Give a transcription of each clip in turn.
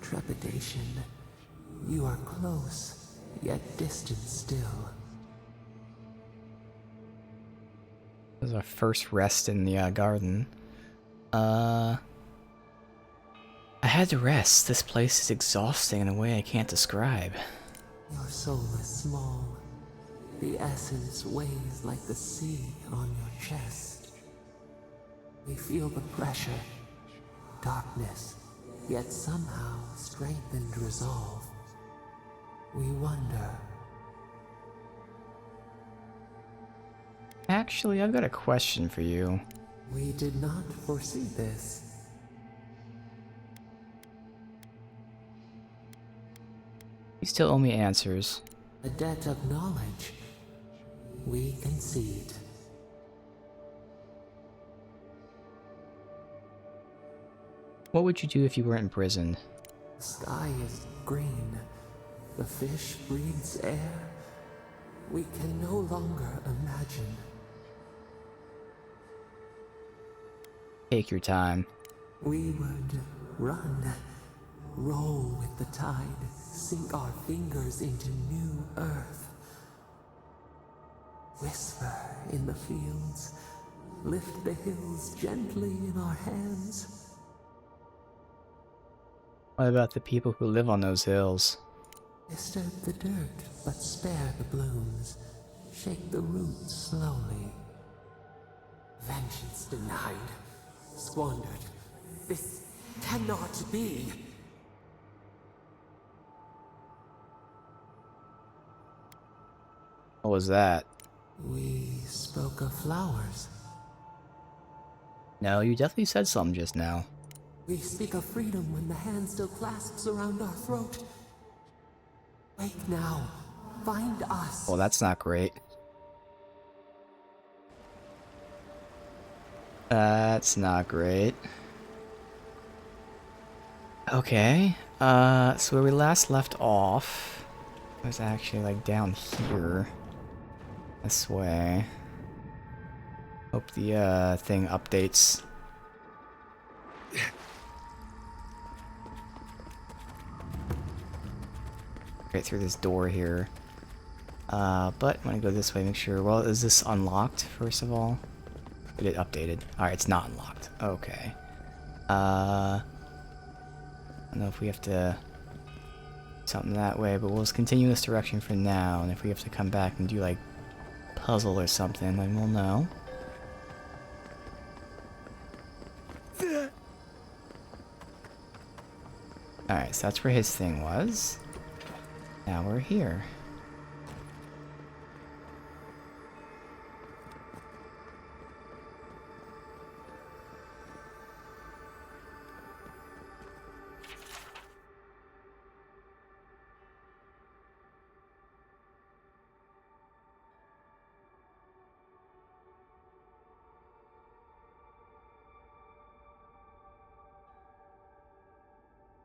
trepidation. You are close, yet distant still. This is our first rest in the garden. I had to rest. This place is exhausting in a way I can't describe. Your soul is small. The essence weighs like the sea on your chest. We feel the pressure, darkness, yet somehow strengthened resolve. We wonder. Actually, I've got a question for you. We did not foresee this. You still owe me answers. A debt of knowledge. We concede. What would you do if you weren't imprisoned? The sky is green. The fish breathes air. We can no longer imagine. Take your time. We would run, roll with the tide, sink our fingers into new earth. Whisper in the fields, lift the hills gently in our hands. What about the people who live on those hills? Disturb the dirt, but spare the blooms. Shake the roots slowly. Vengeance denied, squandered. This cannot be. What was that? We spoke of flowers. No, you definitely said something just now. We speak of freedom when the hand still clasps around our throat. Wake now. Find us. Well, that's not great. That's not great. Okay, so where we last left off was actually like down here. This way. Hope the thing updates. Right through this door here. But I'm gonna go this way, make sure. Well, is this unlocked, first of all? It updated. Alright, it's not unlocked. Okay. I don't know if we have to do something that way, but we'll just continue this direction for now, and if we have to come back and do, like, puzzle or something, then we'll know. Alright, so that's where his thing was. Now we're here.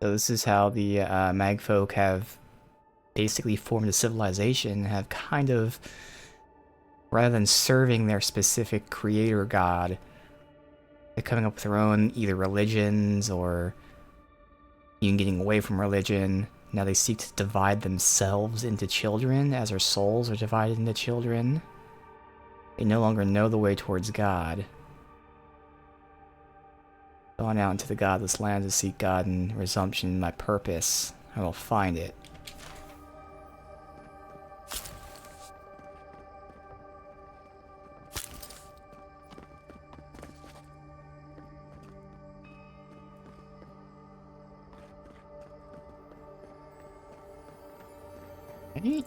So this is how the Magfolk have basically formed a civilization, have kind of, rather than serving their specific creator god, they're coming up with their own either religions or even getting away from religion. Now they seek to divide themselves into children as their souls are divided into children. They no longer know the way towards God. Gone out into the godless land to seek God and resumption my purpose. I will find it. Okay.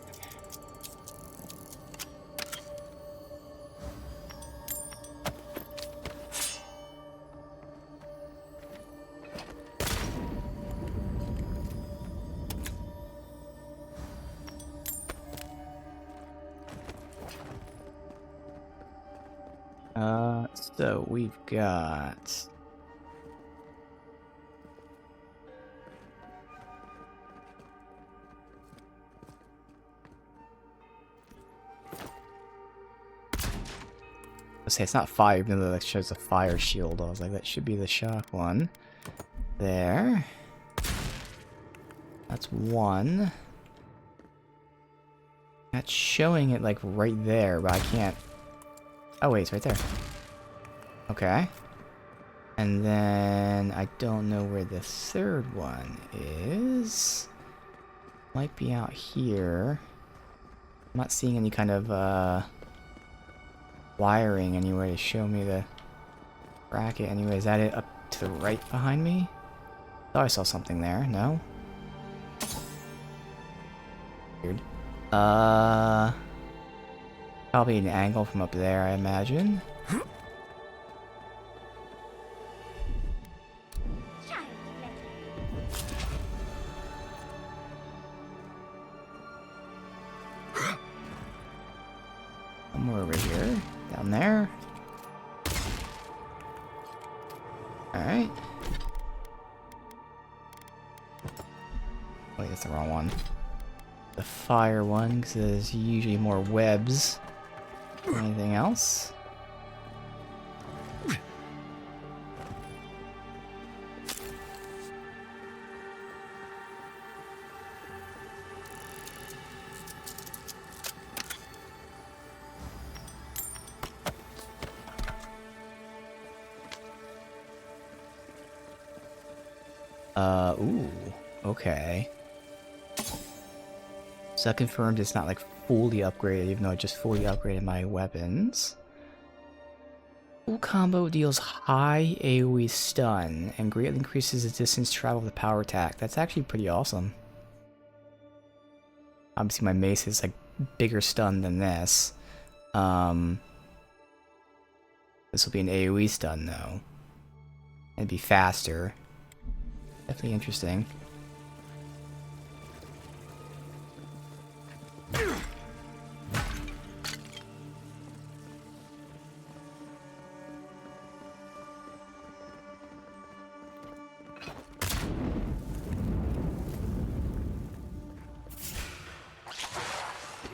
So we've got say it's not fire, even though that shows a fire shield. I was like, that should be the shock one. There. That's one. That's showing it like right there, but I can't. Oh wait, it's right there. Okay. And then I don't know where the third one is. Might be out here. I'm not seeing any kind of wiring anywhere to show me the bracket. Anyway, is that it up to the right behind me? Thought I saw something there. No? Weird. Probably an angle from up there, I imagine. Somewhere over here. Down there. Alright. Wait, that's the wrong one. The fire one, because there's usually more webs. Anything else? Ooh, okay. So that confirmed it's not like fully upgraded, even though I just fully upgraded my weapons. Full combo deals high AoE stun and greatly increases the distance traveled with power attack. That's actually pretty awesome. Obviously my mace is like bigger stun than this. This will be an AoE stun though. It'd be faster. Definitely interesting.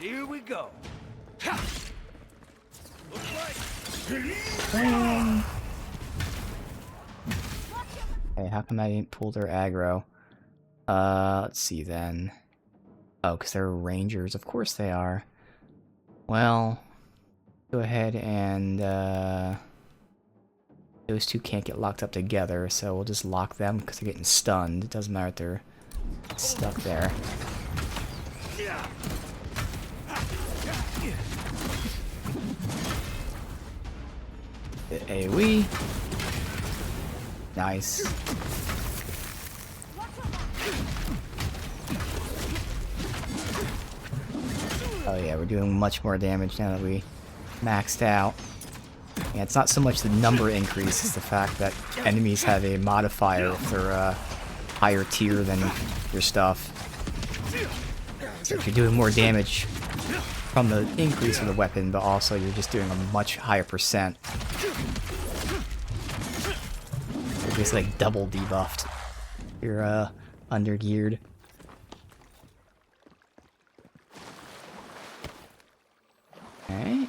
Here we go. Hey, how come I didn't pull their aggro? Let's see then. Oh, because they're rangers. Of course they are. Well, go ahead and, those two can't get locked up together, so we'll just lock them because they're getting stunned. It doesn't matter if they're stuck there. The AoE. Nice. Oh yeah, we're doing much more damage now that we maxed out. Yeah, it's not so much the number increase, it's the fact that enemies have a modifier if they're higher tier than your stuff. So if you're doing more damage from the increase of the weapon, but also you're just doing a much higher percent. You're just like double debuffed. You're undergeared. Okay.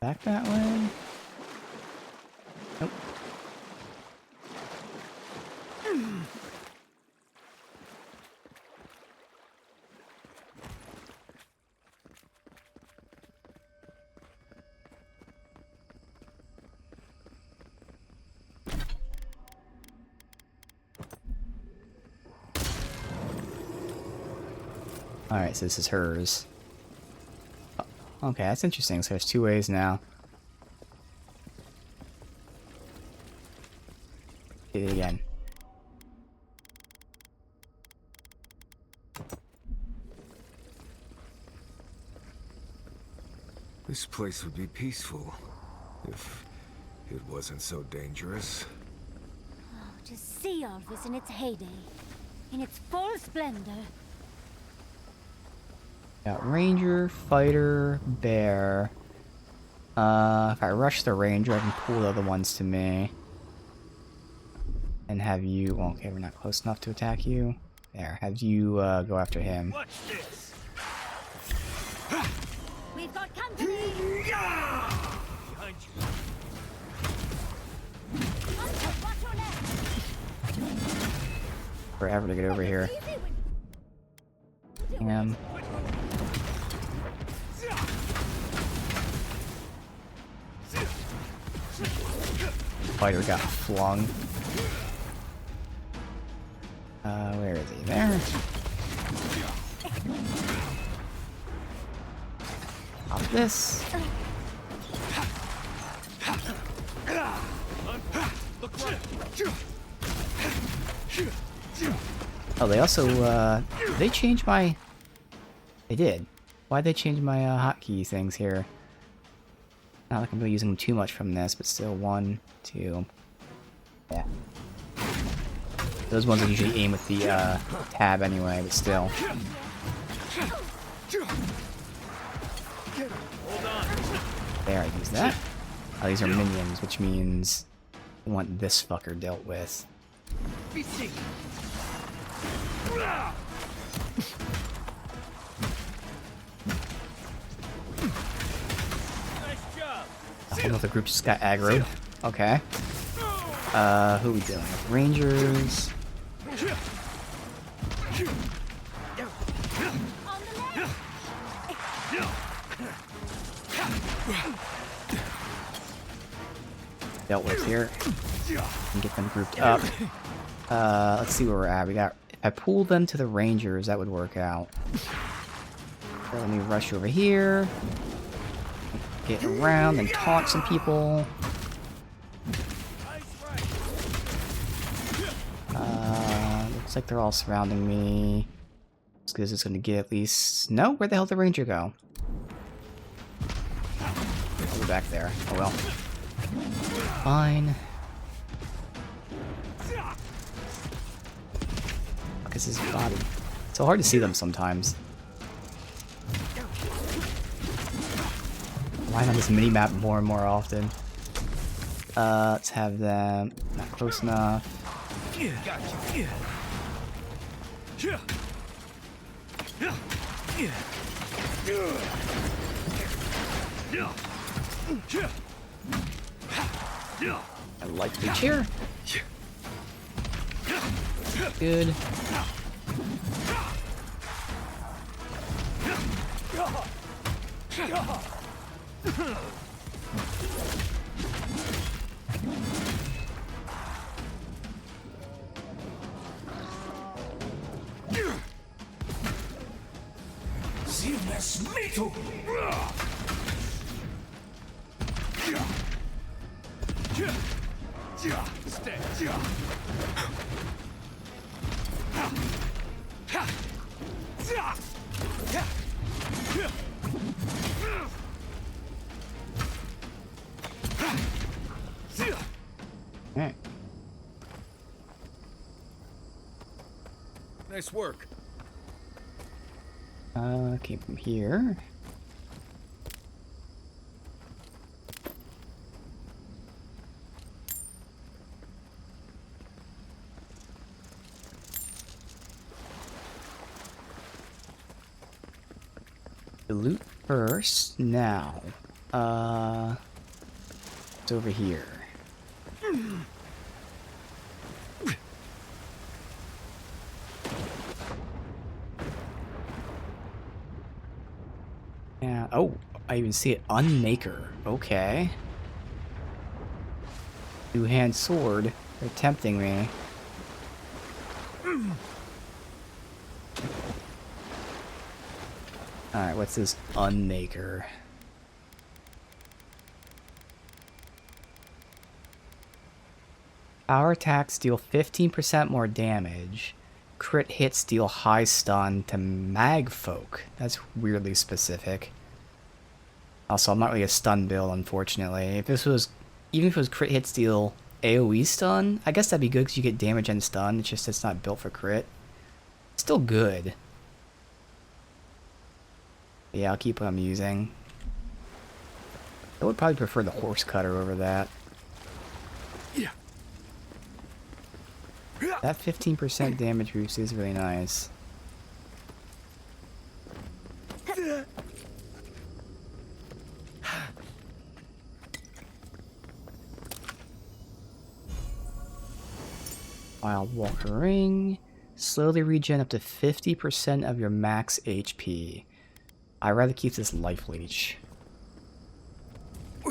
Back that way? Nope. Alright, so this is hers. Okay, that's interesting. So there's two ways now. Hit it again. This place would be peaceful if it wasn't so dangerous. To see all this in its heyday, in its full splendor. Got ranger, fighter, bear. If I rush the ranger, I can pull the other ones to me. And have you... Well, okay, we're not close enough to attack you. There, have you go after him. Watch this. We've got company! Behind you. Watch your neck! Forever to get over here. Damn. Fighter got flung. Where is he? There. Pop this. Oh, they also, they changed my... They did. Why'd they change my hotkey things here? Not like I'm really using them too much from this, but still 1, 2. Yeah. Those ones I usually aim with the tab anyway, but still. There, I use that. Oh, these are minions, which means I want this fucker dealt with. I know the group just got aggroed. Okay. Who are we dealing with? Rangers. Dealt with here. And get them grouped up. Let's see where we're at. We got. If I pull them to the Rangers, that would work out. So let me rush over here. Get around and taunt some people. Looks like they're all surrounding me. As good as it's gonna get at least. No, where the hell did the Ranger go? Oh, we're back there. Oh well. Fine. Fuck is his body? It's so hard to see them sometimes. Line on this mini-map more and more often. Let's have them not close enough. I like the cheer. Good. Alright. Nice work. Came from here. The loot first. Now, it's over here. Yeah. Oh, I even see it. Unmaker. Okay. Two-hand sword. They're tempting me. Alright, what's this Unmaker? Power attacks deal 15% more damage. Crit hits deal high stun to mag folk. That's weirdly specific. Also, I'm not really a stun build, unfortunately. If this was, even if it was crit hits deal AoE stun? I guess that'd be good because you get damage and stun. It's just it's not built for crit. Still good. Yeah, I'll keep what I'm using. I would probably prefer the horse cutter over that. That 15% damage boost is really nice. Wild Walker Ring. Slowly regen up to 50% of your max HP. I'd rather keep this Life Leech.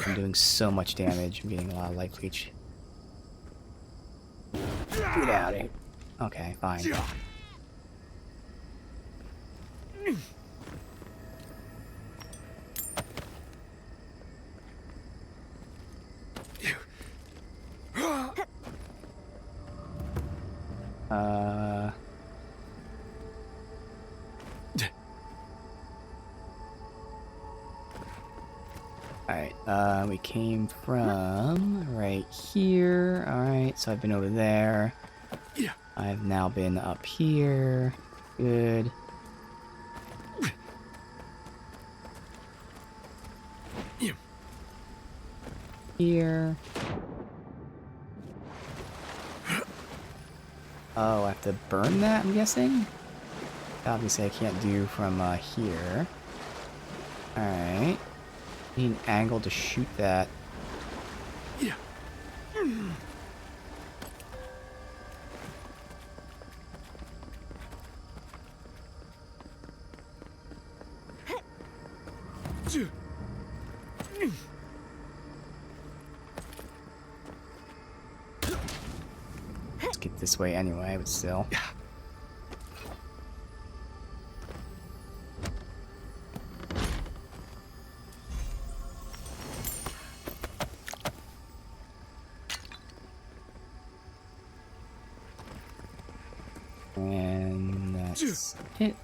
I'm doing so much damage. I'm getting a lot of Life Leech. Get out of here. Okay, fine. Alright, we came from right here. Alright, so I've been over there. I've now been up here. Good. Here. Oh, I have to burn that, I'm guessing? Obviously I can't do from here. Alright. Need an angle to shoot that. Let's get this way anyway, but still. And that's it.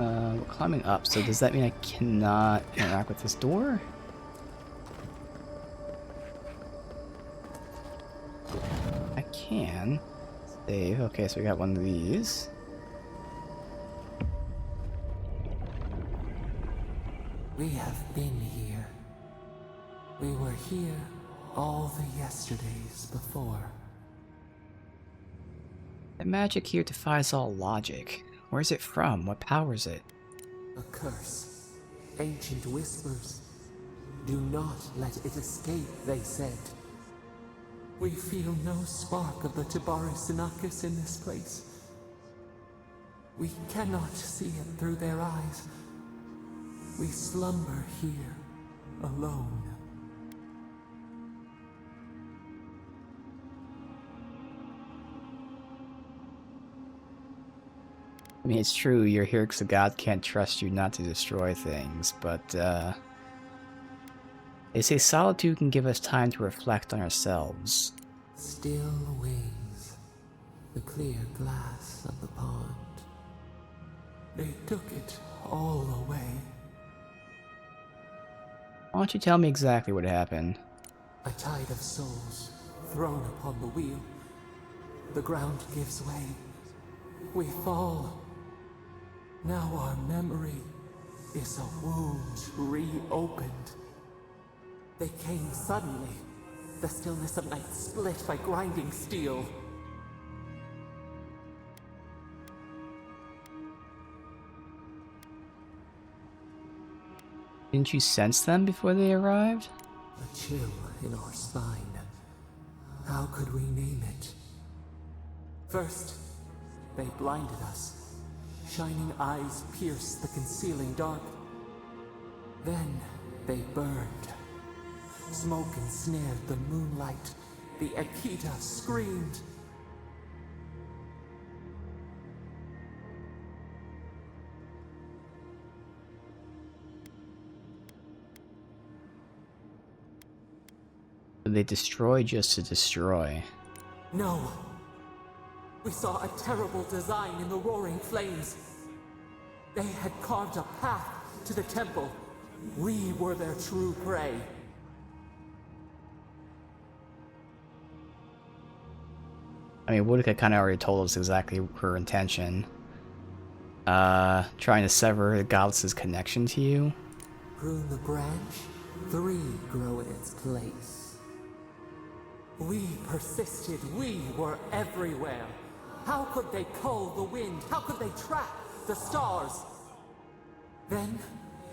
We're climbing up, so does that mean I cannot interact with this door? I can. Save. Okay, so we got one of these. We have been here. We were here all the yesterdays before. The magic here defies all logic. Where's it from? What powers it? A curse. Ancient whispers. Do not let it escape, they said. We feel no spark of the Tibaris Inachus in this place. We cannot see it through their eyes. We slumber here, alone. I mean, it's true, you're here because the god can't trust you not to destroy things, but, they say solitude can give us time to reflect on ourselves. Still wings, the clear glass of the pond. They took it all away. Why don't you tell me exactly what happened? A tide of souls thrown upon the wheel. The ground gives way. We fall. Now our memory is a wound reopened. They came suddenly. The stillness of night split by grinding steel. Didn't you sense them before they arrived? A chill in our spine. How could we name it? First, they blinded us. Shining eyes pierced the concealing dark. Then they burned. Smoke ensnared the moonlight. The Akita screamed. They destroy just to destroy. No. We saw a terrible design in the roaring flames. They had carved a path to the temple. We were their true prey. I mean, Woodica kind of already told us exactly her intention. Trying to sever the goddess's connection to you. Prune the branch, 3 grow in its place. We persisted, we were everywhere. How could they cull the wind? How could they track the stars? Then,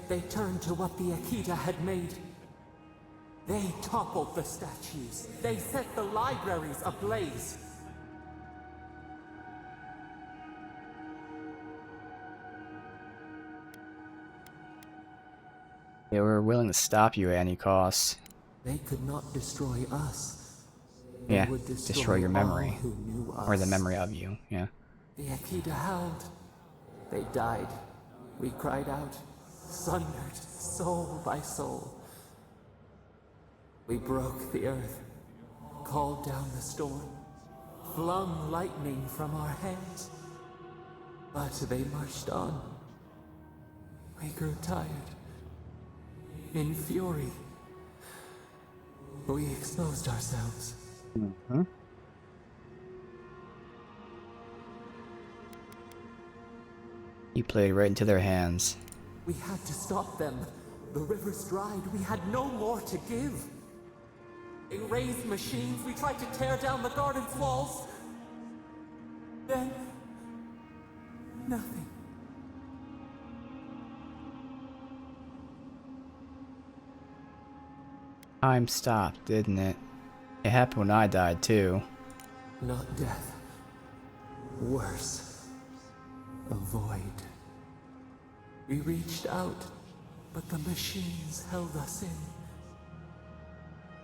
they turned to what the Akita had made. They toppled the statues. They set the libraries ablaze. They were willing to stop you at any cost. They could not destroy us. They Yeah, would destroy your all memory. who knew us. Or the memory of you, yeah. The Akita howled. They died. We cried out, sundered, soul by soul. We broke the earth, called down the storm, flung lightning from our hands. But they marched on. We grew tired. In fury, we exposed ourselves. Mm-hmm. You played right into their hands. We had to stop them. The rivers dried. We had no more to give. They raised machines. We tried to tear down the garden's walls. Then, nothing. Time stopped, didn't it? It happened when I died, too. Not death. Worse. A void. We reached out, but the machines held us in.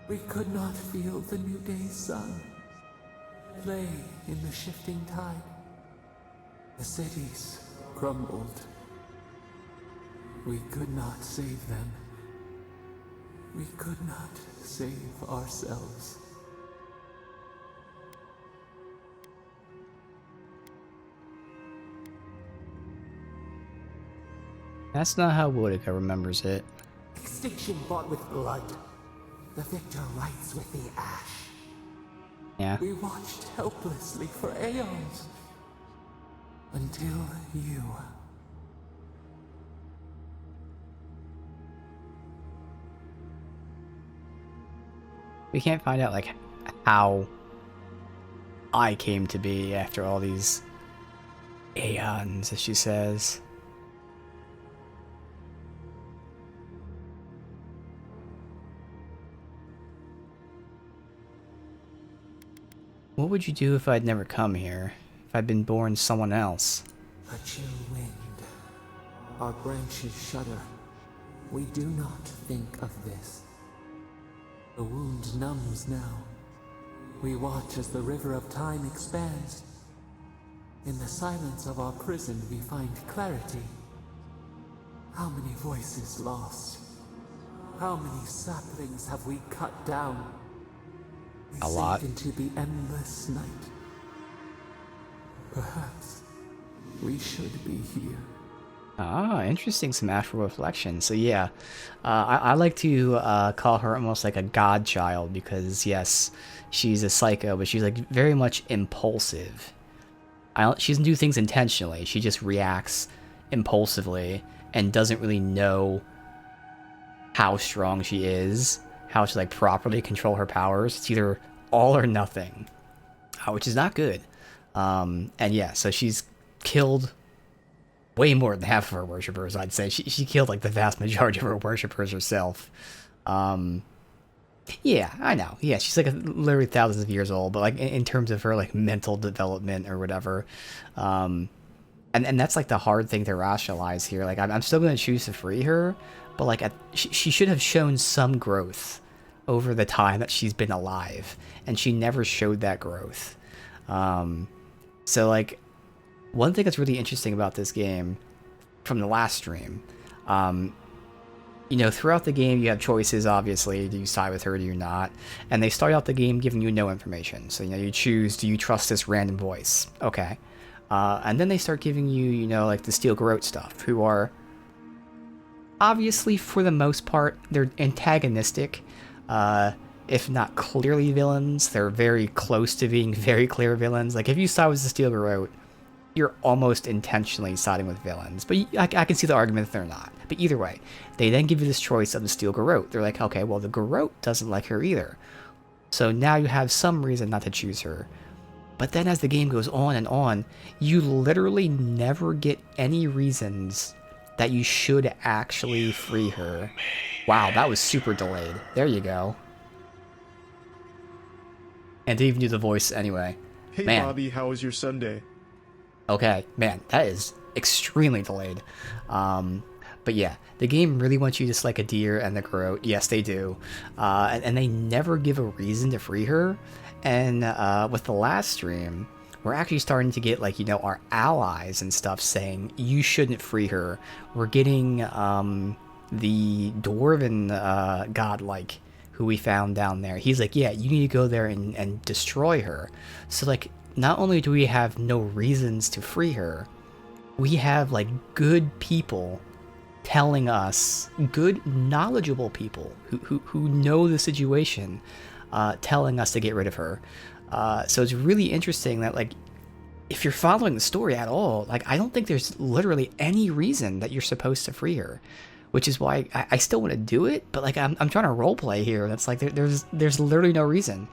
We could not feel the new day's sun play in the shifting tide. The cities crumbled. We could not save them. We could not save ourselves. That's not how Woodica remembers it. Extinction bought with blood. The victor writes with the ash. Yeah. We watched helplessly for aeons. Until you. We can't find out, like, how I came to be after all these aeons, as she says. What would you do if I'd never come here? If I'd been born someone else? A chill wind. Our branches shudder. We do not think of this. The wound numbs now. We watch as the river of time expands. In the silence of our prison we find clarity. How many voices lost? How many saplings have we cut down? We A lot. sink into the endless night. Perhaps we should be here. Ah, interesting, some astral reflection. So yeah, I like to call her almost like a godchild because yes, she's a psycho, but she's like very much impulsive. She doesn't do things intentionally. She just reacts impulsively and doesn't really know how strong she is, how to like properly control her powers. It's either all or nothing, which is not good. And yeah, so she's killed way more than half of her worshippers, I'd say. She killed like the vast majority of her worshippers herself. Yeah, I know. Yeah, she's like literally thousands of years old, but like in terms of her like mental development or whatever, and that's like the hard thing to rationalize here. Like I'm still gonna choose to free her, but like she should have shown some growth over the time that she's been alive, and she never showed that growth. So like one thing that's really interesting about this game from the last stream, you know, throughout the game you have choices, obviously. Do you side with her, do you not? And they start out the game giving you no information. So, you know, you choose, do you trust this random voice? Okay. And then they start giving you, you know, like the Steel Garrote stuff, who are obviously, for the most part, they're antagonistic, if not clearly villains. They're very close to being very clear villains. Like, if you side with the Steel Garrote, you're almost intentionally siding with villains. But I can see the argument that they're not. But either way, they then give you this choice of the Steel Garrote. They're like, okay, well, the Garrote doesn't like her either. So now you have some reason not to choose her. But then as the game goes on and on, you literally never get any reasons that you should actually free her. Wow, that was super delayed. There you go. And didn't even do the voice anyway. Hey, Man. Bobby, how was your Sunday? Okay, man, that is extremely delayed. But yeah, the game really wants you to select a deer and the Garrote. Yes, they do. And they never give a reason to free her. And with the last stream, we're actually starting to get, like, you know, our allies and stuff saying, you shouldn't free her. We're getting the Dwarven Godlike, who we found down there. He's like, yeah, you need to go there and destroy her. So, like, not only do we have no reasons to free her, we have, like, good people telling us, good, knowledgeable people who know the situation, telling us to get rid of her. So it's really interesting that, like, if you're following the story at all, like, I don't think there's literally any reason that you're supposed to free her, which is why I still want to do it, but, like, I'm trying to roleplay here, and it's like there's literally no reason.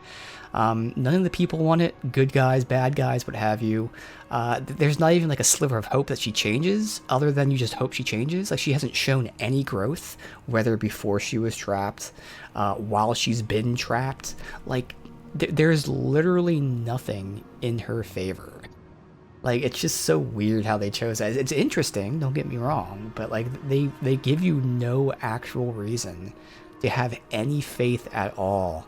None of the people want it, good guys, bad guys, what have you. There's not even like a sliver of hope that she changes, other than you just hope she changes. Like, she hasn't shown any growth, whether before she was trapped, while she's been trapped. Like, there's literally nothing in her favor. Like, it's just so weird how they chose that. It's interesting, don't get me wrong, but like they give you no actual reason to have any faith at all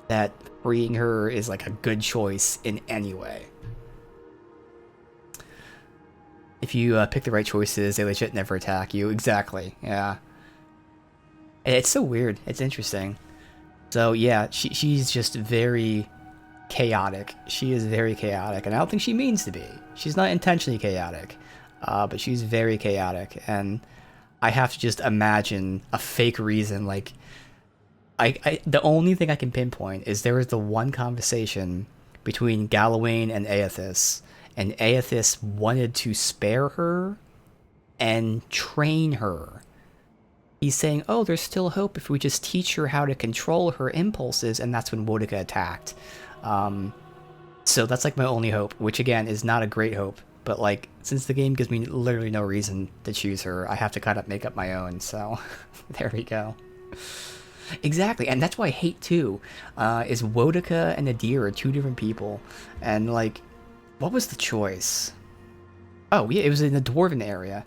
that freeing her is like a good choice in any way. If you pick the right choices, they legit never attack you. Exactly, yeah. It's so weird. It's interesting. So yeah, she's just very chaotic. She is very chaotic, and I don't think she means to be. She's not intentionally chaotic, but she's very chaotic, and I have to just imagine a fake reason. Like, the only thing I can pinpoint is there was the one conversation between Galawain and Aethys, and Aethys wanted to spare her and train her. He's saying, oh, there's still hope if we just teach her how to control her impulses, and that's when Boudica attacked. So that's like my only hope, which again is not a great hope, but like, since the game gives me literally no reason to choose her, I have to kind of make up my own, so there we go. Exactly, and that's why I hate too, is Boudica and Aedyr are two different people, and like, what was the choice? Oh yeah, it was in the Dwarven area,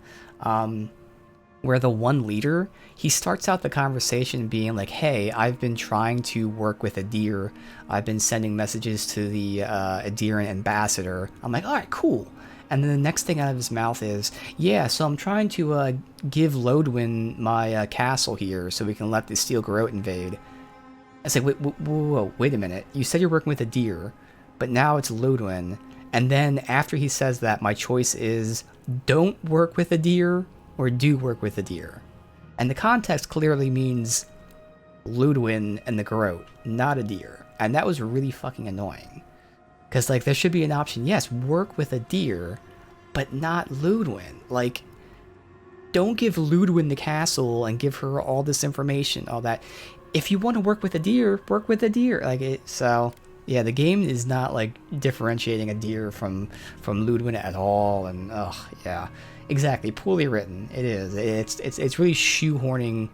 where the one leader, he starts out the conversation being like, hey, I've been trying to work with Aedyr, I've been sending messages to the Aedyran ambassador. I'm like, alright, cool. And then the next thing out of his mouth is, yeah, so I'm trying to give Lodwyn my castle here so we can let the Steel Garrote invade. I say, wait a minute. You said you're working with Aedyr, but now it's Lodwyn. And then after he says that, my choice is, don't work with Aedyr or do work with Aedyr. And the context clearly means Lodwyn and the Garrote, not Aedyr. And that was really fucking annoying. Because, like, there should be an option, yes, work with Aedyr, but not Lodwyn. Like, don't give Lodwyn the castle and give her all this information, all that. If you want to work with Aedyr, work with Aedyr. Like, so, yeah, the game is not, like, differentiating Aedyr from Lodwyn at all, and, ugh, yeah. Exactly, poorly written, it is. It's really shoehorning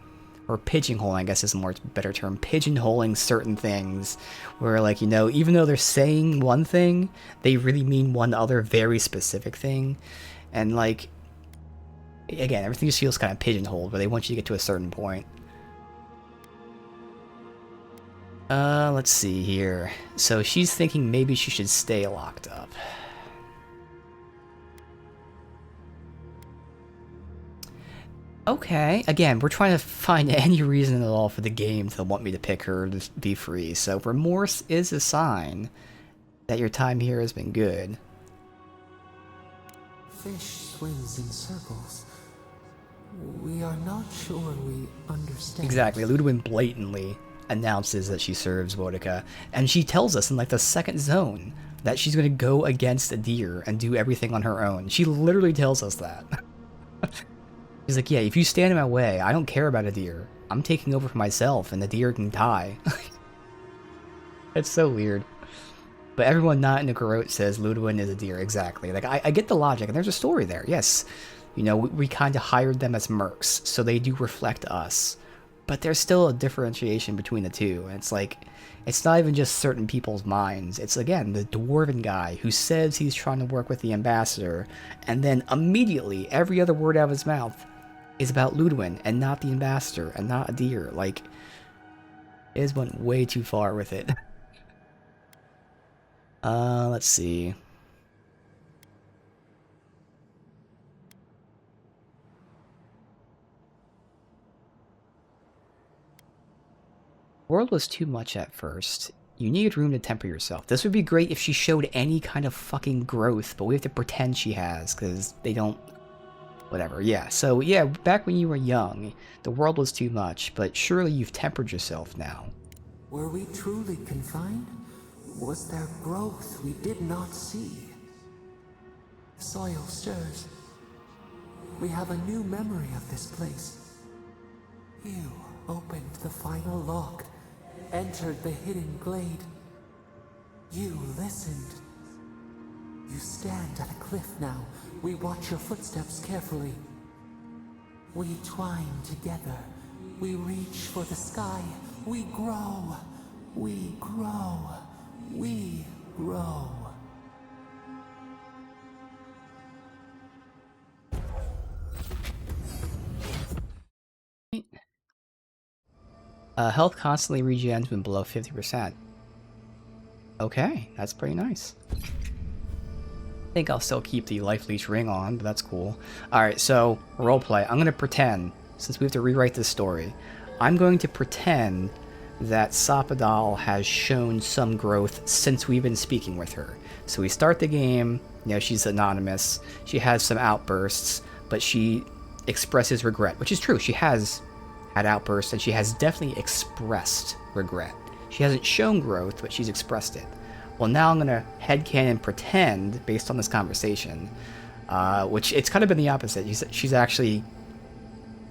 or pigeonholing, I guess is a more better term, pigeonholing certain things, where like, you know, even though they're saying one thing, they really mean one other very specific thing. And like, again, everything just feels kind of pigeonholed, where they want you to get to a certain point. Let's see here. So she's thinking maybe she should stay locked up. Okay, again, we're trying to find any reason at all for the game to want me to pick her to be free, so remorse is a sign that your time here has been good. Fish swims in circles. We are not sure we understand. Exactly, Ludwin blatantly announces that she serves Boudica, and she tells us in like the second zone that she's going to go against Aedyr and do everything on her own. She literally tells us that. She's like, yeah, if you stand in my way, I don't care about Aedyr. I'm taking over for myself, and Aedyr can die. It's so weird. But everyone not in the Garrote says Ludwin is Aedyr, exactly. Like, I get the logic, and there's a story there, yes. You know, we kind of hired them as mercs, so they do reflect us. But there's still a differentiation between the two, and it's like, it's not even just certain people's minds. It's, again, the dwarven guy who says he's trying to work with the ambassador, and then immediately, every other word out of his mouth is about Ludwin, and not the ambassador, and not Aedyr. Like, it just went way too far with it. Let's see. World was too much at first. You needed room to temper yourself. This would be great if she showed any kind of fucking growth, but we have to pretend she has, because they don't... Whatever, yeah. So, yeah, back when you were young, the world was too much, but surely you've tempered yourself now. Were we truly confined? Was there growth we did not see? The soil stirs. We have a new memory of this place. You opened the final lock, entered the hidden glade. You listened. You stand at a cliff now. We watch your footsteps carefully. We twine together. We reach for the sky. We grow. We grow. We grow. Health constantly regens when below 50%. Okay, that's pretty nice. I think I'll still keep the life leech ring on, but that's cool. Alright, so, roleplay. I'm going to pretend, since we have to rewrite this story, I'm going to pretend that Sapadal has shown some growth since we've been speaking with her. So we start the game, you know, she's anonymous, she has some outbursts, but she expresses regret, which is true, she has had outbursts, and she has definitely expressed regret. She hasn't shown growth, but she's expressed it. Well, now I'm going to headcanon pretend, based on this conversation, which it's kind of been the opposite. She's actually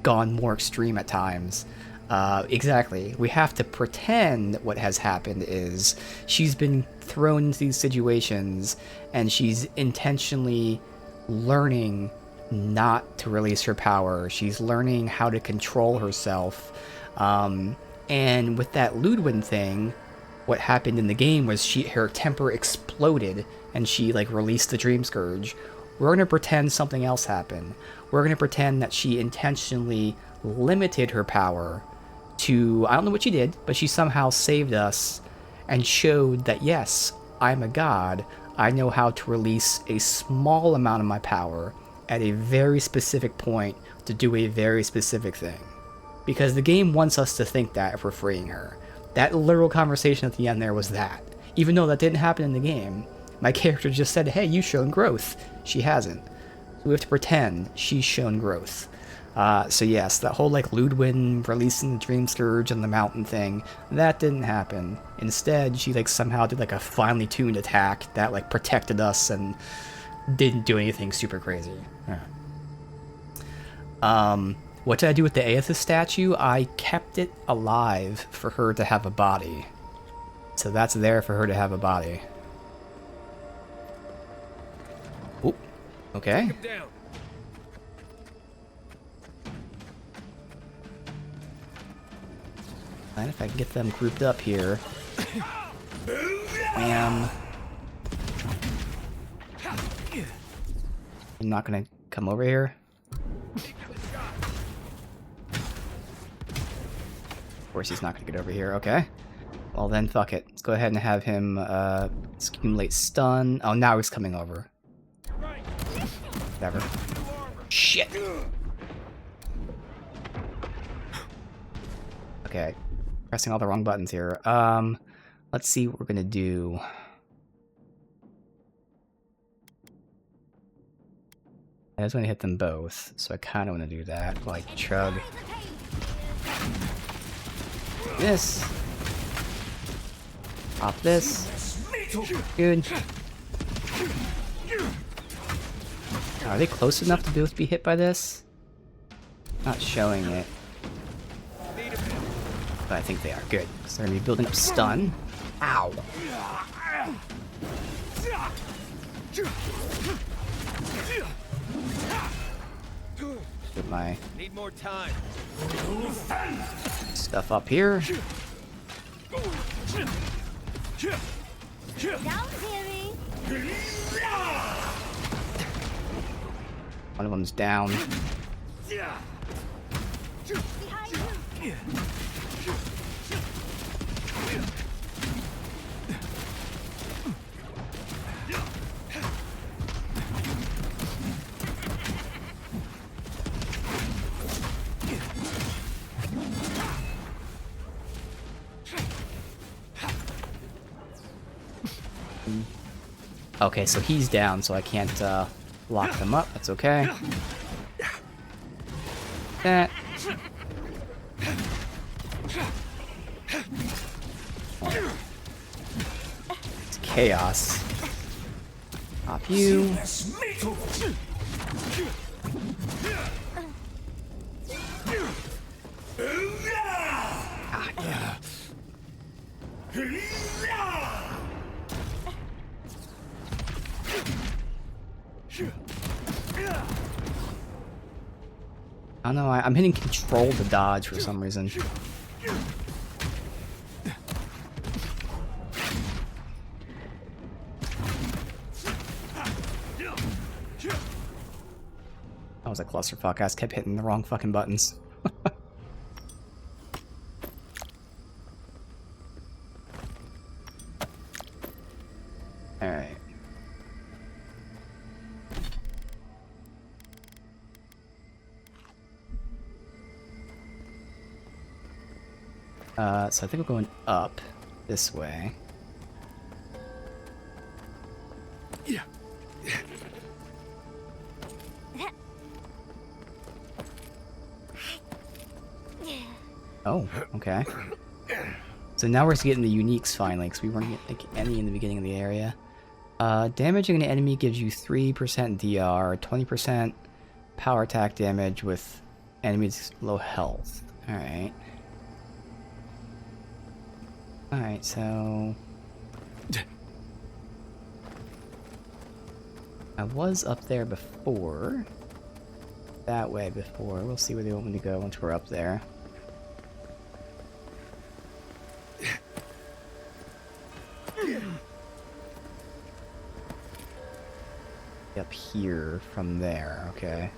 gone more extreme at times. Exactly. We have to pretend what has happened is she's been thrown into these situations, and she's intentionally learning not to release her power. She's learning how to control herself. And with that Ludwin thing, what happened in the game was her temper exploded and she like released the Dreamscourge. We're going to pretend something else happened. We're going to pretend that she intentionally limited her power to, I don't know what she did, but she somehow saved us and showed that yes, I'm a god. I know how to release a small amount of my power at a very specific point to do a very specific thing. Because the game wants us to think that if we're freeing her. That literal conversation at the end there was that. Even though that didn't happen in the game, my character just said, hey, you've shown growth. She hasn't. So we have to pretend she's shown growth. So yes, that whole like Ludwin releasing the Dreamscourge and the mountain thing, that didn't happen. Instead, she like somehow did like a finely tuned attack that like protected us and didn't do anything super crazy. What did I do with the Aethys statue? I kept it alive for her to have a body. So that's there for her to have a body. Oop. Okay. Take him down. And if I can get them grouped up here. Wham. I'm not gonna come over here. Of course he's not gonna get over here, okay. Well then, fuck it. Let's go ahead and have him accumulate stun. Oh, now he's coming over. Whatever. Shit! Okay. Pressing all the wrong buttons here. Let's see what we're gonna do. I just want to hit them both, so I kind of want to do that. Like, chug. This. Pop this. Good. Are they close enough to both be hit by this? Not showing it. But I think they are. Good. Because they're going to be building up stun. Ow. Put my Need more time. stuff up here. Down, Terry. One of them's down. Behind you. Okay, so he's down, so I can't lock them up. That's okay. That. It's chaos. Pop you. Ah, yeah. I don't know, I'm hitting control to dodge for some reason. That was a clusterfuck. I just kept hitting the wrong fucking buttons. Alright. So I think we're going up this way. Yeah. Oh, okay. So now we're getting the uniques finally, because we weren't getting any in the beginning of the area. Damaging an enemy gives you 3% DR, 20% power attack damage with enemies low health. Alright. Alright, so... I was up there before. That way before. We'll see where they want me to go once we're up there. Up here from there, okay.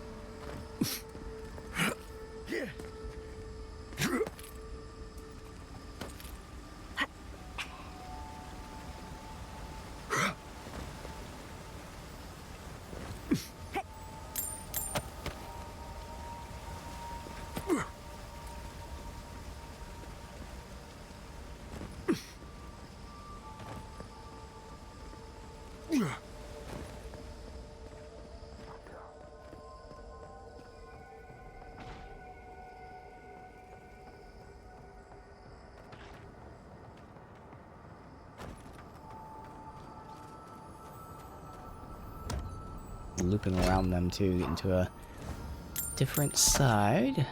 Looping around them to get into a different side.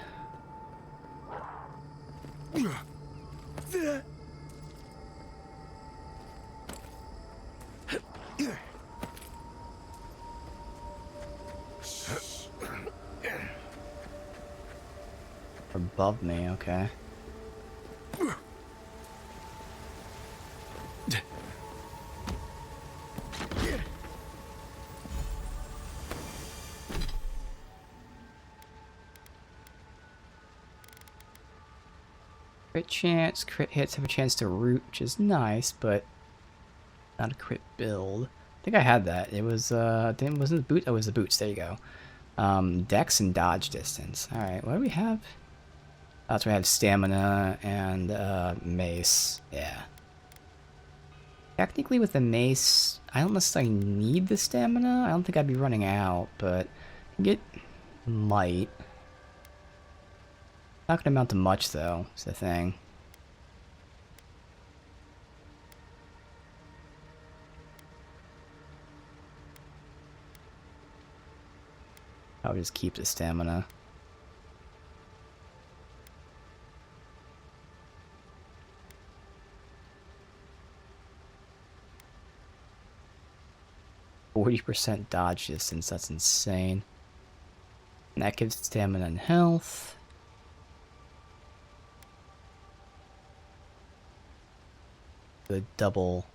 Above me, okay. crit chance. Crit hits have a chance to root, which is nice, but not a crit build. I think I had that. It was wasn't the boot. Oh, it was the boots. There you go. Dex and dodge distance. All right, what do we have? That's where I have stamina and mace. Yeah. Technically, with the mace, I don't necessarily need the stamina. I don't think I'd be running out, but I can get might. Not gonna amount to much though, is the thing. I'll just keep the stamina. %40 dodge distance, that's insane. And that gives stamina and health. The double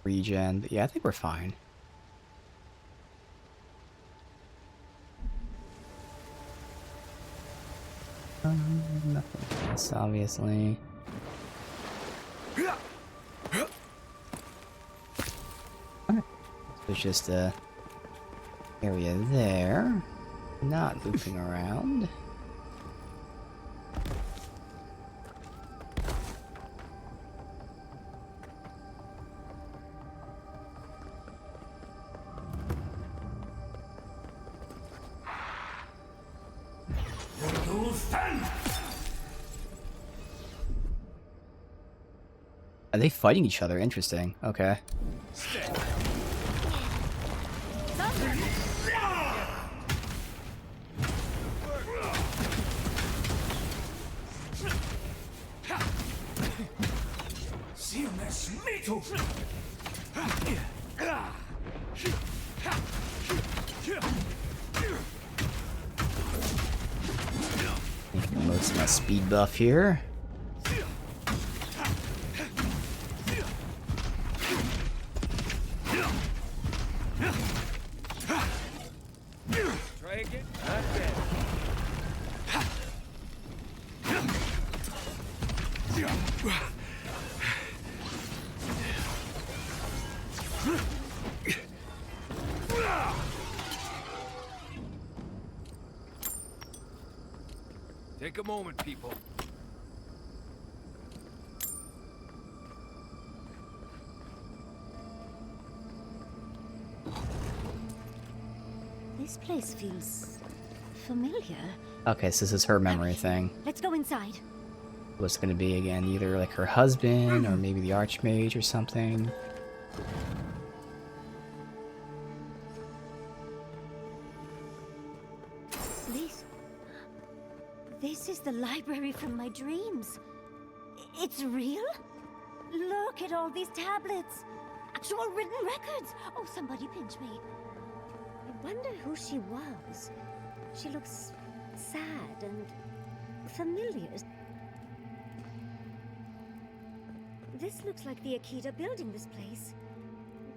regen, but yeah, I think we're fine. Nothing else, obviously. Alright. There's just a area there. Not looping around. Are they fighting each other? Interesting. Okay. Making the most of my speed buff here. Try again. Not bad. Take a moment, people. This place feels familiar. Okay, so this is her memory thing. Let's go inside. What's it gonna be again? Either like her husband or maybe the archmage or something. This is the library from my dreams. It's real? Look at all these tablets. Actual written records. Oh, somebody pinch me. I wonder who she was. She looks sad and familiar. This looks like the Akita building this place.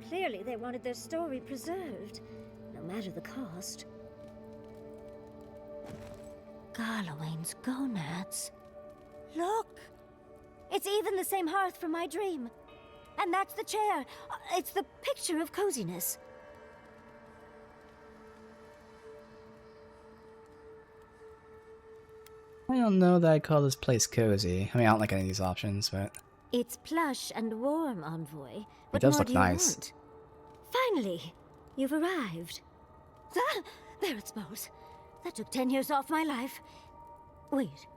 Clearly they wanted their story preserved, no matter the cost. Garlawain's gonads. Look! It's even the same hearth from my dream. And that's the chair. It's the picture of coziness. I don't know that I'd call this place cozy. I mean, I don't like any of these options, but... It's plush and warm, Envoy. It does look nice. Want? Finally, you've arrived. Ah, there it smells. That took 10 years off my life. Wait.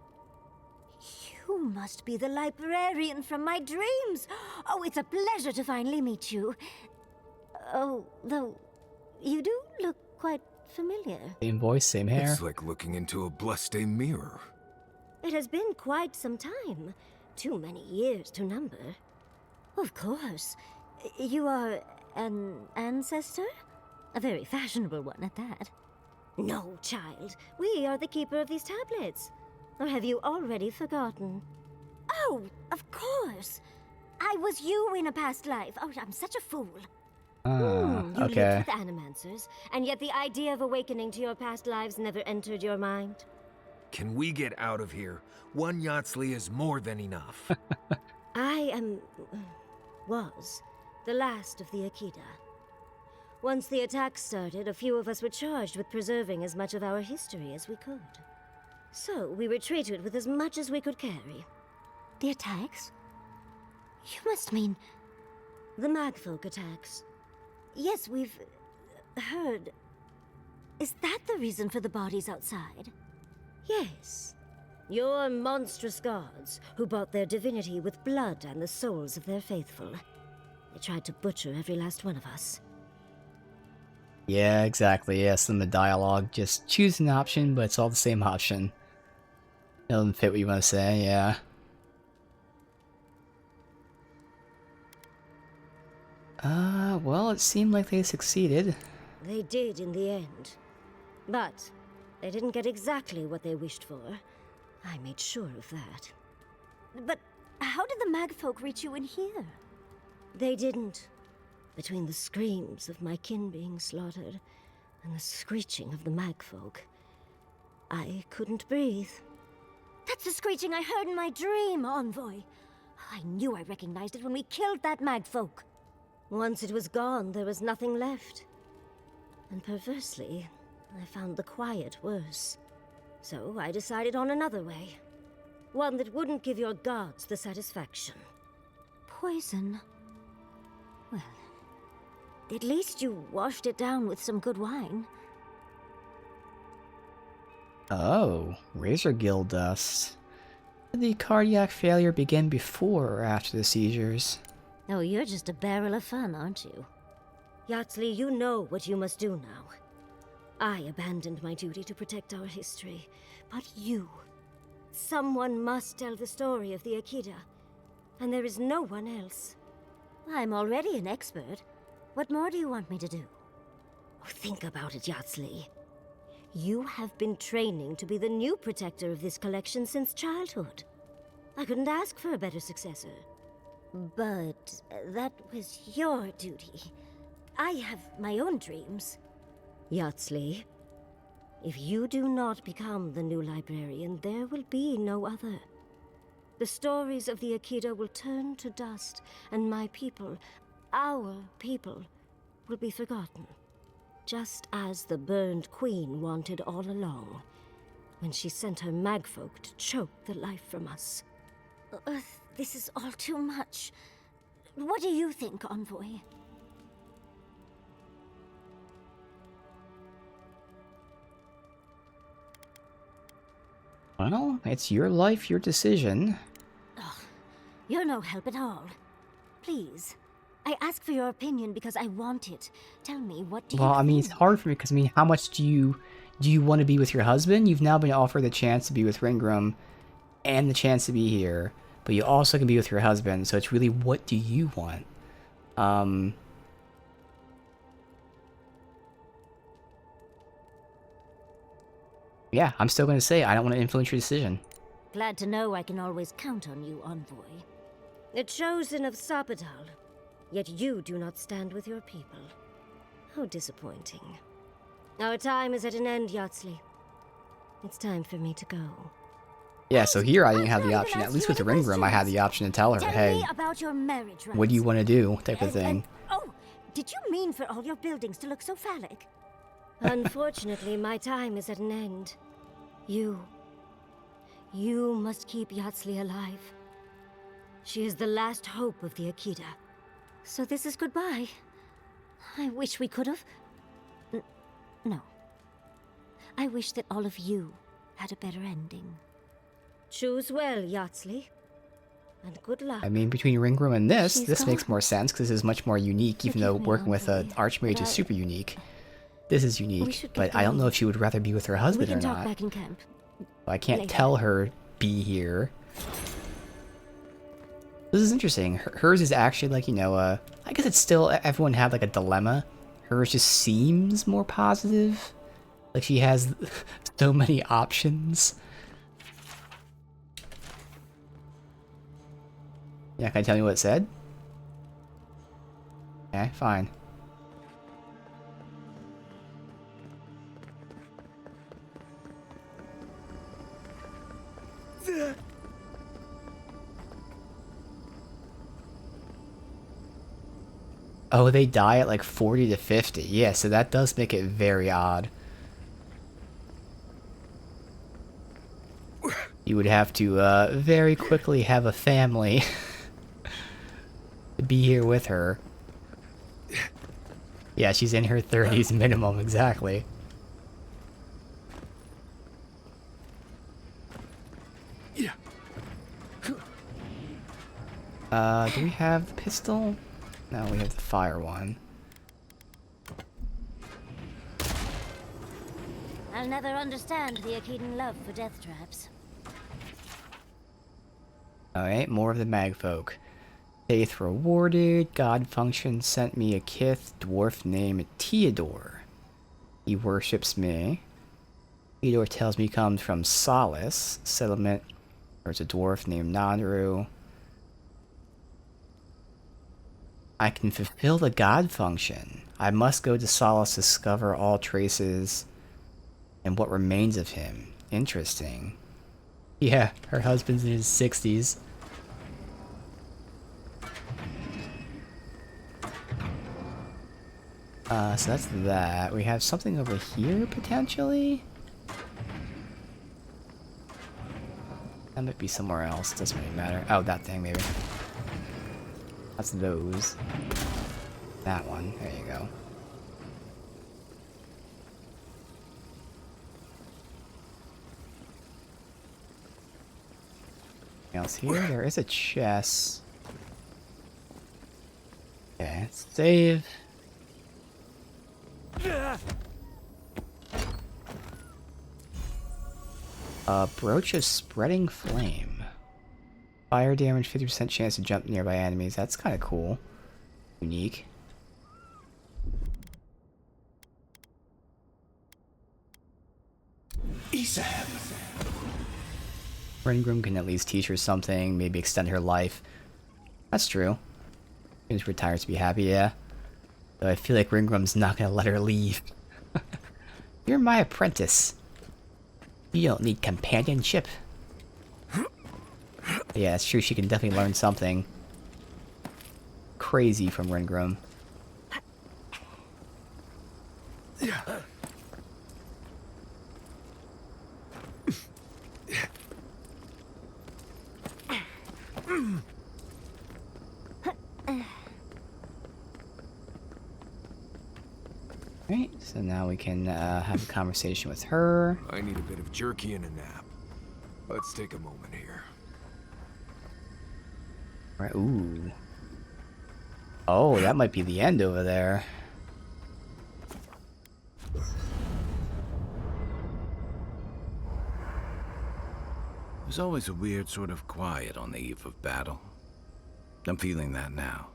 You must be the librarian from my dreams. Oh, it's a pleasure to finally meet you. Oh, though, you do look quite familiar. Same voice, same hair. It's like looking into a blessed mirror. It has been quite some time. Too many years to number. Of course. You are an ancestor? A very fashionable one at that. No, child. We are the keeper of these tablets. Or have you already forgotten? Oh, of course. I was you in a past life. Oh, I'm such a fool. You lived okay. with animancers, and yet the idea of awakening to your past lives never entered your mind. Can we get out of here? One Yatsley is more than enough. Was the last of the Akita. Once the attack started, a few of us were charged with preserving as much of our history as we could. So we retreated with as much as we could carry. The attacks? You must mean... The Magfolk attacks. Yes, we've... heard... Is that the reason for the bodies outside? Yes. Your monstrous gods, who bought their divinity with blood and the souls of their faithful. They tried to butcher every last one of us. Yeah, exactly. Yes, in the dialogue, just choose an option, but it's all the same option. Doesn't fit what you want to say, yeah. Well, it seemed like they succeeded. They did in the end. But they didn't get exactly what they wished for. I made sure of that. But how did the Magfolk reach you in here? They didn't. Between the screams of my kin being slaughtered and the screeching of the Magfolk, I couldn't breathe. That's the screeching I heard in my dream, Envoy. I knew I recognized it when we killed that Magfolk. Once it was gone, there was nothing left. And perversely, I found the quiet worse. So I decided on another way. One that wouldn't give your gods the satisfaction. Poison? Well, at least you washed it down with some good wine. Oh, Razor Gill dust. Did the cardiac failure begin before or after the seizures? Oh, you're just a barrel of fun, aren't you? Yatsley, you know what you must do now. I abandoned my duty to protect our history, but you... Someone must tell the story of the Akita, and there is no one else. I'm already an expert. What more do you want me to do? Oh, think about it, Yatsley. You have been training to be the new protector of this collection since childhood. I couldn't ask for a better successor. But that was your duty. I have my own dreams. Yatsley, if you do not become the new librarian, there will be no other. The stories of the Akita will turn to dust, and my people, our people, will be forgotten. Just as the burned queen wanted all along, when she sent her magfolk to choke the life from us. This is all too much. What do you think, Envoy? Well, it's your life, your decision. Ugh, you're no help at all. Please, I ask for your opinion because I want it. Tell me, what do you think? Well, I mean, it's hard for me because, I mean, how much do you want to be with your husband? You've now been offered the chance to be with Ringram and the chance to be here, but you also can be with your husband, so it's really, what do you want? Yeah, I'm still going to say I don't want to influence your decision. Glad to know I can always count on you, Envoy. The chosen of Sapadal, yet you do not stand with your people. How disappointing. Our time is at an end, Yatsley. It's time for me to go. Yeah, so here I didn't have the option. At least with the ring room, I had the option to tell her, hey, about your marriage rights. what do you want to do, type of thing. Oh, did you mean for all your buildings to look so phallic? Unfortunately, my time is at an end. You must keep Yatsley alive. She is the last hope of the Akita. So this is goodbye. I wish we could have... No. I wish that all of you had a better ending. Choose well, Yatsley. And good luck. I mean, between ring room and this She's makes gone. more sense because this is much more unique, even though Forgive me, working with an Envoy, archmage but is I- super unique. This is We unique, should but get I don't know going. if she would rather be with her We husband can or talk not. back in camp. I can't later. tell her, be here. This is interesting. Hers is actually like, you know, I guess it's still, everyone had like a dilemma. Hers just seems more positive. Like she has so many options. Yeah, can I tell you what it said? Okay, fine. Oh, they die at like 40 to 50. Yeah, so that does make it very odd. You would have to very quickly have a family to be here with her. Yeah, she's in her 30s minimum, exactly. Do we have the pistol? No, we have the fire one. I'll never understand the Aedyran love for death traps. Alright, more of the magfolk. Faith rewarded. God function sent me a kith dwarf named Theodore. He worships me. Theodore tells me he comes from Solace settlement. There's a dwarf named Nadru. I can fulfill the God function. I must go to Solace to discover all traces and what remains of him. Interesting. Yeah, her husband's in his 60s. So that's that. We have something over here, potentially? That might be somewhere else. Doesn't really matter. Oh, that thing, maybe. That's those. That one. There you go. Anything else here? There is a chest. Okay, let's save. Brooch of Spreading Flame. Fire damage, 50% chance to jump nearby enemies. That's kind of cool. Unique. Rengrim can at least teach her something, maybe extend her life. That's true. She retires to be happy, yeah. Though I feel like Ringrim's not gonna let her leave. You're my apprentice. You don't need companionship. Yeah, it's true, she can definitely learn something crazy from Rengrim. Right, so now we can have a conversation with her. I need a bit of jerky and a nap. Let's take a moment here. Right, ooh. Oh, that might be the end over there. There's always a weird sort of quiet on the eve of battle. I'm feeling that now.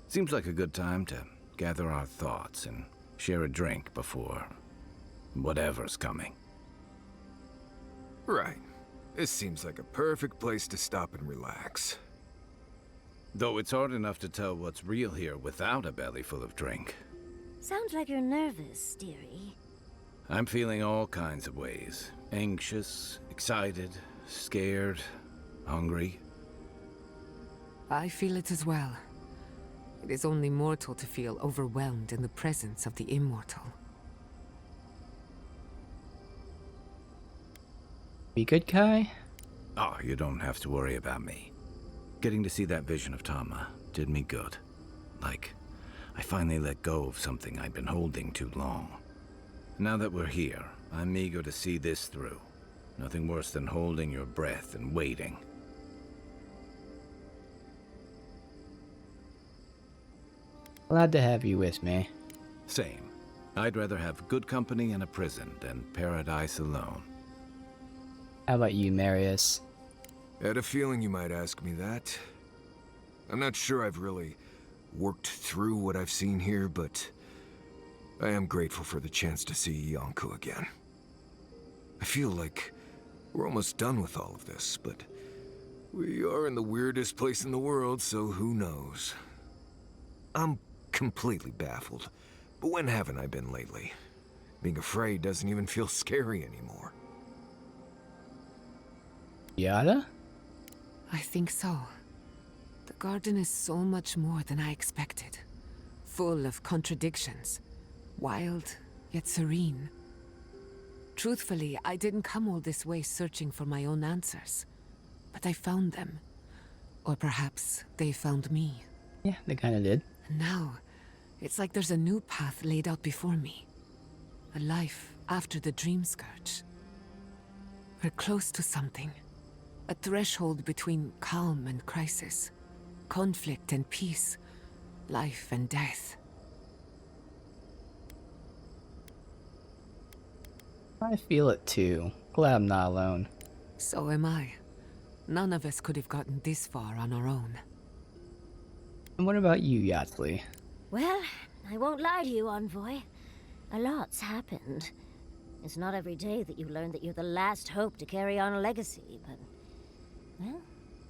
Seems like a good time to gather our thoughts and share a drink before whatever's coming. Right. This seems like a perfect place to stop and relax. Though it's hard enough to tell what's real here without a belly full of drink. Sounds like you're nervous, dearie. I'm feeling all kinds of ways. Anxious, excited, scared, hungry. I feel it as well. It is only mortal to feel overwhelmed in the presence of the immortal. Be good, Kai? Oh, you don't have to worry about me. Getting to see that vision of Tama did me good. Like, I finally let go of something I'd been holding too long. Now that we're here, I'm eager to see this through. Nothing worse than holding your breath and waiting. Glad to have you with me. Same. I'd rather have good company in a prison than paradise alone. How about you, Marius? I had a feeling you might ask me that. I'm not sure I've really worked through what I've seen here, but I am grateful for the chance to see Yonku again. I feel like we're almost done with all of this, but we are in the weirdest place in the world, so who knows? I'm completely baffled, but when haven't I been lately? Being afraid doesn't even feel scary anymore. Yada? I think so. The garden is so much more than I expected. full of contradictions. Wild, yet serene. Truthfully, I didn't come all this way searching for my own answers. But I found them. Or perhaps they found me. Yeah, they kind of did. And now, it's like there's a new path laid out before me. A life after the Dreamscourge. We're close to something. A threshold between calm and crisis. Conflict and peace. Life and death. I feel it too. Glad I'm not alone. So am I. None of us could have gotten this far on our own. And what about you, Yatsley? Well, I won't lie to you, Envoy. A lot's happened. It's not every day that you learn that you're the last hope to carry on a legacy, but... well,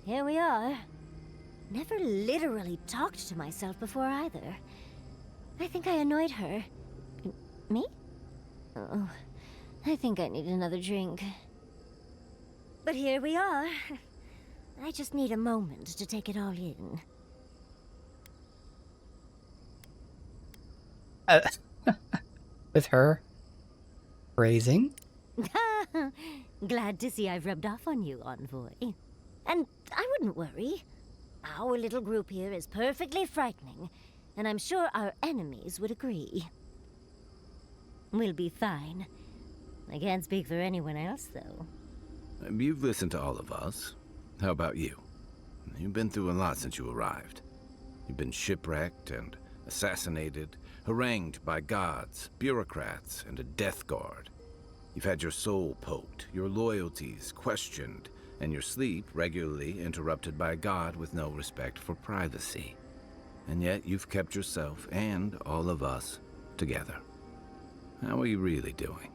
here we are. Never literally talked to myself before either. I think I annoyed her. Me? Oh, I think I need another drink. But here we are. I just need a moment to take it all in. With her? Phrasing? Glad to see I've rubbed off on you, Envoy. And I wouldn't worry. Our little group here is perfectly frightening, and I'm sure our enemies would agree. We'll be fine. I can't speak for anyone else, though. You've listened to all of us. How about you? You've been through a lot since you arrived. You've been shipwrecked and assassinated, harangued by gods, bureaucrats, and a death guard. You've had your soul poked, your loyalties questioned, and your sleep regularly interrupted by a god with no respect for privacy. And yet you've kept yourself and all of us together. How are you really doing?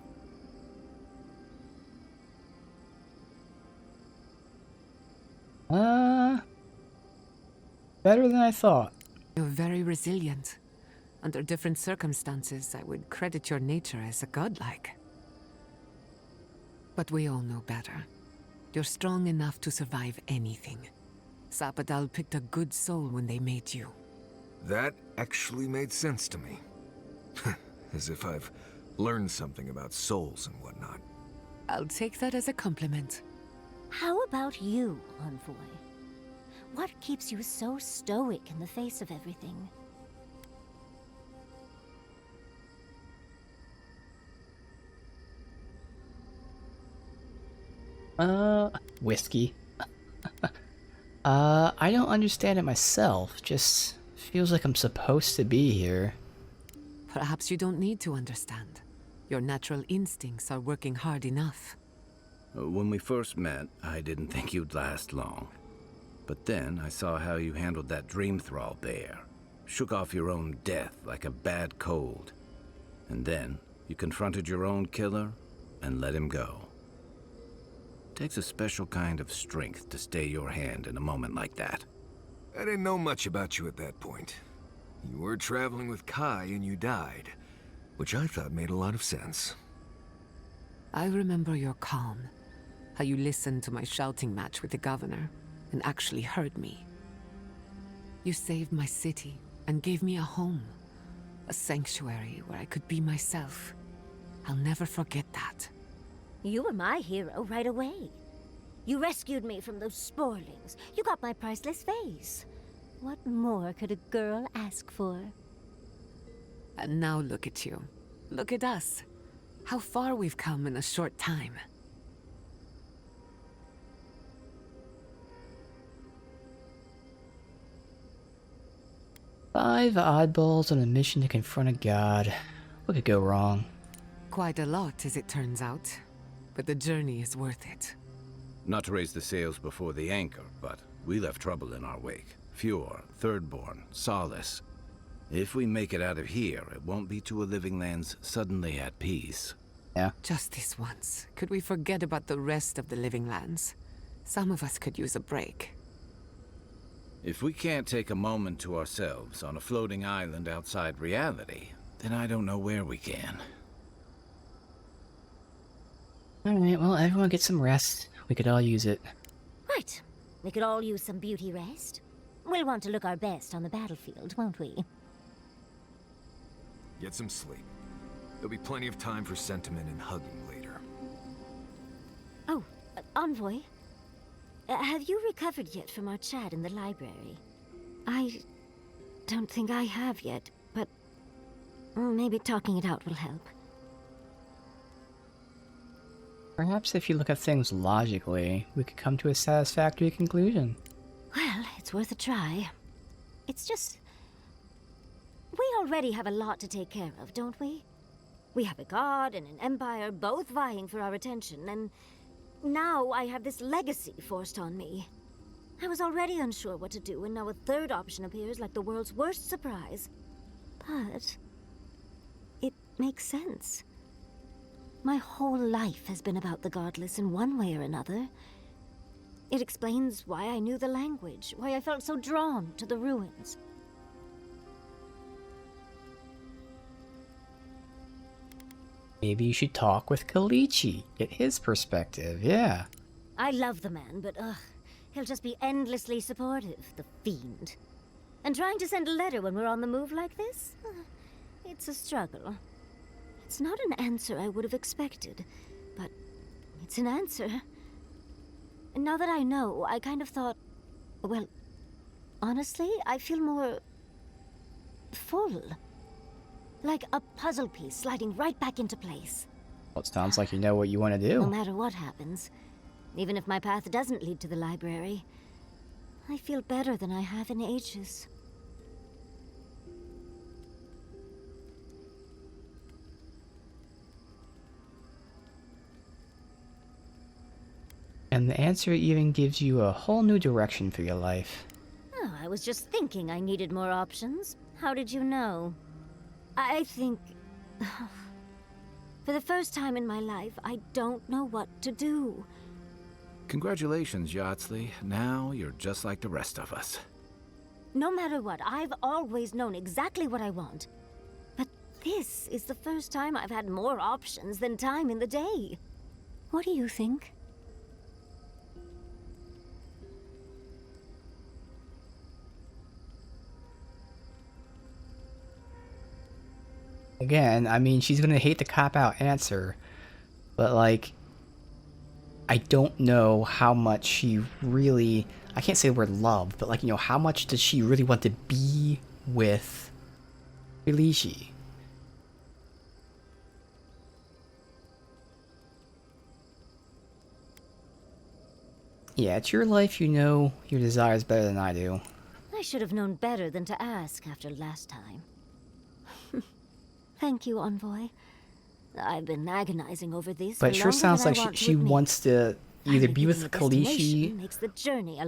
Better than I thought. You're very resilient. Under different circumstances, I would credit your nature as a godlike. But we all know better. You're strong enough to survive anything. Zapadal picked a good soul when they made you. That actually made sense to me. As if I've learned something about souls and whatnot. I'll take that as a compliment. How about you, Envoy? What keeps you so stoic in the face of everything? Whiskey. I don't understand it myself. Just feels like I'm supposed to be here. Perhaps you don't need to understand. Your natural instincts are working hard enough. When we first met, I didn't think you'd last long. But then I saw how you handled that dream thrall bear. Shook off your own death like a bad cold. And then you confronted your own killer and let him go. Takes a special kind of strength to stay your hand in a moment like that. I didn't know much about you at that point. You were traveling with Kai and you died, which I thought made a lot of sense. I remember your calm. How you listened to my shouting match with the governor and actually heard me. You saved my city and gave me a home. A sanctuary where I could be myself. I'll never forget that. You were my hero right away. You rescued me from those sporlings. You got my priceless vase. What more could a girl ask for? And now look at you. Look at us. How far we've come in a short time. Five oddballs on a mission to confront a god. What could go wrong? Quite a lot, as it turns out. But the journey is worth it. Not to raise the sails before the anchor, but we left trouble in our wake. Fjord, Thirdborn, Solace. If we make it out of here, it won't be to a living lands suddenly at peace. Yeah. Just this once. Could we forget about the rest of the living lands? Some of us could use a break. If we can't take a moment to ourselves on a floating island outside reality, then I don't know where we can. Alright, well, everyone get some rest. We could all use it. Right. We could all use some beauty rest. We'll want to look our best on the battlefield, won't we? Get some sleep. There'll be plenty of time for sentiment and hugging later. Oh, Envoy. Have you recovered yet from our chat in the library? I don't think I have yet, but maybe talking it out will help. Perhaps if you look at things logically, we could come to a satisfactory conclusion. Well, it's worth a try. It's just... we already have a lot to take care of, don't we? We have a god and an empire both vying for our attention, and now I have this legacy forced on me. I was already unsure what to do, and now a third option appears like the world's worst surprise. But it makes sense. My whole life has been about the godless in one way or another. It explains why I knew the language, why I felt so drawn to the ruins. Maybe you should talk with Kalichi, get his perspective, yeah. I love the man, but he'll just be endlessly supportive, the fiend. And trying to send a letter when we're on the move like this? It's a struggle. It's not an answer I would have expected, but it's an answer. And now that I know, I kind of thought, well, honestly, I feel more full. Like a puzzle piece sliding right back into place. Well, it sounds like you know what you want to do. No matter what happens, even if my path doesn't lead to the library, I feel better than I have in ages. And the answer even gives you a whole new direction for your life. Oh, I was just thinking I needed more options. How did you know? I think... for the first time in my life, I don't know what to do. Congratulations, Yardsley. Now you're just like the rest of us. No matter what, I've always known exactly what I want. But this is the first time I've had more options than time in the day. What do you think? Again, I mean, she's gonna hate the cop-out answer, but like, I don't know how much she really, I can't say the word love, but like, you know, how much does she really want to be with Kalichi? Yeah, it's your life, you know your desires better than I do. I should have known better than to ask after last time. Thank you, Envoy. I've been agonizing over this. But it sure sounds like she wants to either be with Kalichi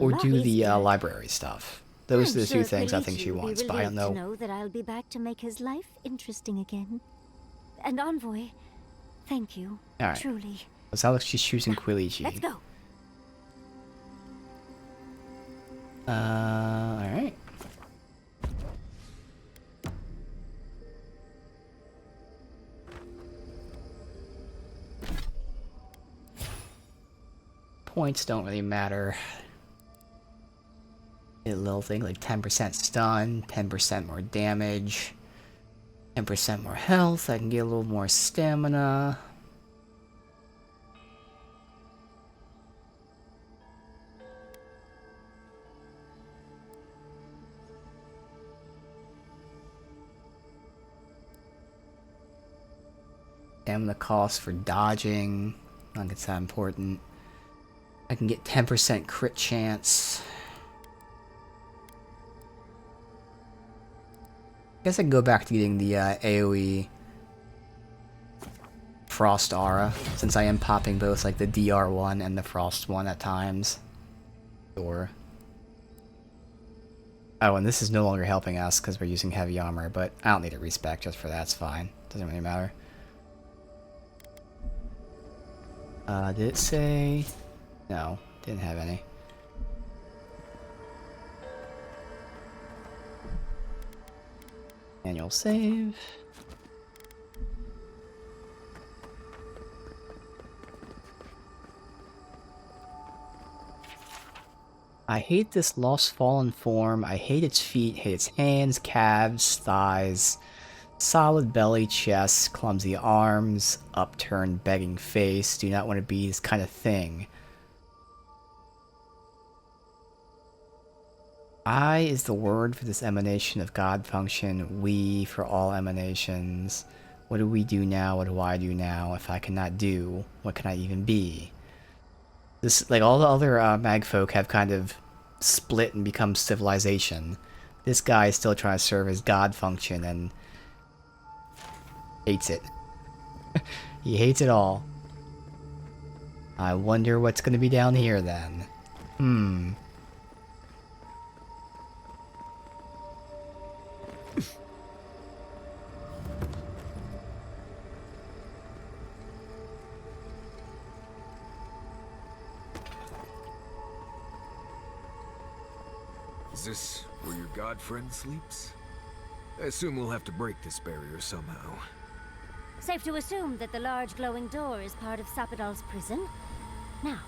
or do the library stuff. Those are the two things I think she wants, but I don't know. Know that I'll be back to make his life interesting again. And Envoy, thank you. All right. Truly. It sounds like she's choosing Kalichi. Let's go. Alright. Points don't really matter. A little thing like 10% stun, 10% more damage, 10% more health. I can get a little more stamina. Stamina cost for dodging. I don't think it's that important. I can get 10% crit chance. I guess I can go back to getting the AoE Frost Aura, since I am popping both like the DR1 and the Frost one at times. Sure. Oh, and this is no longer helping us because we're using heavy armor, but I don't need a respec just for that, it's fine. Doesn't really matter. Did it say... No, didn't have any. Manual save. I hate this lost fallen form. I hate its feet, hate its hands, calves, thighs. Solid belly, chest, clumsy arms, upturned begging face. Do not want to be this kind of thing. I is the word for this emanation of God function. We for all emanations. What do we do now? What do I do now? If I cannot do, what can I even be? This, like all the other magfolk have kind of split and become civilization. This guy is still trying to serve his God function and hates it. He hates it all. I wonder what's going to be down here then. Is this where your god friend sleeps? I assume we'll have to break this barrier somehow. Safe to assume that the large glowing door is part of Sapidal's prison. Now,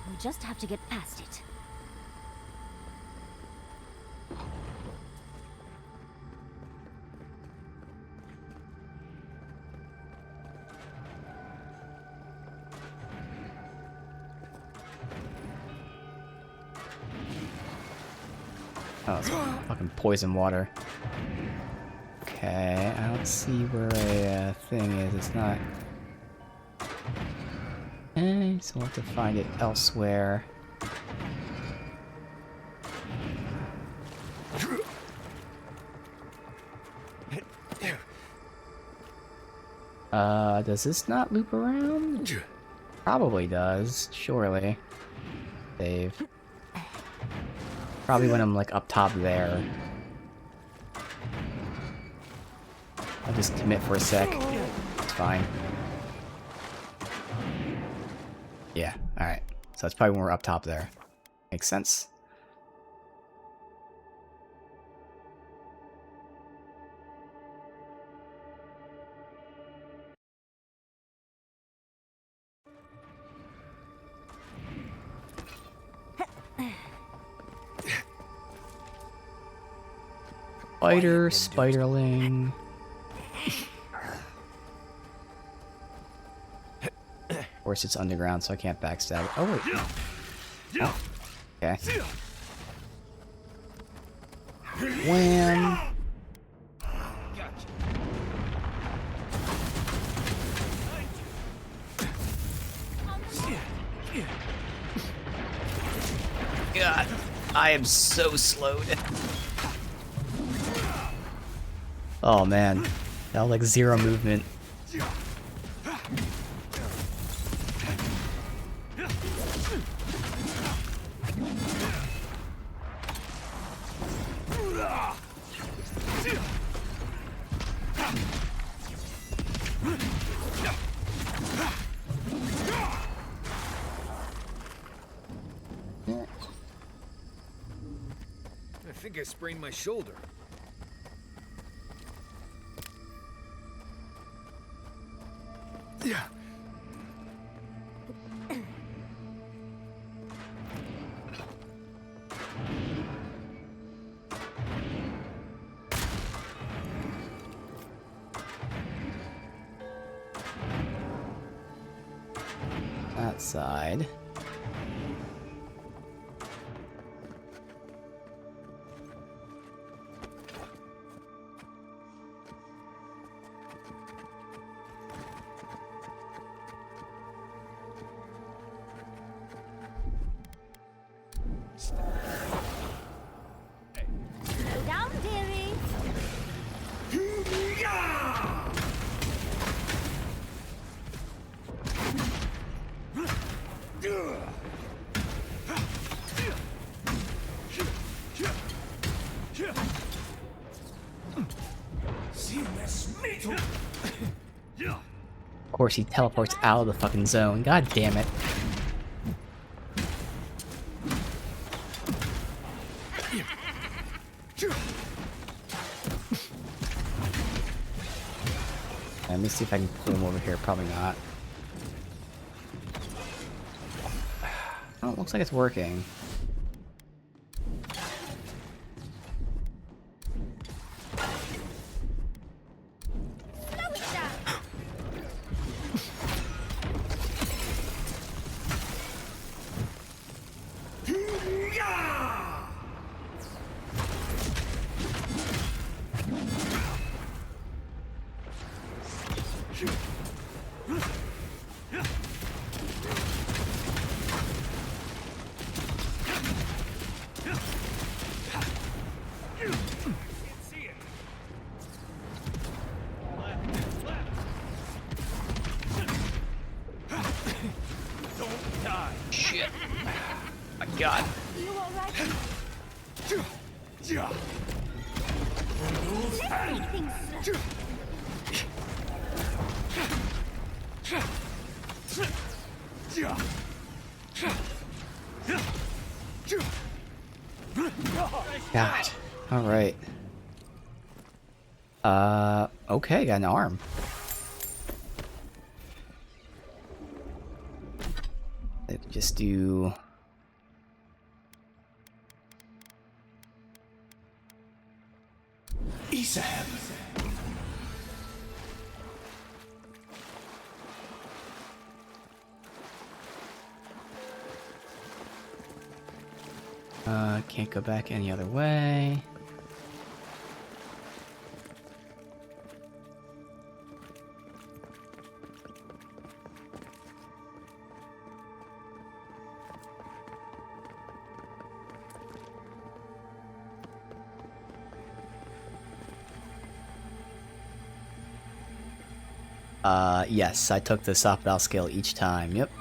we just have to get past it. Oh, it's fucking poison water. Okay, I don't see where a thing is. It's not. So we'll have to find it elsewhere. Does this not loop around? Probably does, surely. Save. Probably when I'm like up top there. I'll just commit for a sec. It's fine. Yeah, alright. So that's probably when we're up top there. Makes sense. Spider, spiderling. Of course it's underground, so I can't backstab it. Oh, wait. Oh. Okay. Wham! God, I am so slowed. Oh man, that was like zero movement. I think I sprained my shoulder. Yeah. That side. Slow down, dearie. Of course he teleports out of the fucking zone. God damn it. Let me see if I can pull him over here. Probably not. Oh, it looks like it's working. god. You all right? God. Alright. Okay, got an arm. Let's just do... can't go back any other way. Yes, I took the soft skill each time, yep.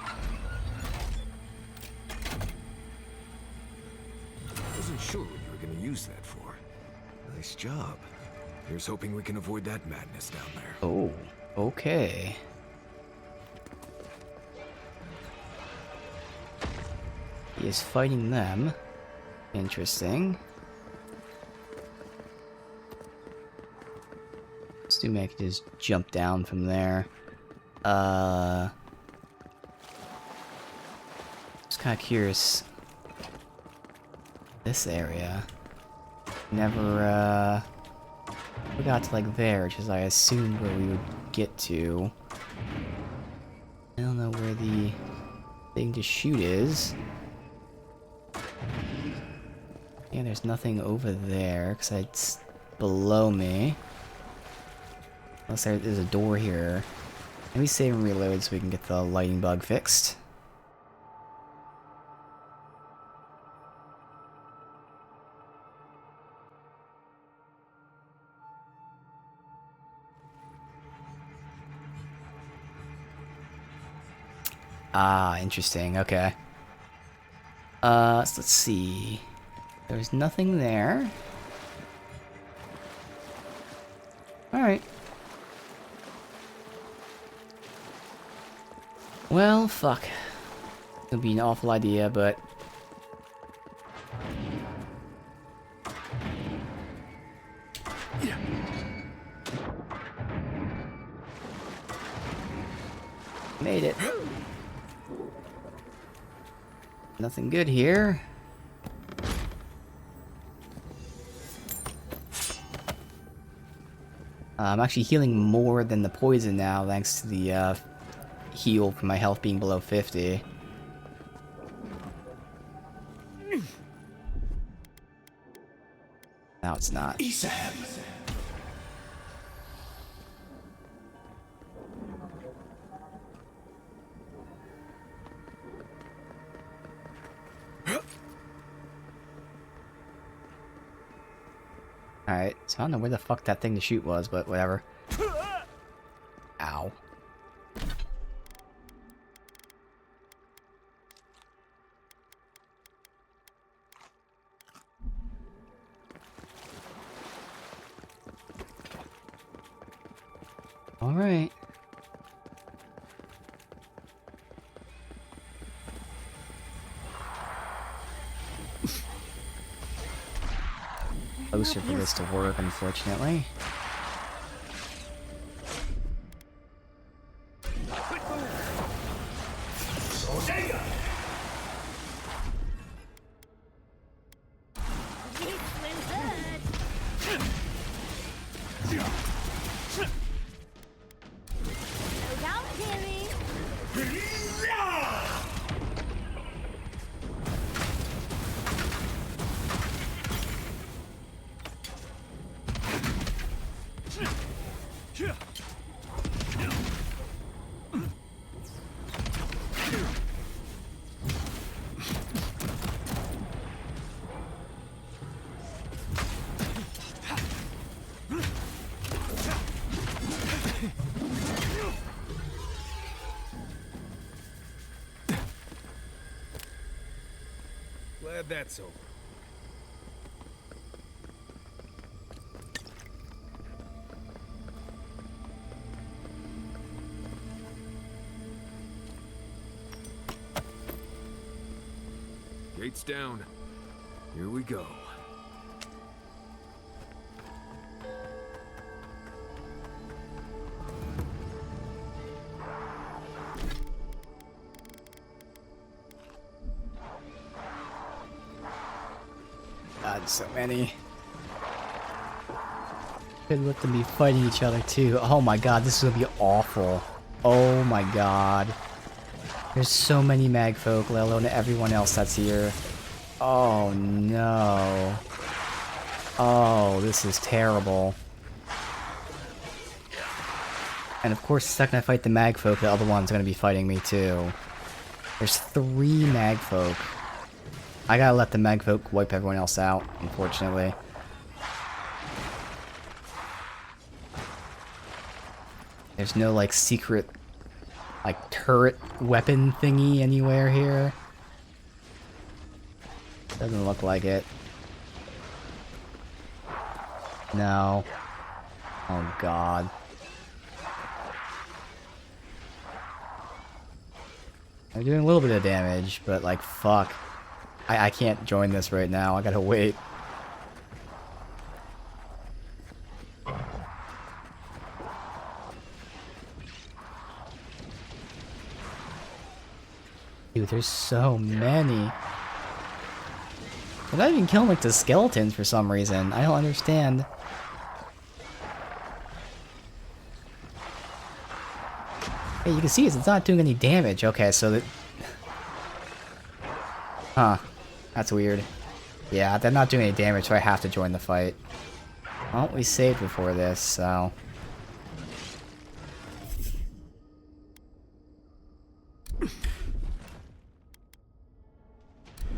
Wasn't sure what you were gonna use that for. Nice job. Here's hoping we can avoid that madness down there. Oh, okay. He is fighting them. Interesting. Assume I could just jump down from there. Just kind of curious. This area. Never, we got to like there, which is I assumed where we would get to. I don't know where the thing to shoot is. Yeah, there's nothing over there, because it's below me. Unless there's a door here. Let me save and reload so we can get the lighting bug fixed. Ah, interesting, okay. So let's see. There's nothing there. Alright. Well, fuck. It'll be an awful idea, but... Made it. Nothing good here. I'm actually healing more than the poison now, thanks to the heal from my health being below 50. Now it's not. Alright, so I don't know where the fuck that thing to shoot was, but whatever. Ow. Alright. Closer for this to work, unfortunately. Glad that's over. Gates down. Here we go. God, so many. Could let them be fighting each other too. Oh my god, this is gonna be awful. Oh my god. There's so many magfolk, let alone everyone else that's here. Oh no. Oh, this is terrible. And of course, the second I fight the magfolk, the other one's gonna be fighting me too. There's 3 magfolk. I gotta let the magfolk wipe everyone else out, unfortunately. There's no, like, secret, like, turret weapon thingy anywhere here. Doesn't look like it. No. Oh, God. I'm doing a little bit of damage, but, like, fuck. I can't join this right now. I gotta wait. Dude, there's so many. They're not even killing, like, the skeletons for some reason. I don't understand. Hey, you can see it's not doing any damage. Okay, so that... Huh. That's weird. Yeah, they're not doing any damage, so I have to join the fight. Well, we saved before this, so...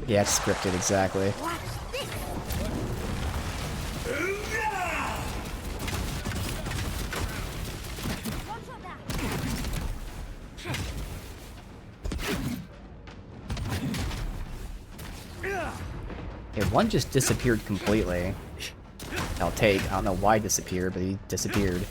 Yeah, it's scripted, exactly. Okay, one just disappeared completely. I'll take. I don't know why he disappeared, but he disappeared.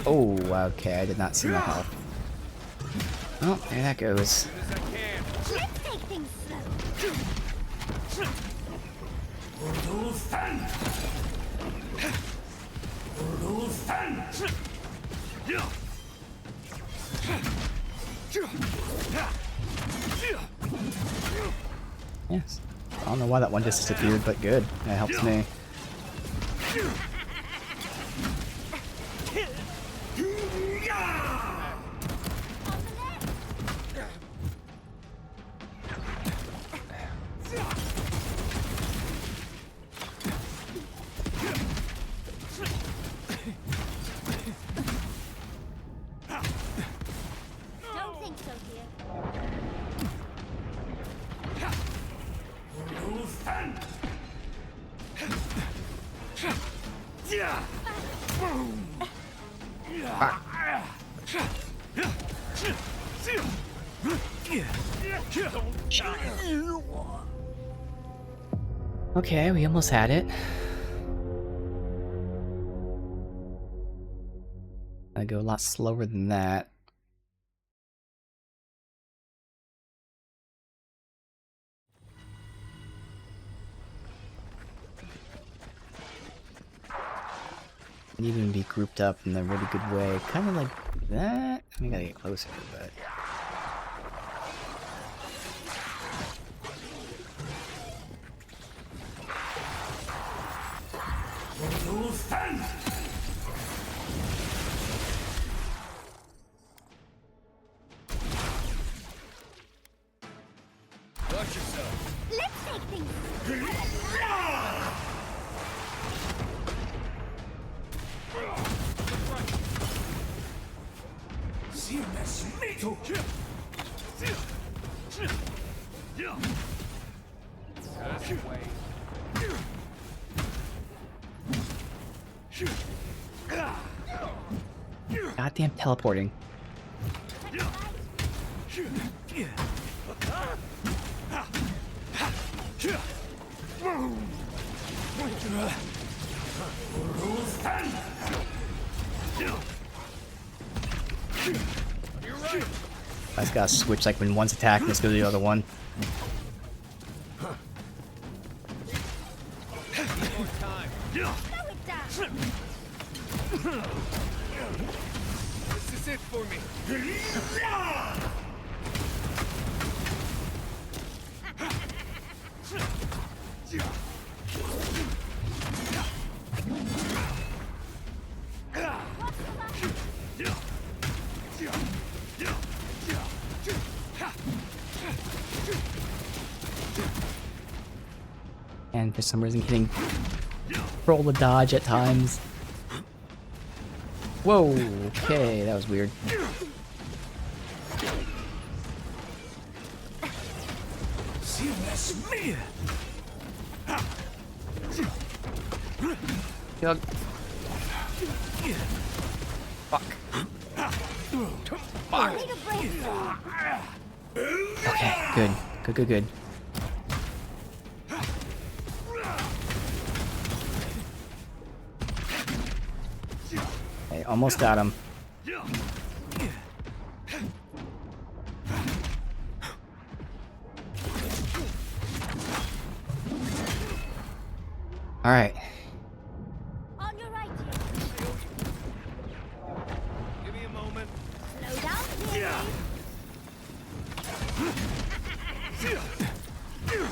Oh, okay, I did not see my health. Oh, there that goes. Yes. I don't know why that one just disappeared, but good. That helps me. Okay, we almost had it. I go a lot slower than that. And even be grouped up in a really good way. Kind of like that. I mean, I gotta get closer, but... Watch yourself. Let's take things. That's the way. Goddamn teleporting. I just gotta switch like when one's attacking, let's go to the other one. This is it for me. And for some reason getting roll the dodge at times. Whoa, okay, that was weird. Yuck. Fuck. Fuck. Okay, good. Good. Okay, almost got him. All right. On your right Give me a moment. here. Slow down here.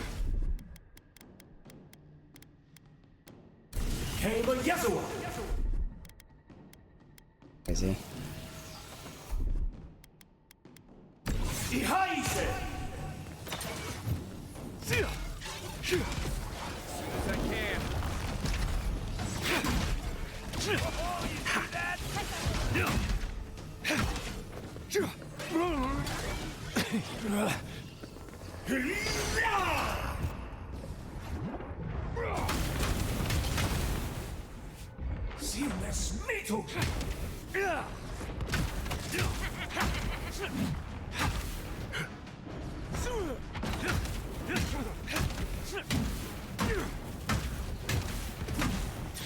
Crazy. As I can.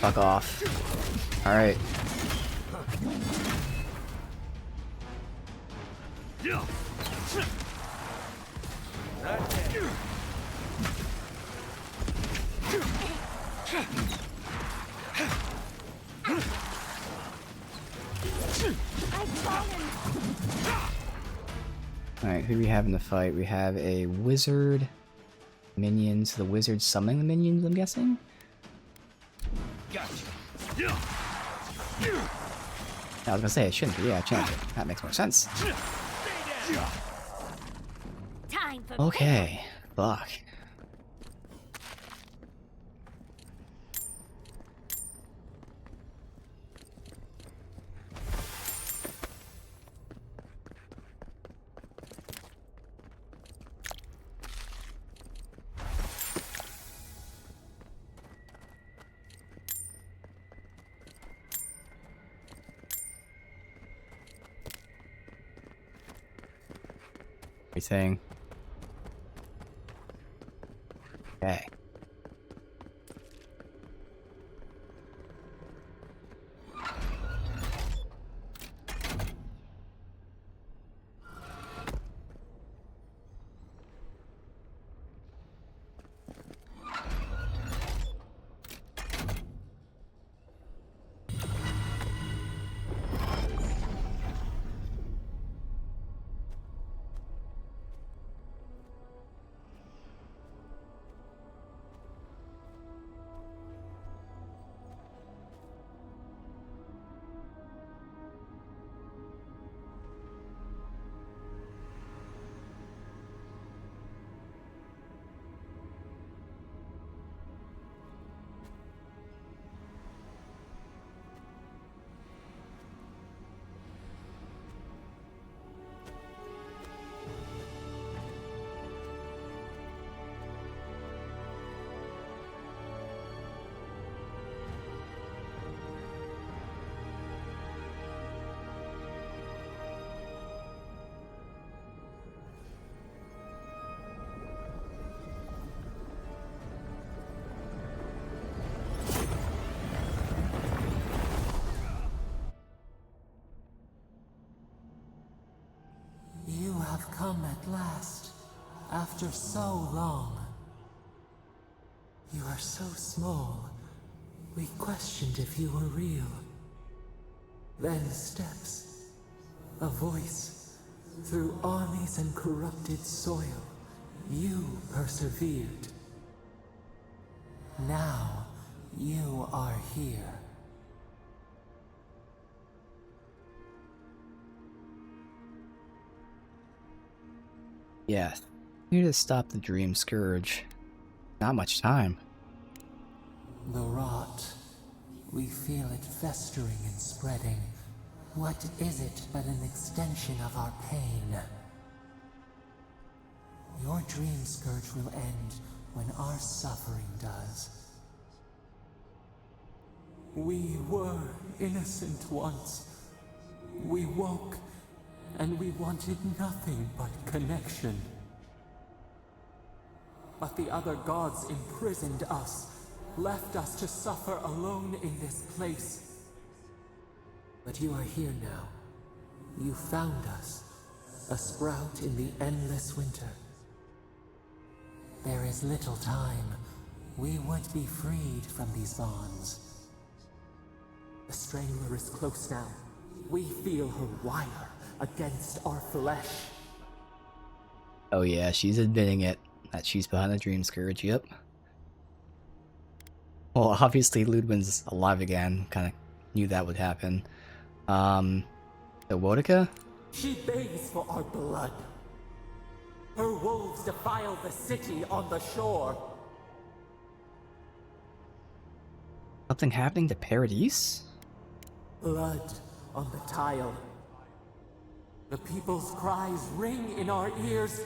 Fuck off. All right. Alright, who do we have in the fight? We have a wizard, minions, the wizard summoning the minions, I'm guessing? Gotcha. I was gonna say, it shouldn't be, yeah, it shouldn't be. That makes more sense. Time for Okay, fuck. Everything. Okay. come at last, after so long. You are so small, we questioned if you were real. Then steps, a voice, through armies and corrupted soil, you persevered. Now, you are here. Yeah, here to stop the Dreamscourge. Not much time. The rot. We feel it festering and spreading. What is it but an extension of our pain? Your Dreamscourge will end when our suffering does. We were innocent once. We woke, and we wanted nothing but connection. But the other gods imprisoned us, left us to suffer alone in this place. But you are here now. You found us, a sprout in the endless winter. There is little time. We would be freed from these bonds. The Strangler is close now. We feel her wire against our flesh. Oh yeah, she's admitting it. That she's behind the Dreamscourge, yep. Well, obviously Ludwin's alive again. Kinda knew that would happen. The Wodica? She begs for our blood. Her wolves defile the city on the shore. Something happening to Paradise? Blood on the tile. The people's cries ring in our ears.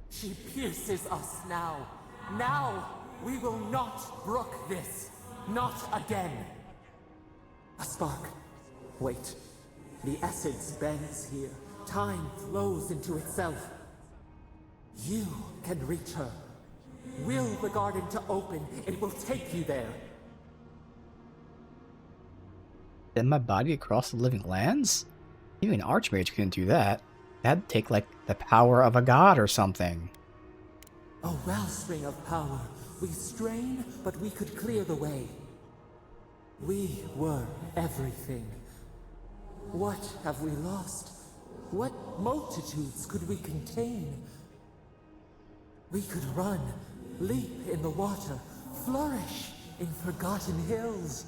She pierces us now. Now, we will not brook this. Not again. A spark. Wait. The essence bends here. Time flows into itself. You can reach her. Will the garden to open, it will take you there. Send my body across the living lands? Even an archmage couldn't do that. That'd take like the power of a god or something. A wellspring of power. We strain, but we could clear the way. We were everything. What have we lost? What multitudes could we contain? We could run, leap in the water, flourish in forgotten hills.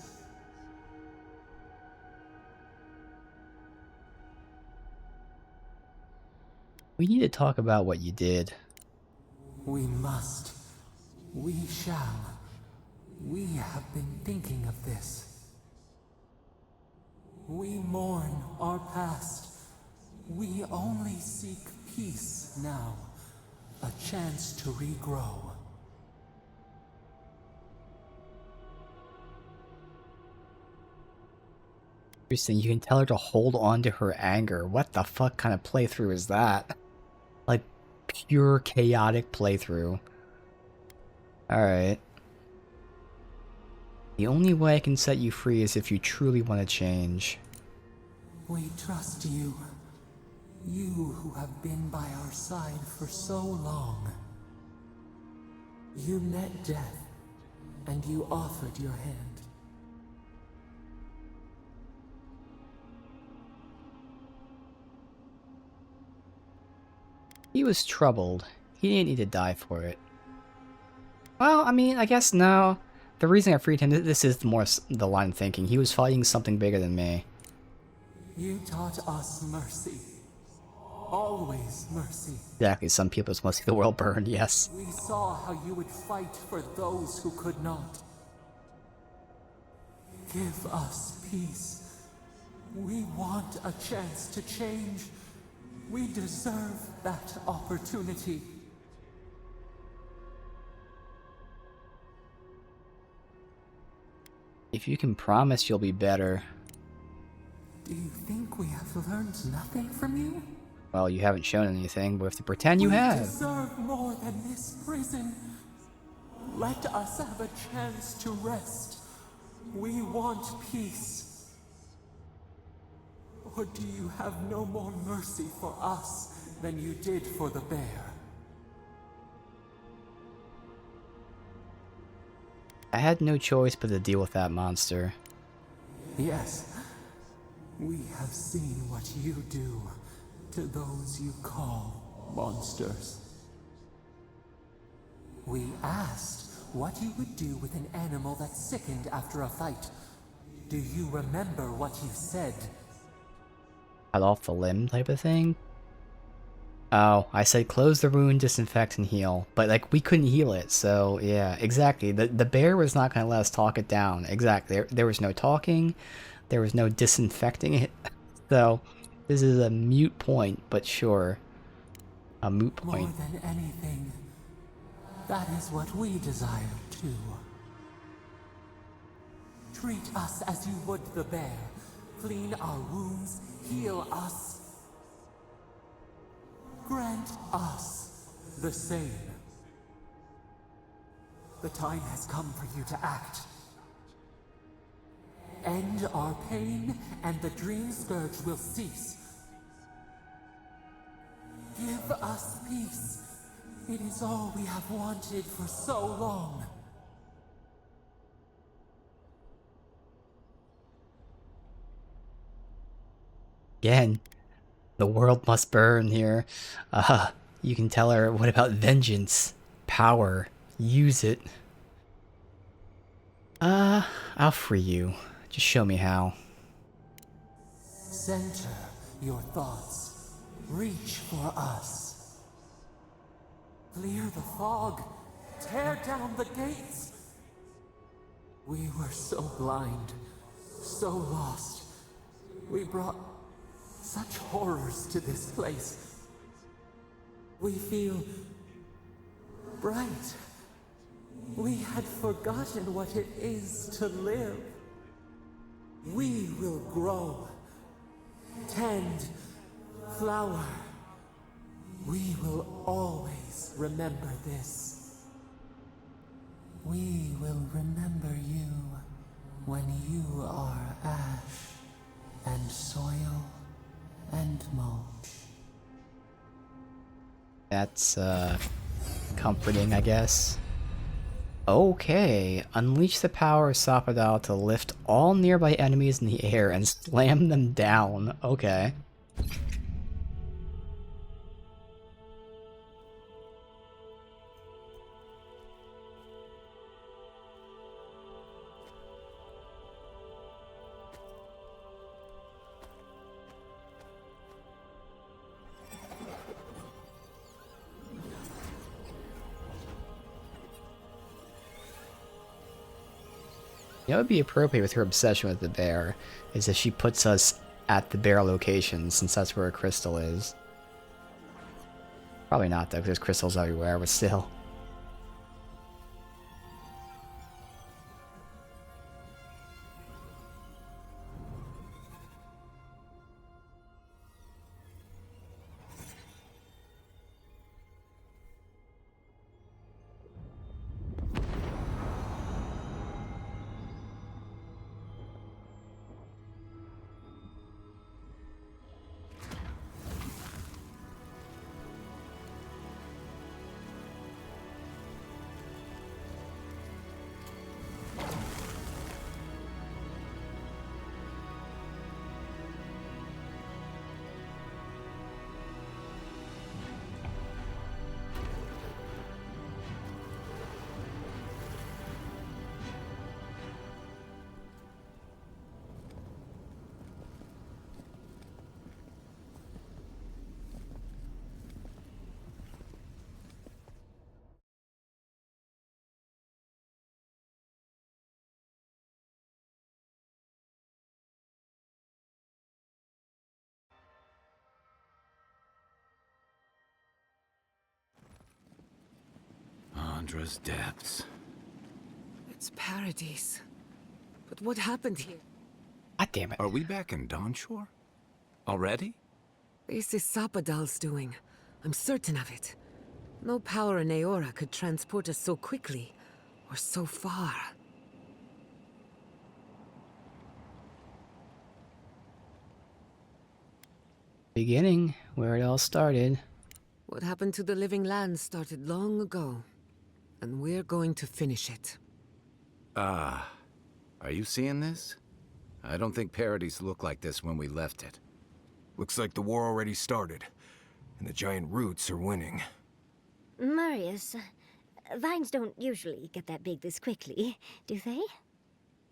We need to talk about what you did. We must. We shall. We have been thinking of this. We mourn our past. We only seek peace now. A chance to regrow. Interesting, you can tell her to hold on to her anger. What the fuck kind of playthrough is that? Like, pure chaotic playthrough. Alright. The only way I can set you free is if you truly want to change. We trust you. You who have been by our side for so long. You met death, and you offered your hand. He was troubled. He didn't need to die for it. Well, I mean, I guess no. The reason I freed him, this is more the line of thinking. He was fighting something bigger than me. You taught us mercy. Always mercy. Exactly, some people just want to see the world burned, yes. We saw how you would fight for those who could not. Give us peace. We want a chance to change. We deserve that opportunity. If you can promise you'll be better. Do you think we have learned nothing from you? Well, you haven't shown anything, but we have to pretend you have. We deserve more than this prison. Let us have a chance to rest. We want peace. Or do you have no more mercy for us than you did for the bear. I had no choice but to deal with that monster. Yes, we have seen what you do to those you call monsters. We asked what you would do with an animal that sickened after a fight. Do you remember what you said? Cut off the limb type of thing? Oh, I said close the wound, disinfect, and heal. But, like, we couldn't heal it, so, yeah, exactly. The bear was not going to let us talk it down. Exactly. There was no talking. There was no disinfecting it. So, this is a moot point, but sure. A moot point. More than anything, that is what we desire, too. Treat us as you would the bear. Clean our wounds, heal us. Grant us the same. The time has come for you to act. End our pain, and the Dreamscourge will cease. Give us peace. It is all we have wanted for so long. Again, the world must burn here. You can tell her, what about vengeance? Power. Use it. I'll free you. Just show me how. Center your thoughts. Reach for us. Clear the fog. Tear down the gates. We were so blind, so lost. We brought such horrors to this place. We feel bright. We had forgotten what it is to live. We will grow, tend, flower. We will always remember this. We will remember you when you are ash and soil and mulch. That's, comforting, I guess. Okay, unleash the power of Sapadal to lift all nearby enemies in the air and slam them down. Okay. You know, it would be appropriate with her obsession with the bear is if she puts us at the bear location, since that's where a crystal is. Probably not, though, because there's crystals everywhere, but still. Andra's depths. It's paradise. But what happened here? God damn it. Are we back in Dawnshore? Already? This is Sapadal's doing. I'm certain of it. No power in Eora could transport us so quickly, or so far. Beginning, where it all started. What happened to the living land started long ago, and we're going to finish it. Are you seeing this? I don't think Paradise looked like this when we left it. Looks like the war already started, and the giant roots are winning. Marius, vines don't usually get that big this quickly, do they?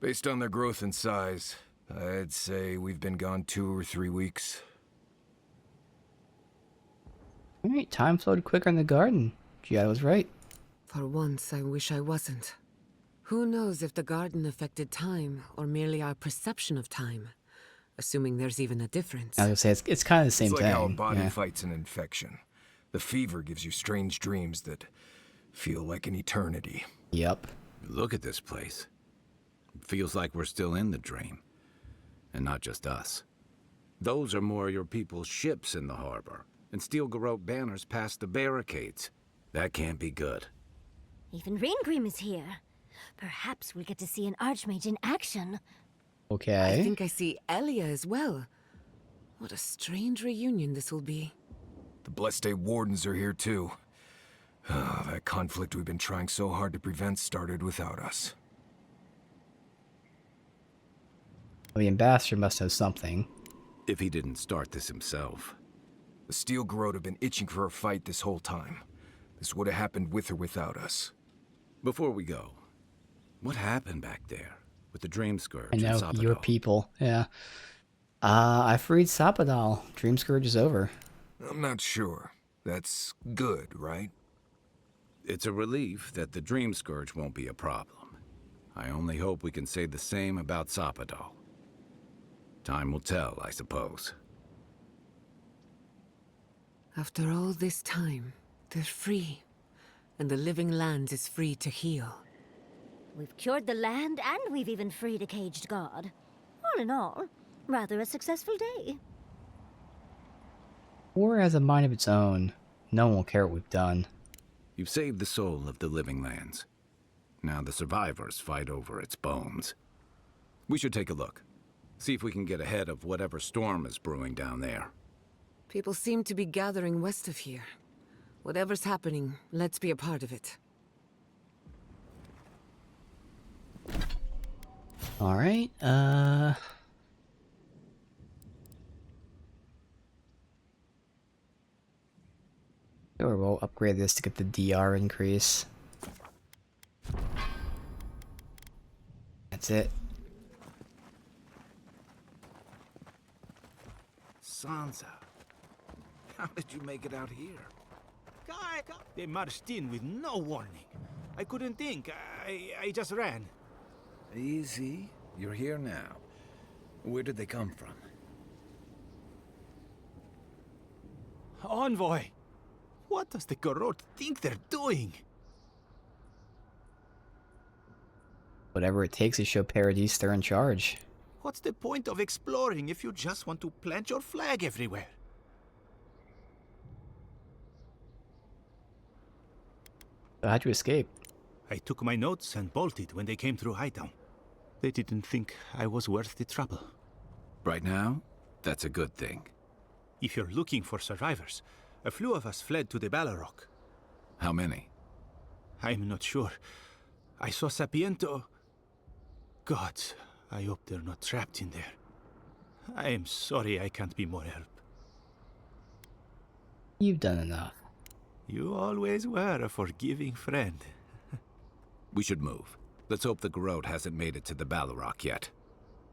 Based on their growth and size, I'd say we've been gone 2 or 3 weeks. Alright, time flowed quicker in the garden. Giada was right. For once, I wish I wasn't. Who knows if the garden affected time, or merely our perception of time? Assuming there's even a difference. I was gonna say, it's kind of the same It's like thing. how a body yeah. fights an infection. The fever gives you strange dreams that feel like an eternity. Yep. Look at this place. It feels like we're still in the dream. And not just us. Those are more your people's ships in the harbor, and steel garrote banners past the barricades. That can't be good. Even Reingrim is here. Perhaps we'll get to see an archmage in action. Okay. I think I see Elia as well. What a strange reunion this will be. The Blessed Day Wardens are here too. That conflict we've been trying so hard to prevent started without us. The ambassador must know something. If he didn't start this himself. The Steel Garrote have been itching for a fight this whole time. This would have happened with or without us. Before we go, what happened back there with the Dreamscourge I know, and your Sapado? people. Yeah. I freed Sapado. Dreamscourge is over. I'm not sure. That's good, right? It's a relief that the Dreamscourge won't be a problem. I only hope we can say the same about Sapado. Time will tell, I suppose. After all this time, they're free. And the living land is free to heal. We've cured the land, and we've even freed a caged god. All in all, rather a successful day. War has a mind of its own. No one will care what we've done. You've saved the soul of the living lands. Now the survivors fight over its bones. We should take a look. See if we can get ahead of whatever storm is brewing down there. People seem to be gathering west of here. Whatever's happening, let's be a part of it. Alright, Or we'll upgrade this to get the DR increase. That's it. Sansa, how did you make it out here? They marched in with no warning. I couldn't think. I just ran. Easy. You're here now. Where did they come from? Envoy! What does the Garrote think they're doing? Whatever it takes to show Paradise they're in charge. What's the point of exploring if you just want to plant your flag everywhere? So how'd you escape? I took my notes and bolted when they came through Hightown. They didn't think I was worth the trouble. Right now, that's a good thing. If you're looking for survivors, a few of us fled to the Balrog. How many? I'm not sure. I saw Sapiento. Gods, I hope they're not trapped in there. I am sorry I can't be more help. You've done enough. You always were a forgiving friend. We should move. Let's hope the Garrote hasn't made it to the Balrog yet.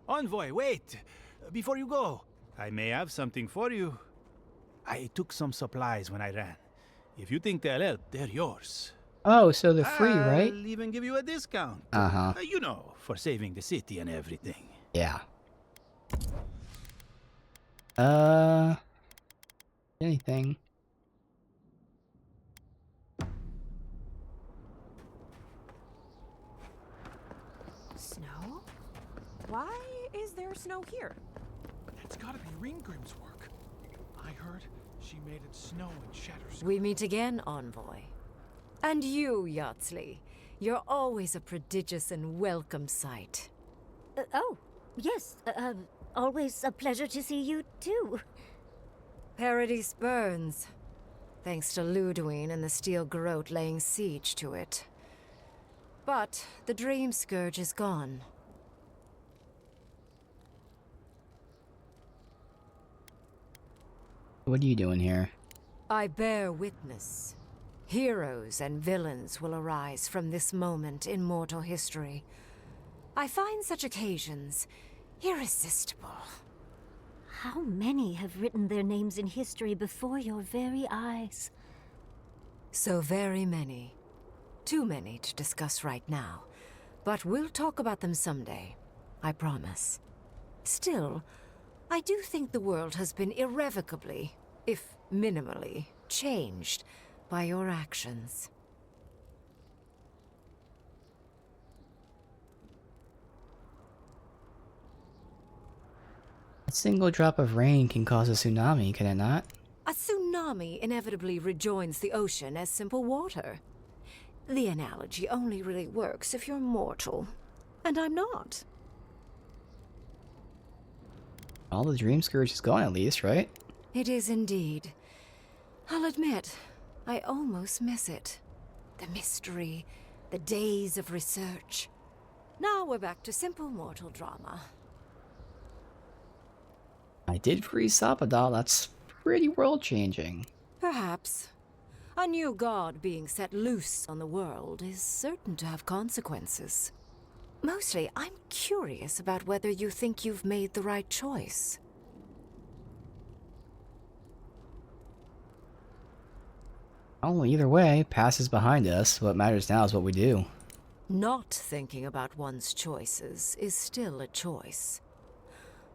Envoy, wait! Before you go, I may have something for you. I took some supplies when I ran. If you think they'll help, they're yours. Oh, so they're free, right? I'll even give you a discount. Uh-huh. You know, for saving the city and everything. Yeah. Anything. Snow? Why is there snow here? That's gotta be Reingrim's work. I heard she made it snow in Shatterskull. We meet again, Envoy. And you, Yardsley. You're always a prodigious and welcome sight. Oh, yes. Always a pleasure to see you, too. Paradise burns. thanks to Ludwine and the Steel Garrote laying siege to it. But the Dreamscourge is gone. What are you doing here? I bear witness. Heroes and villains will arise from this moment in mortal history. I find such occasions irresistible. How many have written their names in history before your very eyes? So very many. Too many to discuss right now. But we'll talk about them someday. I promise. Still, I do think the world has been irrevocably, if minimally, changed by your actions. A single drop of rain can cause a tsunami, can it not? A tsunami inevitably rejoins the ocean as simple water. The analogy only really works if you're mortal. And I'm not. All the Dreamscourge is gone at least, right? It is indeed. I'll admit, I almost miss it. The mystery, the days of research. Now we're back to simple mortal drama. I did free Sapadal, that's pretty world-changing. Perhaps. A new god being set loose on the world is certain to have consequences. Mostly, I'm curious about whether you think you've made the right choice. Oh, either way, past is behind us. What matters now is what we do. Not thinking about one's choices is still a choice.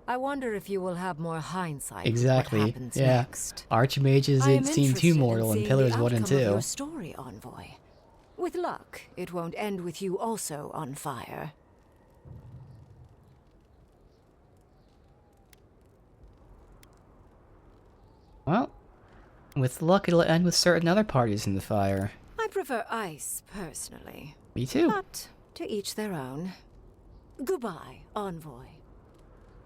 I wonder if you will have more hindsight. Exactly. What happens yeah. next. Archmages didn't seem too mortal in Pillars 1 and 2. Your story, envoy. With luck, it won't end with you also on fire. Well, with luck, it'll end with certain other parties in the fire. I prefer ice, personally. Me too. But to each their own. Goodbye, envoy.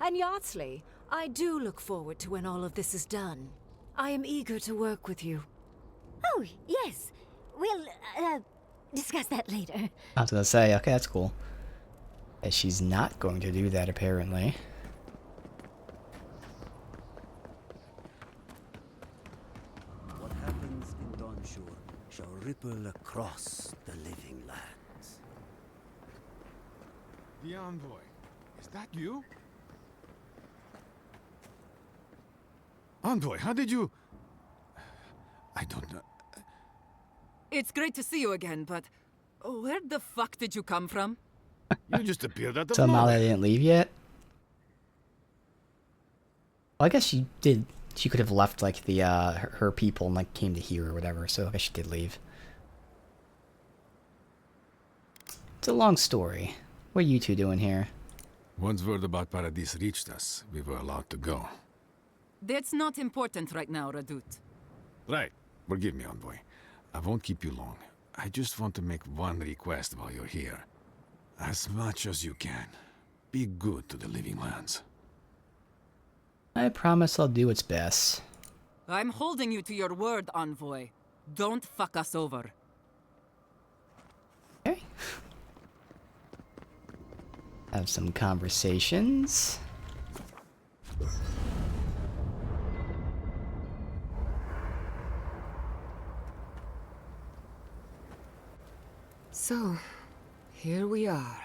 And Yardsley, I do look forward to when all of this is done. I am eager to work with you. Oh, yes. We'll, discuss that later. I was gonna say, okay, that's cool. And she's not going to do that, apparently. What happens in Donshore shall ripple across the living lands. The envoy. Is that you? Envoy, how did you... I don't know. It's great to see you again, but where the fuck did you come from? You just appeared out of So nowhere. Malady didn't leave yet? Well, I guess she did. She could have left, like, the, her people and, like, came to here or whatever, so I guess she did leave. It's a long story. What are you two doing here? Once word about Paradis reached us, we were allowed to go. That's not important right now, Radut. Right. Forgive me, envoy. I won't keep you long. I just want to make one request while you're here. As much as you can, be good to the living lands. I promise I'll do what's best. I'm holding you to your word, envoy. Don't fuck us over. Okay. Have some conversations. So, here we are.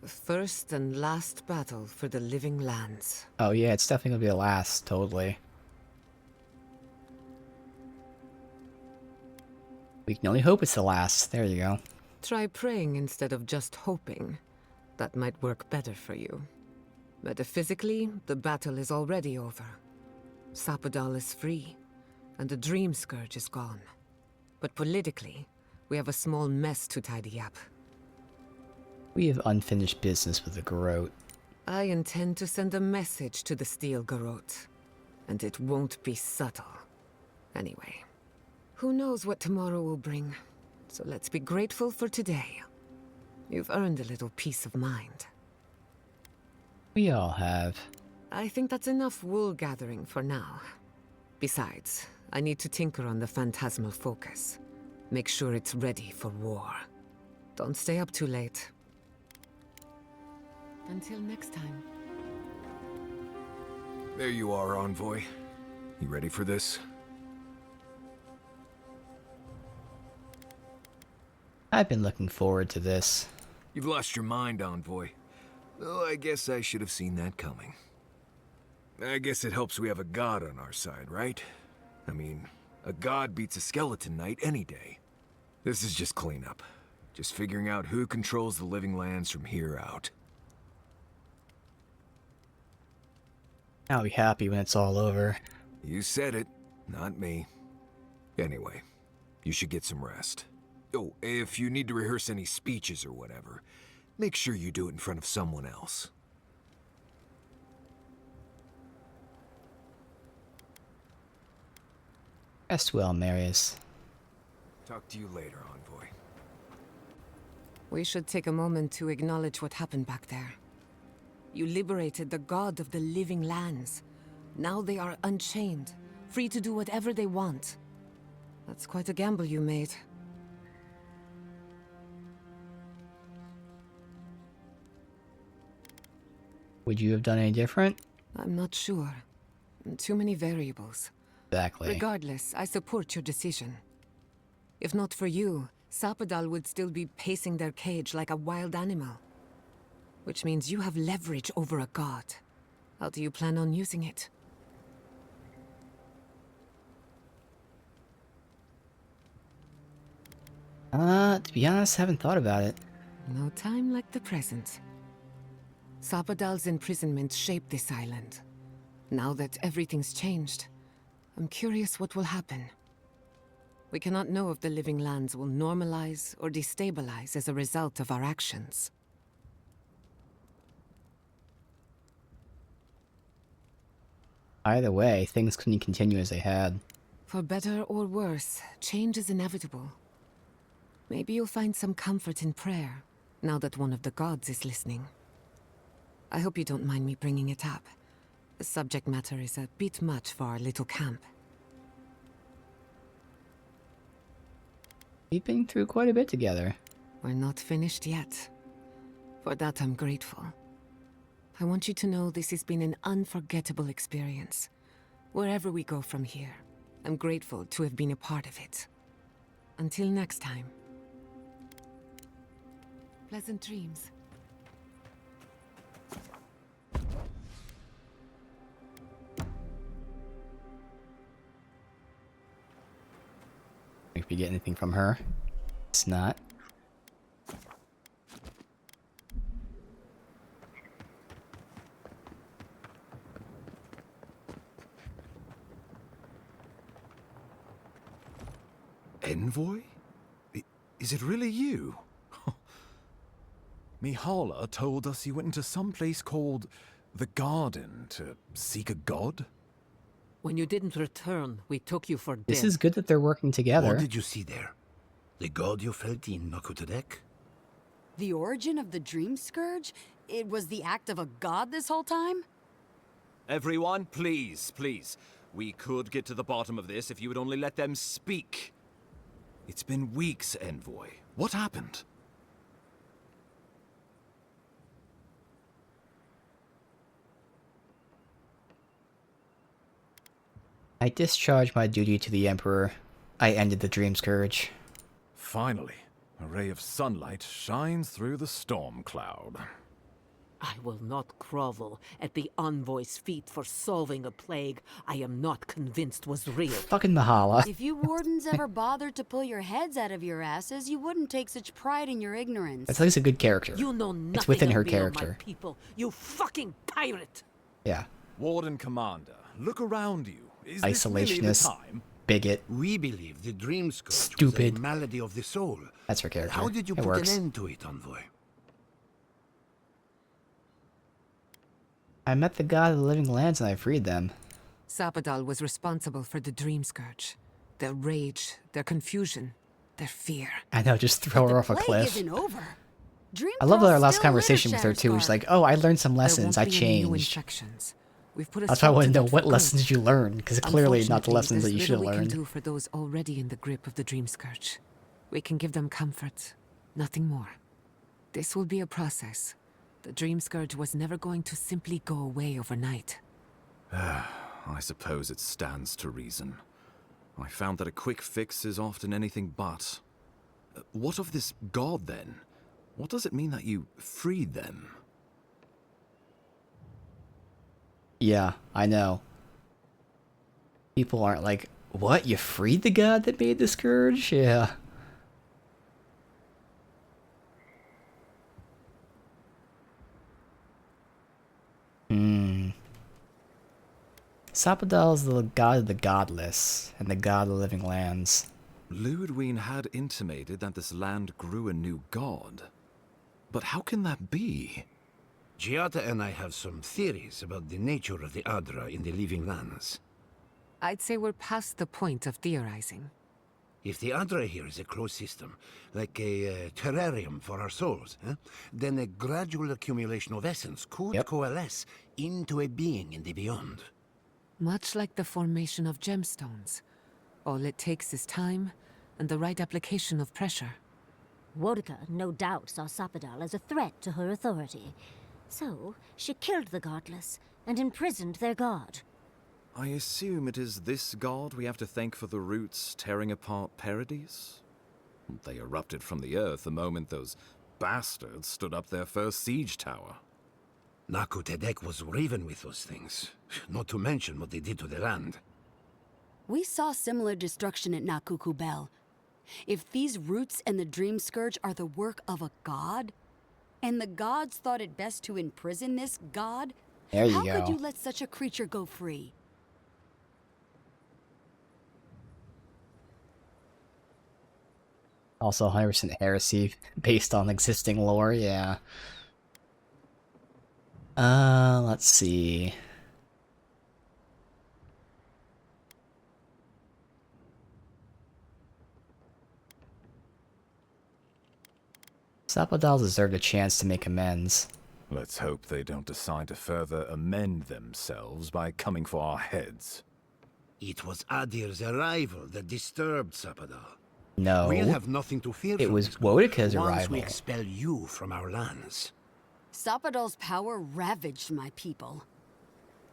The first and last battle for the living lands. Oh yeah, it's definitely gonna be the last, totally. We can only hope it's the last. There you go. Try praying instead of just hoping. That might work better for you. Metaphysically, the battle is already over. Sapadal is free, and the Dreamscourge is gone. But politically, we have a small mess to tidy up. We have unfinished business with the Garrote. I intend to send a message to the Steel Garrote, and it won't be subtle. Anyway, who knows what tomorrow will bring, so let's be grateful for today. You've earned a little peace of mind. We all have. I think that's enough wool gathering for now. Besides, I need to tinker on the phantasmal focus. Make sure it's ready for war. Don't stay up too late. Until next time. There you are, Envoy. You ready for this? I've been looking forward to this. You've lost your mind, Envoy. Though I guess I should have seen that coming. I guess it helps we have a god on our side, right? I mean, a god beats a skeleton knight any day. This is just cleanup. Just figuring out who controls the living lands from here out. I'll be happy when it's all over. You said it, not me. Anyway, you should get some rest. Oh, if you need to rehearse any speeches or whatever, make sure you do it in front of someone else. Rest well, Marius. Talk to you later, Envoy. We should take a moment to acknowledge what happened back there. You liberated the god of the living lands. Now they are unchained, free to do whatever they want. That's quite a gamble you made. Would you have done any different? I'm not sure. Too many variables. Exactly. Regardless, I support your decision. If not for you, Sapadal would still be pacing their cage like a wild animal. Which means you have leverage over a god. How do you plan on using it? To be honest, I haven't thought about it. No time like the present. Sapadal's imprisonment shaped this island. Now that everything's changed, I'm curious what will happen. We cannot know if the living lands will normalize or destabilize as a result of our actions. Either way, things couldn't continue as they had. For better or worse, change is inevitable. Maybe you'll find some comfort in prayer, now that one of the gods is listening. I hope you don't mind me bringing it up. The subject matter is a bit much for our little camp. We've been through quite a bit together. We're not finished yet. For that, I'm grateful. I want you to know this has been an unforgettable experience. Wherever we go from here, I'm grateful to have been a part of it. Until next time. Pleasant dreams. If we get anything from her, it's not. Envoy? Is it really you? Mihala told us you went into some place called the Garden to seek a god? When you didn't return, we took you for dead. This is good that they're working together. What did you see there? The god you felt in Makutadek? The origin of the Dreamscourge? It was the act of a god this whole time? Everyone, please, please. We could get to the bottom of this if you would only let them speak. It's been weeks, Envoy. What happened? I discharged my duty to the Emperor. I ended the Dreamscourge. Finally, a ray of sunlight shines through the storm cloud. I will not grovel at the envoy's feet for solving a plague I am not convinced was real. Fucking Mihala. If you wardens ever bothered to pull your heads out of your asses, you wouldn't take such pride in your ignorance. That's at least a good character. You know nothing it's within her of me or character. my people, you fucking pirate! Yeah. Warden Commander, look around you. Is Isolationist, this really the time? bigot. We believe the Dreamscourge Stupid. was a malady of the soul. That's her character. How did you it put works. an end to it, Envoy? I met the god of the living lands and I freed them. Sapadal was responsible for the Dreamscourge. Their rage, their confusion, their fear. I know, just throw her off a cliff. Isn't over. I love our last still conversation with her litter too. She's like, "Oh, I learned some lessons. I There won't be any new changed." infections. We've put a That's why I stop want to know that what for lessons good. did you learn, because clearly not the Unfortunately, lessons that you there's should have little we learned. can do for those already in the grip of the Dreamscourge. We can give them comfort, nothing more. This will be a process. The Dreamscourge was never going to simply go away overnight. I suppose it stands to reason. I found that a quick fix is often anything but. What of this god, then? What does it mean that you freed them? Yeah, I know. People aren't like, what? You freed the god that made the scourge? Yeah. Sapadal's the god of the godless, and the god of the living lands. Ludwine had intimated that this land grew a new god. But how can that be? Giada and I have some theories about the nature of the Adra in the living lands. I'd say we're past the point of theorizing. If the Adra here is a closed system, like a terrarium for our souls, then a gradual accumulation of essence could coalesce into a being in the beyond. Much like the formation of gemstones. All it takes is time and the right application of pressure. Wodka no doubt saw Sapadal as a threat to her authority. So, she killed the godless and imprisoned their god. I assume it is this god we have to thank for the roots tearing apart Paradise? They erupted from the earth the moment those bastards stood up their first siege tower. Nakutedek was riven with those things, not to mention what they did to the land. We saw similar destruction at Nakuku Bell. If these roots and the Dreamscourge are the work of a god, and the gods thought it best to imprison this god, how could you let such a creature go free? Also 100% heresy based on existing lore, yeah. Let's see. Sapadal deserved a chance to make amends. Let's hope they don't decide to further amend themselves by coming for our heads. It was Adir's arrival that disturbed Sapadal. No. We'll have nothing to fear it from was this Wodika's once arrival. we expel you from our lands. Sapadal's power ravaged my people.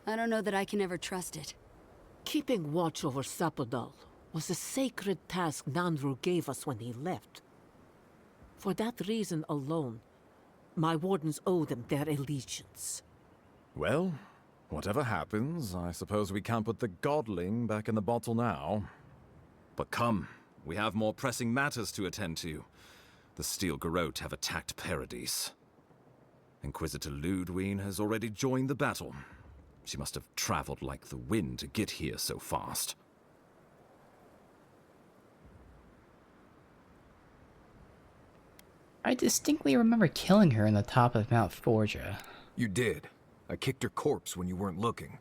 I don't know that I can ever trust it. Keeping watch over Sapadal was a sacred task Nandru gave us when he left. For that reason alone, my wardens owe them their allegiance. Well, whatever happens, I suppose we can't put the godling back in the bottle now. But come, we have more pressing matters to attend to. The Steel Garrote have attacked Paradise. Inquisitor Ludwine has already joined the battle. She must have traveled like the wind to get here so fast. I distinctly remember killing her in the top of Mount Forja. You did. I kicked her corpse when you weren't looking.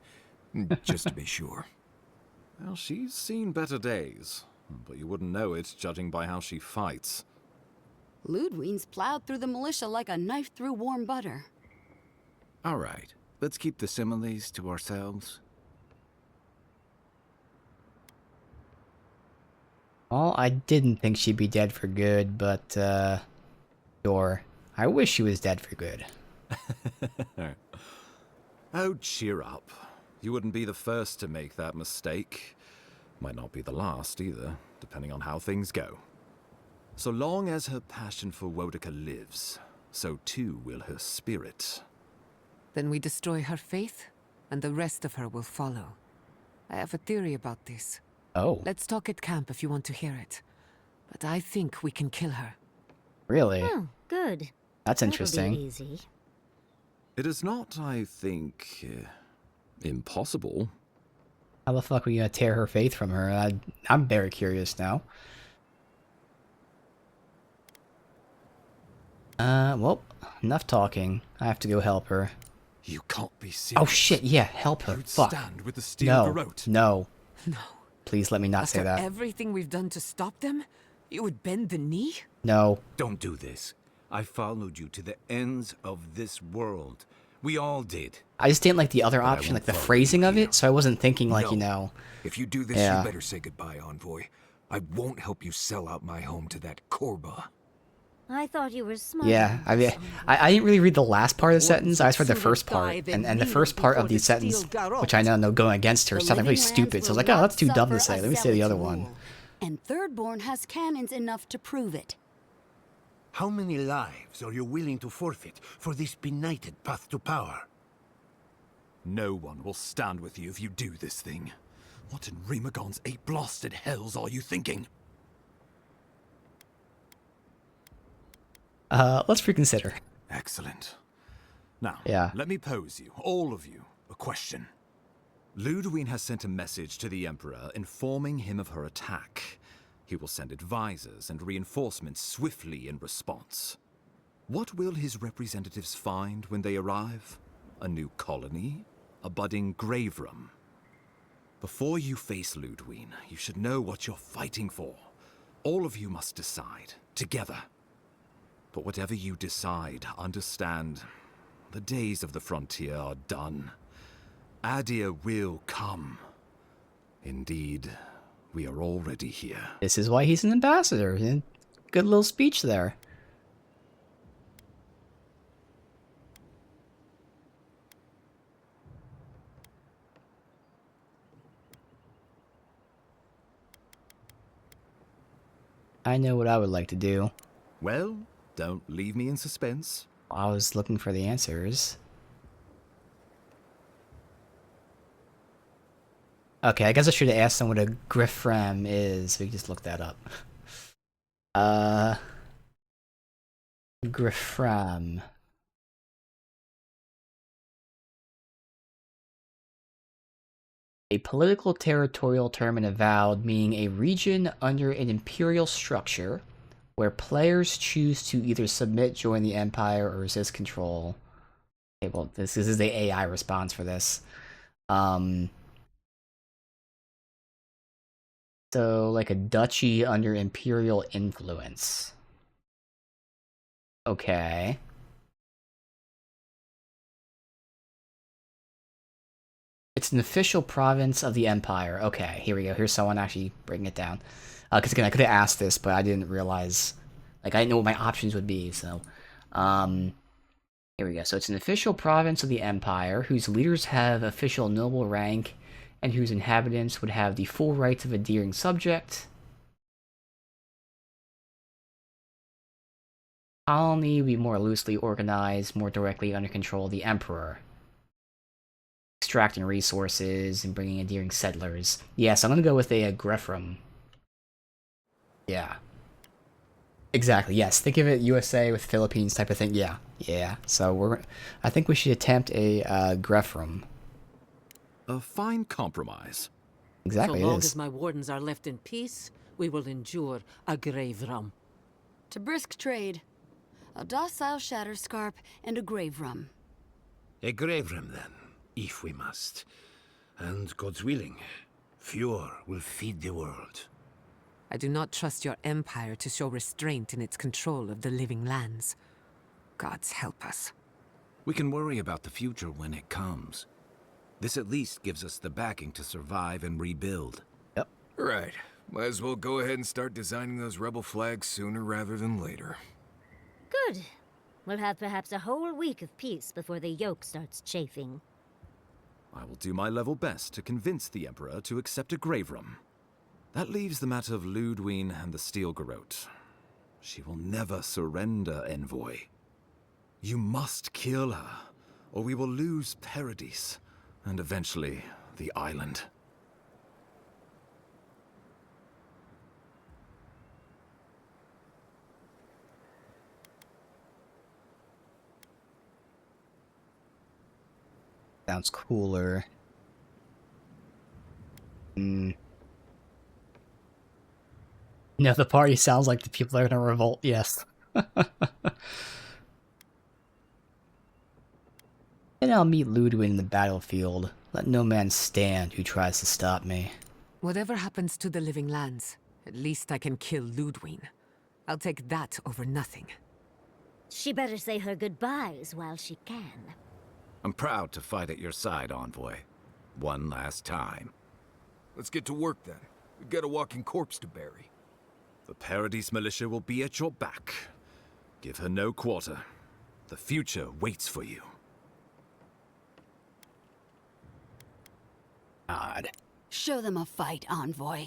Just to be sure. Well, she's seen better days. But you wouldn't know it, judging by how she fights. Ludwine's plowed through the militia like a knife through warm butter. All right, let's keep the similes to ourselves. Well, I didn't think she'd be dead for good, but, sure. I wish she was dead for good. Oh, cheer up. You wouldn't be the first to make that mistake. Might not be the last either, depending on how things go. So long as her passion for Wodika lives, so too will her spirit. Then we destroy her faith, and the rest of her will follow. I have a theory about this. Oh. Let's talk at camp if you want to hear it. But I think we can kill her. Really? Oh, good. That's interesting. That'll be easy. It is not, I think, impossible. How the fuck are we gonna tear her faith from her? I'm very curious now. Well, enough talking. I have to go help her. You can't be serious. Oh shit, yeah, help her. You'd Fuck. stand with the Steel Garrote. No. No. Please let me not say After that. everything we've done to stop them, you would bend the knee? No. Don't do this. I followed you to the ends of this world. We all did. I just didn't like the other option, like the phrasing of it, so I wasn't thinking like, you know... If you do this, you better say goodbye, Envoy. I won't help you sell out my home to that Korba. I thought you were smart. Yeah, I mean, I didn't really read the last part of the sentence. I just read the first part, and the first part of the sentence, which I know going against her, sounded really stupid. So I was like, oh, that's too dumb to say. Let me say the other one. And Thirdborn has cannons enough to prove it. How many lives are you willing to forfeit for this benighted path to power? No one will stand with you if you do this thing. What in Remagon's eight blasted hells are you thinking? Let's reconsider. Excellent. Now, yeah. Let me pose you, all of you, a question. Ludwig has sent a message to the Emperor informing him of her attack. He will send advisors and reinforcements swiftly in response. What will his representatives find when they arrive? A new colony? A budding grave room? Before you face Ludwig, you should know what you're fighting for. All of you must decide, together. But whatever you decide, understand, the days of the frontier are done. Aedyr will come. Indeed, we are already here. This is why he's an ambassador. Good little speech there. I know what I would like to do. Well, don't leave me in suspense. I was looking for the answers. Okay, I guess I should have asked them what a Griffram is. We can just look that up. Griffram. A political territorial term in Avowed, meaning a region under an imperial structure where players choose to either submit, join the Empire, or resist control. Okay, well, this is the AI response for this. So, like a duchy under imperial influence. Okay. It's an official province of the Empire. Okay, here we go. Here's someone actually breaking it down. Because again, I could have asked this, but I didn't realize... Like, I didn't know what my options would be, so... Here we go. So it's an official province of the Empire, whose leaders have official noble rank, and whose inhabitants would have the full rights of a Aedyran subject. Colony would be more loosely organized, more directly under control of the Emperor. Extracting resources and bringing in Aedyran settlers. Yeah, so I'm gonna go with a Griffram. Yeah. Exactly, yes. Think of it USA with Philippines type of thing. Yeah, yeah. So I think we should attempt a Griffram. A fine compromise. Exactly, so long it is. as my wardens are left in peace, we will endure a grave rum. To brisk trade. A docile Shatterscarp and a grave rum. A grave rum, then, if we must. And God's willing, Fjord will feed the world. I do not trust your empire to show restraint in its control of the living lands. Gods help us. We can worry about the future when it comes. This at least gives us the backing to survive and rebuild. Yep. Right. Might as well go ahead and start designing those rebel flags sooner rather than later. Good. We'll have perhaps a whole week of peace before the yoke starts chafing. I will do my level best to convince the Emperor to accept a grave room. That leaves the matter of Ludwig and the Steel Garrote. She will never surrender, Envoy. You must kill her, or we will lose Paradise, and eventually the island. Sounds cooler. No, the party sounds like the people that are gonna revolt, yes. And I'll meet Ludwig in the battlefield. Let no man stand who tries to stop me. Whatever happens to the living lands, at least I can kill Ludwig. I'll take that over nothing. She better say her goodbyes while she can. I'm proud to fight at your side, Envoy. One last time. Let's get to work then. We've got a walking corpse to bury. The Paradise Militia will be at your back. Give her no quarter. The future waits for you. Odd. Show them a fight, Envoy.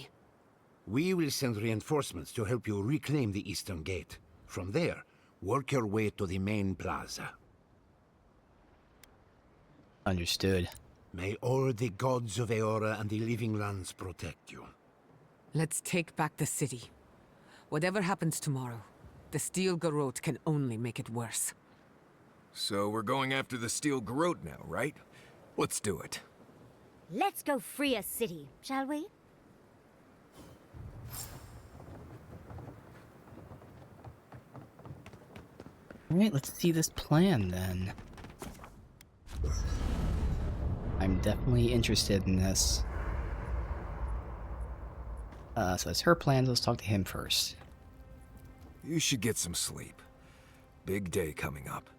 We will send reinforcements to help you reclaim the Eastern Gate. From there, work your way to the main plaza. Understood. May all the gods of Eora and the living lands protect you. Let's take back the city. Whatever happens tomorrow, the Steel Garrote can only make it worse. So we're going after the Steel Garrote now, right? Let's do it. Let's go free a city, shall we? Alright, let's see this plan then. I'm definitely interested in this. So it's her plan. Let's talk to him first. You should get some sleep. Big day coming up.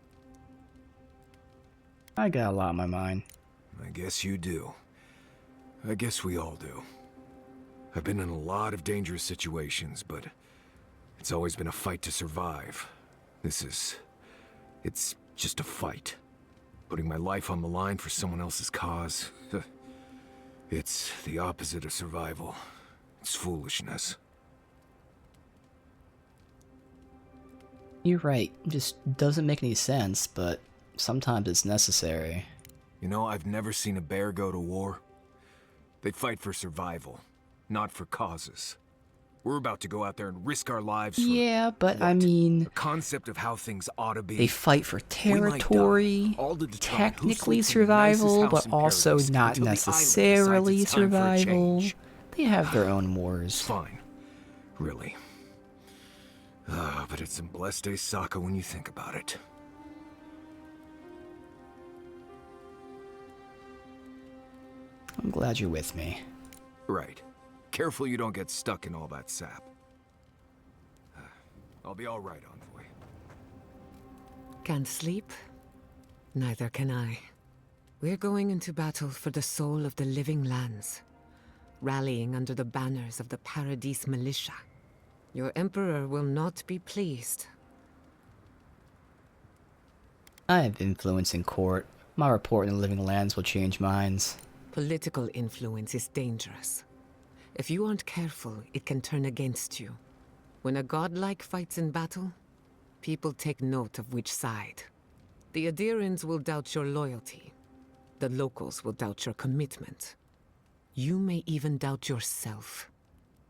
I got a lot on my mind. I guess you do. I guess we all do. I've been in a lot of dangerous situations, but it's always been a fight to survive. It's just a fight. Putting my life on the line for someone else's cause. It's the opposite of survival. It's foolishness. You're right. It just doesn't make any sense, but sometimes it's necessary. You know, I've never seen a bear go to war. They fight for survival, not for causes. We're about to go out there and risk our lives for yeah, but what? I mean... The concept of how things ought to be. They fight for territory, technically survival, but also not necessarily survival. They have their own wars. Fine. Really. But it's some blessed day Sokka when you think about it. I'm glad you're with me. Right. Careful you don't get stuck in all that sap. I'll be all right, Envoy. Can't sleep? Neither can I. We're going into battle for the soul of the living lands, rallying under the banners of the Paradise Militia. Your Emperor will not be pleased. I have influence in court. My report in the living lands will change minds. Political influence is dangerous. If you aren't careful, it can turn against you. When a godlike fights in battle, people take note of which side. The Aedyrans will doubt your loyalty. The locals will doubt your commitment. You may even doubt yourself.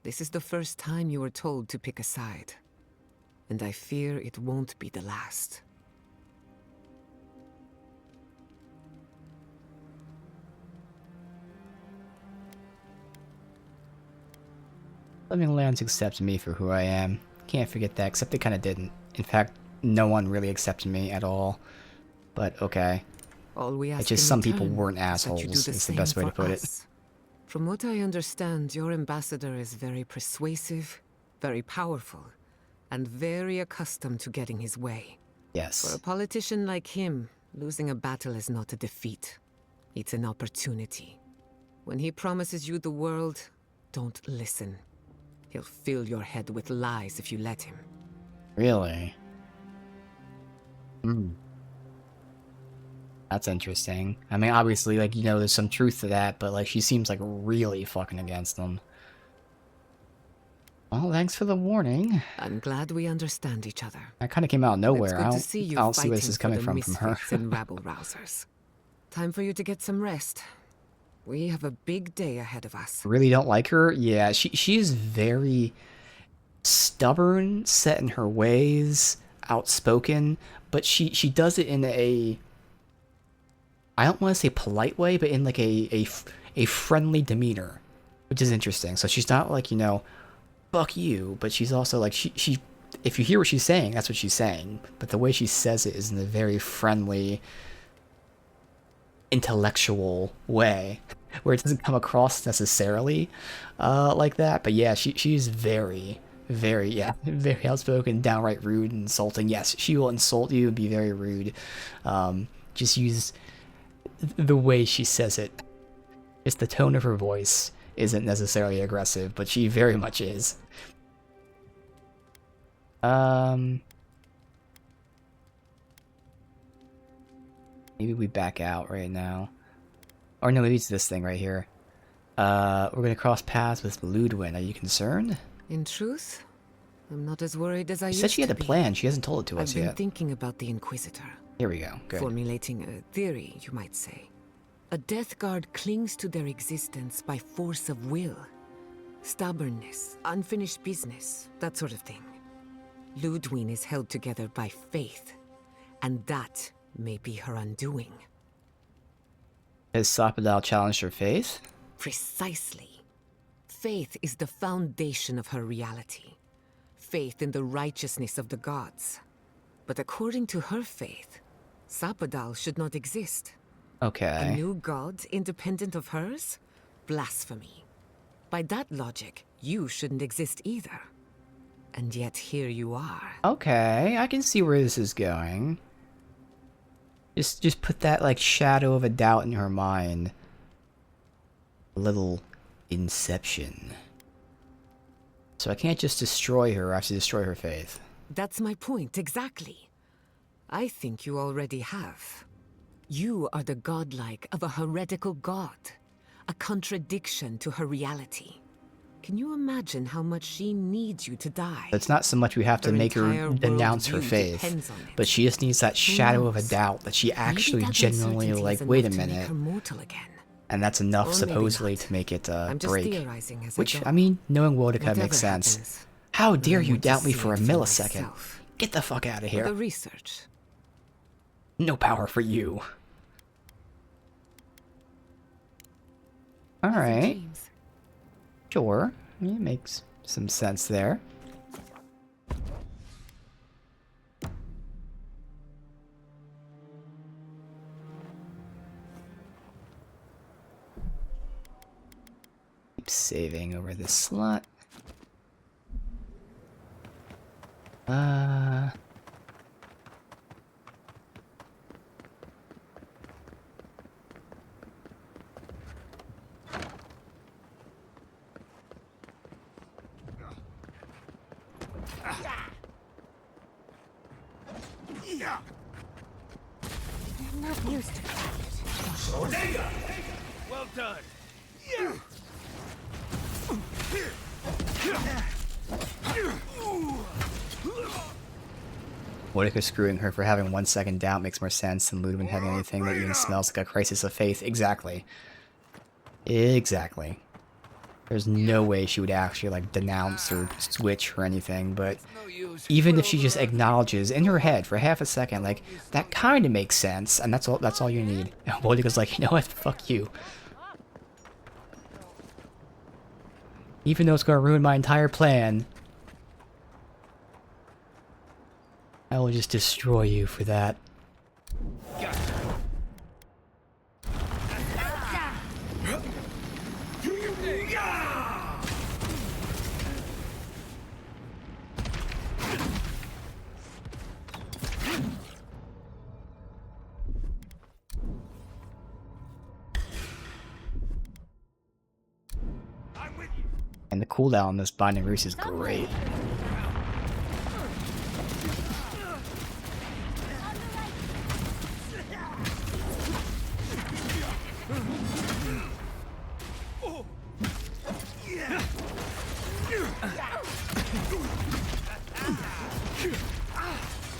This is the first time you were told to pick a side. And I fear it won't be the last. Living lands accepted me for who I am. Can't forget that, except they kinda didn't. In fact, no one really accepted me at all. But okay. It's just some people weren't assholes, is the best way to put it. From what I understand, your ambassador is very persuasive, very powerful, and very accustomed to getting his way. Yes. For a politician like him, losing a battle is not a defeat. It's an opportunity. When he promises you the world, don't listen. He'll fill your head with lies if you let him. Really? That's interesting. I mean, obviously, like, you know, there's some truth to that, but, like, she seems, like, really fucking against them. Well, thanks for the warning. I'm glad we understand each other. That kind of came out of nowhere. It's good to see you I don't see where this is coming fighting from for the her. misfits and rabble-rousers. Time for you to get some rest. We have a big day ahead of us. Really don't like her? Yeah, she is very stubborn, set in her ways, outspoken, but she does it in a... I don't want to say polite way, but in like a friendly demeanor, which is interesting. So she's not like, you know, fuck you, but she's also like, she if you hear what she's saying, that's what she's saying. But the way she says it is in a very friendly, intellectual way, where it doesn't come across necessarily like that. But yeah, she's very, very outspoken, downright rude and insulting. Yes, she will insult you and be very rude. Just use the way she says it. Just the tone of her voice isn't necessarily aggressive, but she very much is. Maybe we back out right now. Or no, maybe it's this thing right here. We're gonna cross paths with Ludwin. Are you concerned? In truth, I'm not as worried as I She used said she had to a be. plan. She hasn't told it to us I've been yet. thinking about the Inquisitor. Here we go. Good. Formulating a theory, you might say. A Death Guard clings to their existence by force of will. Stubbornness, unfinished business, that sort of thing. Ludwin is held together by faith, and that may be her undoing. Has Sapadal challenged her faith? Precisely. Faith is the foundation of her reality. Faith in the righteousness of the gods. But according to her faith, Sapadal should not exist. Okay. A new god independent of hers? Blasphemy. By that logic, you shouldn't exist either. And yet here you are. Okay, I can see where this is going. Just put that like shadow of a doubt in her mind. A little inception. So I can't just destroy her, I have to destroy her faith. That's my point, exactly. I think you already have. You are the godlike of a heretical god. A contradiction to her reality. Can you imagine how much she needs you to die? It's not so much we have to make her denounce her faith, but she just needs that shadow of a doubt that she actually genuinely like, wait a minute. And that's enough supposedly to make it break. Which, I mean, knowing Wodica makes sense. How dare you doubt me for a millisecond? Get the fuck out of here. The research. No power for you. Alright. Sure. It makes some sense there. Keep saving over this slot. I'm not used to quiet. Well done. Wodica screwing her for having 1 second doubt makes more sense than Ludwin having anything that even smells like a crisis of faith. Exactly. Exactly. There's no way she would actually like denounce or switch or anything, but even if she just acknowledges in her head for half a second, like, that kind of makes sense, and that's all you need. And Wodica's like, you know what, fuck you. Even though it's gonna ruin my entire plan, I will just destroy you for that. And the cooldown on this Binding Roost is great.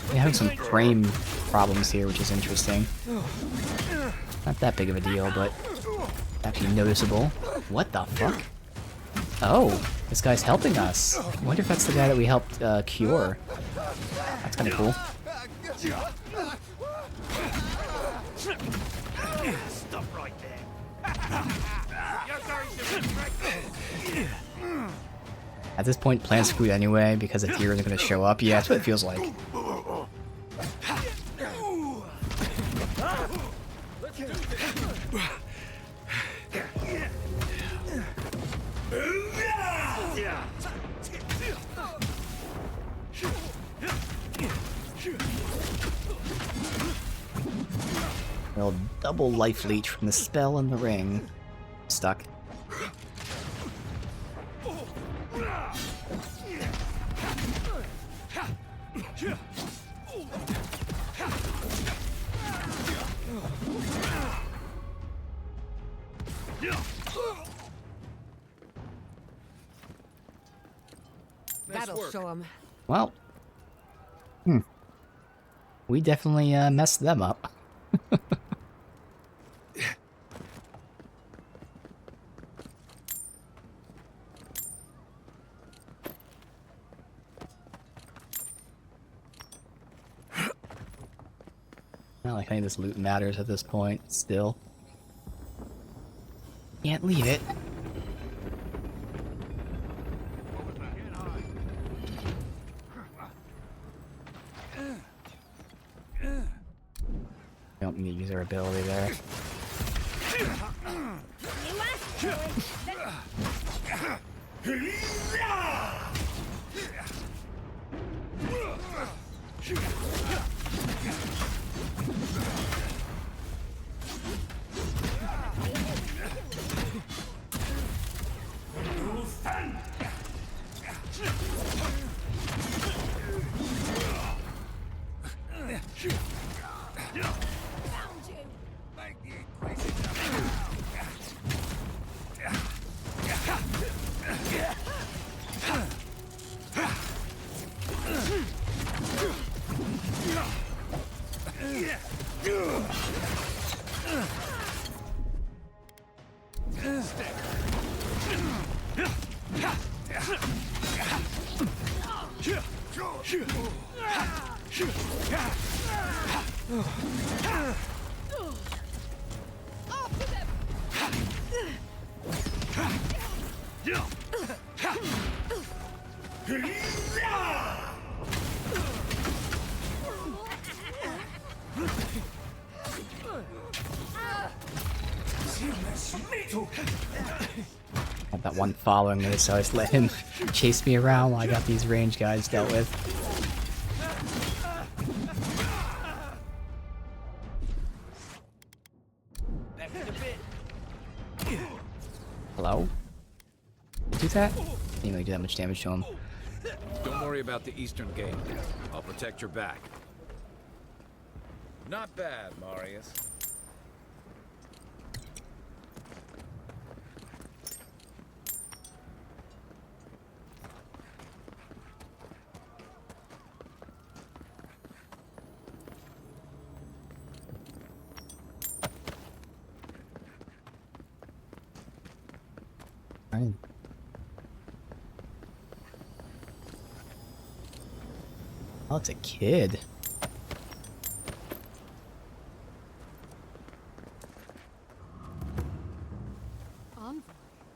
We're having some frame problems here, which is interesting. Not that big of a deal, but actually noticeable. What the fuck? Oh, this guy's helping us. I wonder if that's the guy that we helped cure. That's kind of cool. Stop right there. At this point, plan's screwed anyway because the heroes are going to show up. Yeah, that's what it feels like. Little double life leech from the spell in the ring. Stuck. That'll show him. Well, we definitely messed them up. Not like any of this loot matters at this point, still. Can't leave it. Don't need to use our ability there. Had that one following me, so I just let him chase me around while I got these range guys dealt with. Hello? Do that? Didn't really do that much damage to him. Don't worry about the eastern gate. I'll protect your back. Not bad, Marius. Right. Oh, it's a kid. Envoy,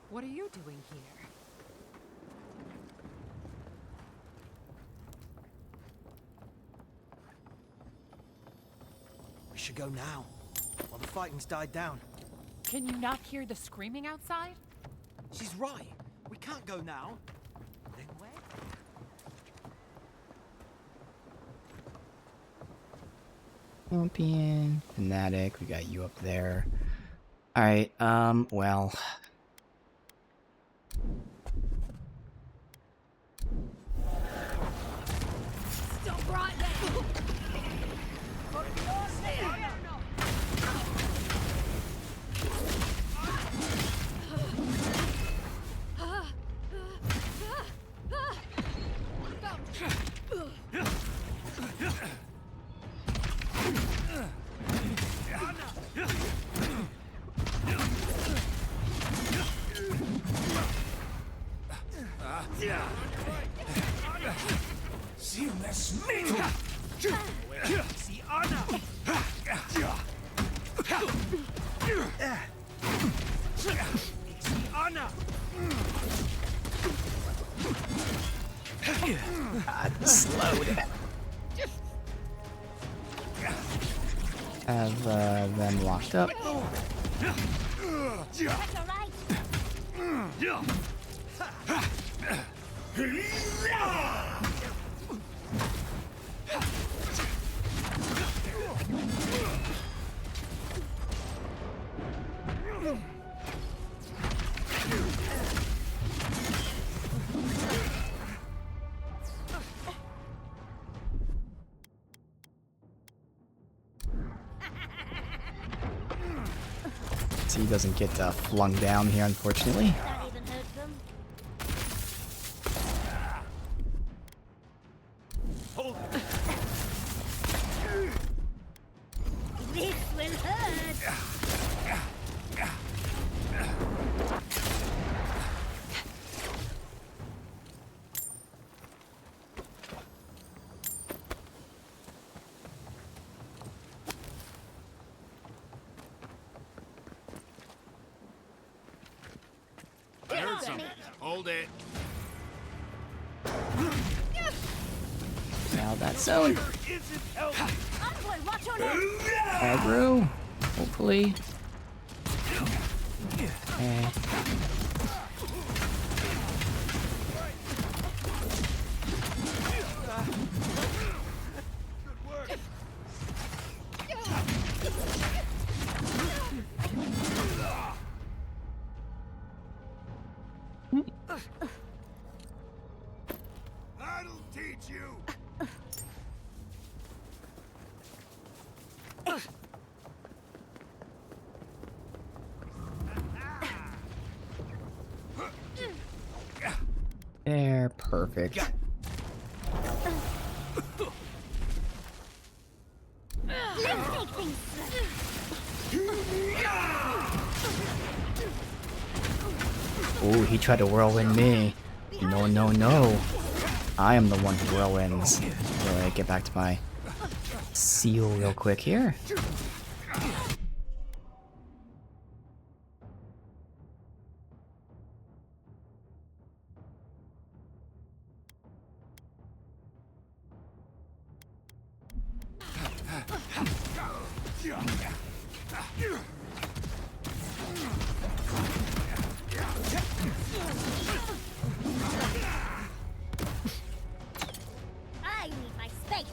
what are you doing here? We should go now, while the fighting's died down. Can you not hear the screaming outside? She's right. We can't go now. Then where? Champion, fanatic, we got you up there. Alright, well. Stop right there! God, slowed. Have them locked up. So he doesn't get flung down here, unfortunately. That even hurt them. Hold it. This will hurt. I heard something. Hold it. Now that's zone. Envoy, watch your head. Aggro, hopefully. Okay. That'll teach you. There, perfect. Let's take things Ooh, he tried to whirlwind me. No, no, no. I am the one who whirlwinds. Alright, get back to my seal real quick here. I need my space.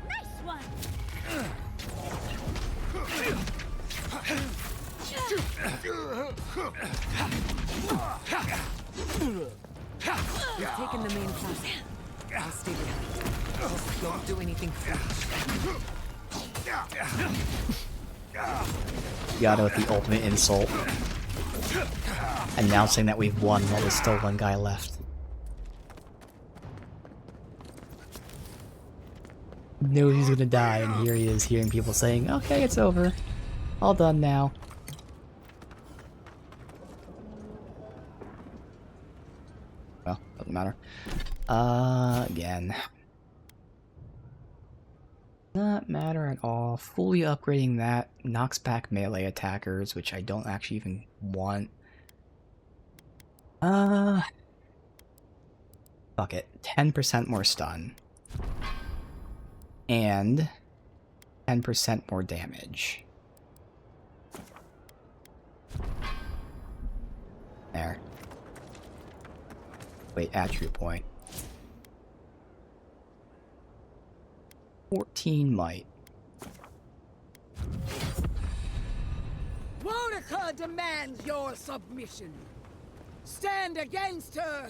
Nice one. We've taken the main plaza. I'll stay behind. Just don't do anything foolish. Got it with the ultimate insult. Announcing that we've won while there's still one guy left. Knew he's gonna die, and here he is hearing people saying, okay, it's over. All done now. Well, doesn't matter. Again. Not matter at all. Fully upgrading that knocks back melee attackers, which I don't actually even want. Fuck it. 10% more stun. And 10% more damage. There. Wait, attribute point. 14 might. Wodeca demands your submission. Stand against her.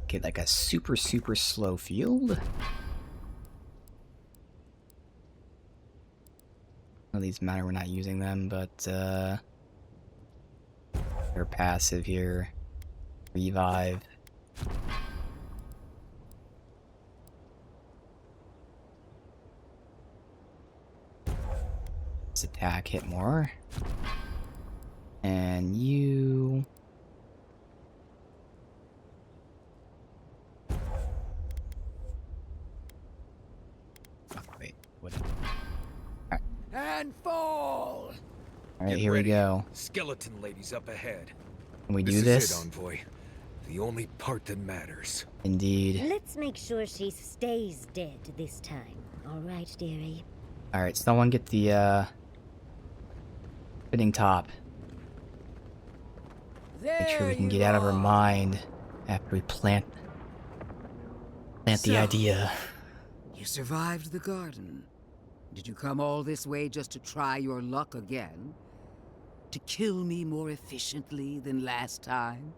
Okay, like a super slow field. None of these matter, we're not using them, but Her passive here. Revive. Let's attack, hit more. And you... Oh, wait, what? And fall! Alright, here we go. Skeleton lady's up ahead. Can we do This this? is it, Envoy. The only part that matters. Indeed. Let's make sure she stays dead this time. All right, dearie. Alright, someone get the, spinning top. Make sure we can get out of her mind after we plant the idea. You survived the garden. Did you come all this way just to try your luck again? To kill me more efficiently than last time?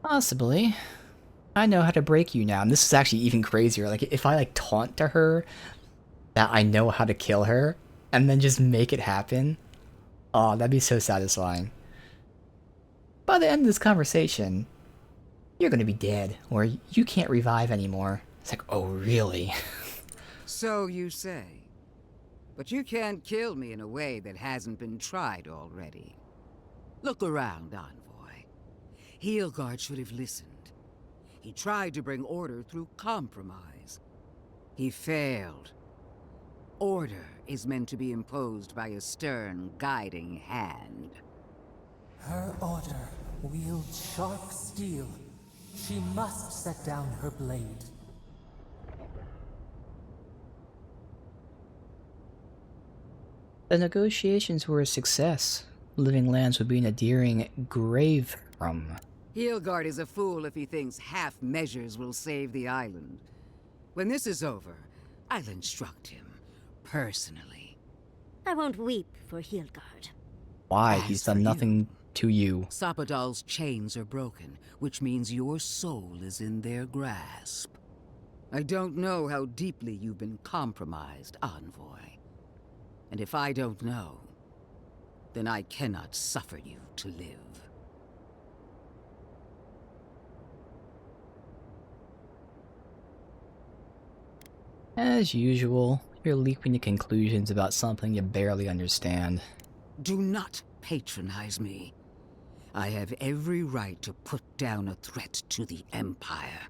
Possibly. I know how to break you now, and this is actually even crazier. Like, if I, like, taunt to her that I know how to kill her, and then just make it happen, oh, that'd be so satisfying. By the end of this conversation, you're gonna be dead, or you can't revive anymore. It's like, oh, really? So you say. But you can't kill me in a way that hasn't been tried already. Look around, Envoy. Heelguard should have listened. He tried to bring order through compromise. He failed. Order is meant to be imposed by a stern, guiding hand. Her order wields sharp steel. She must set down her blade. The negotiations were a success. Living lands would be an Aedyran grave from. Heelguard is a fool if he thinks half measures will save the island. When this is over, I'll instruct him, personally. I won't weep for Heelguard. Why? He's done nothing to you. Sapadal's chains are broken, which means your soul is in their grasp. I don't know how deeply you've been compromised, Envoy. And if I don't know, then I cannot suffer you to live. As usual, you're leaping to conclusions about something you barely understand. Do not patronize me. I have every right to put down a threat to the Empire.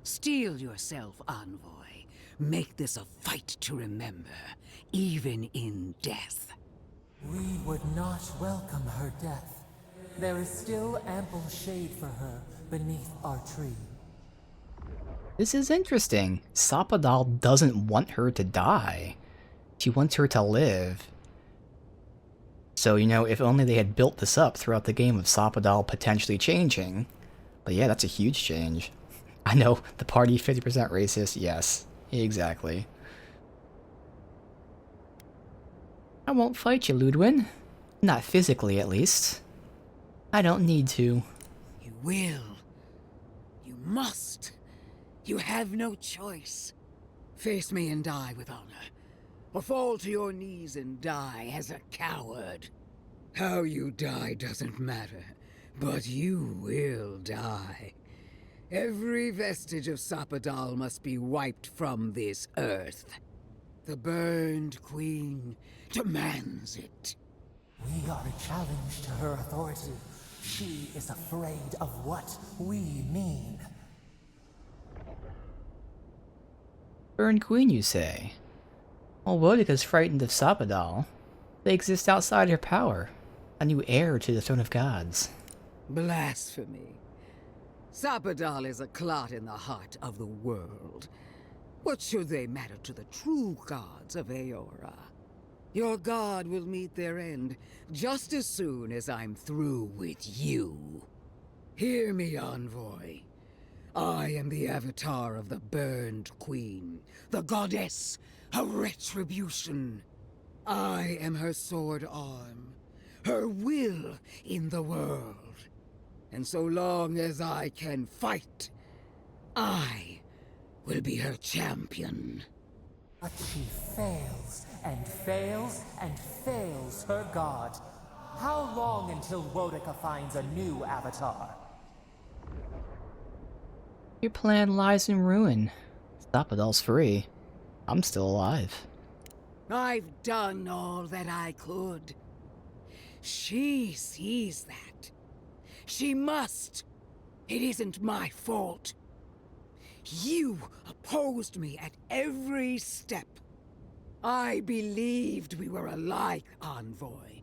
Steel yourself, Envoy. Make this a fight to remember, even in death. We would not welcome her death. There is still ample shade for her beneath our tree. This is interesting. Sapadal doesn't want her to die. She wants her to live. So, you know, if only they had built this up throughout the game of Sapadal potentially changing. But yeah, that's a huge change. I know, the party 50% racist, yes. Exactly. I won't fight you, Ludwin. Not physically, at least. I don't need to. You will. You must. You have no choice. Face me and die with honor. Or fall to your knees and die as a coward. How you die doesn't matter, but you will die. Every vestige of Sapadal must be wiped from this earth. The Burned Queen demands it. We are a challenge to her authority. She is afraid of what we mean. Burned Queen, you say? Well, Wodika's frightened of Sapadal. They exist outside her power. A new heir to the throne of gods. Blasphemy. Sapadal is a clot in the heart of the world. What should they matter to the true gods of Eora? Your god will meet their end just as soon as I'm through with you. Hear me, Envoy. I am the avatar of the Burned Queen, the goddess of retribution. I am her sword arm, her will in the world. And so long as I can fight, I will be her champion. But she fails and fails and fails her god. How long until Wodica finds a new avatar? Your plan lies in ruin. Sapodal's free. I'm still alive. I've done all that I could. She sees that. She must. It isn't my fault. You opposed me at every step. I believed we were alike, envoy.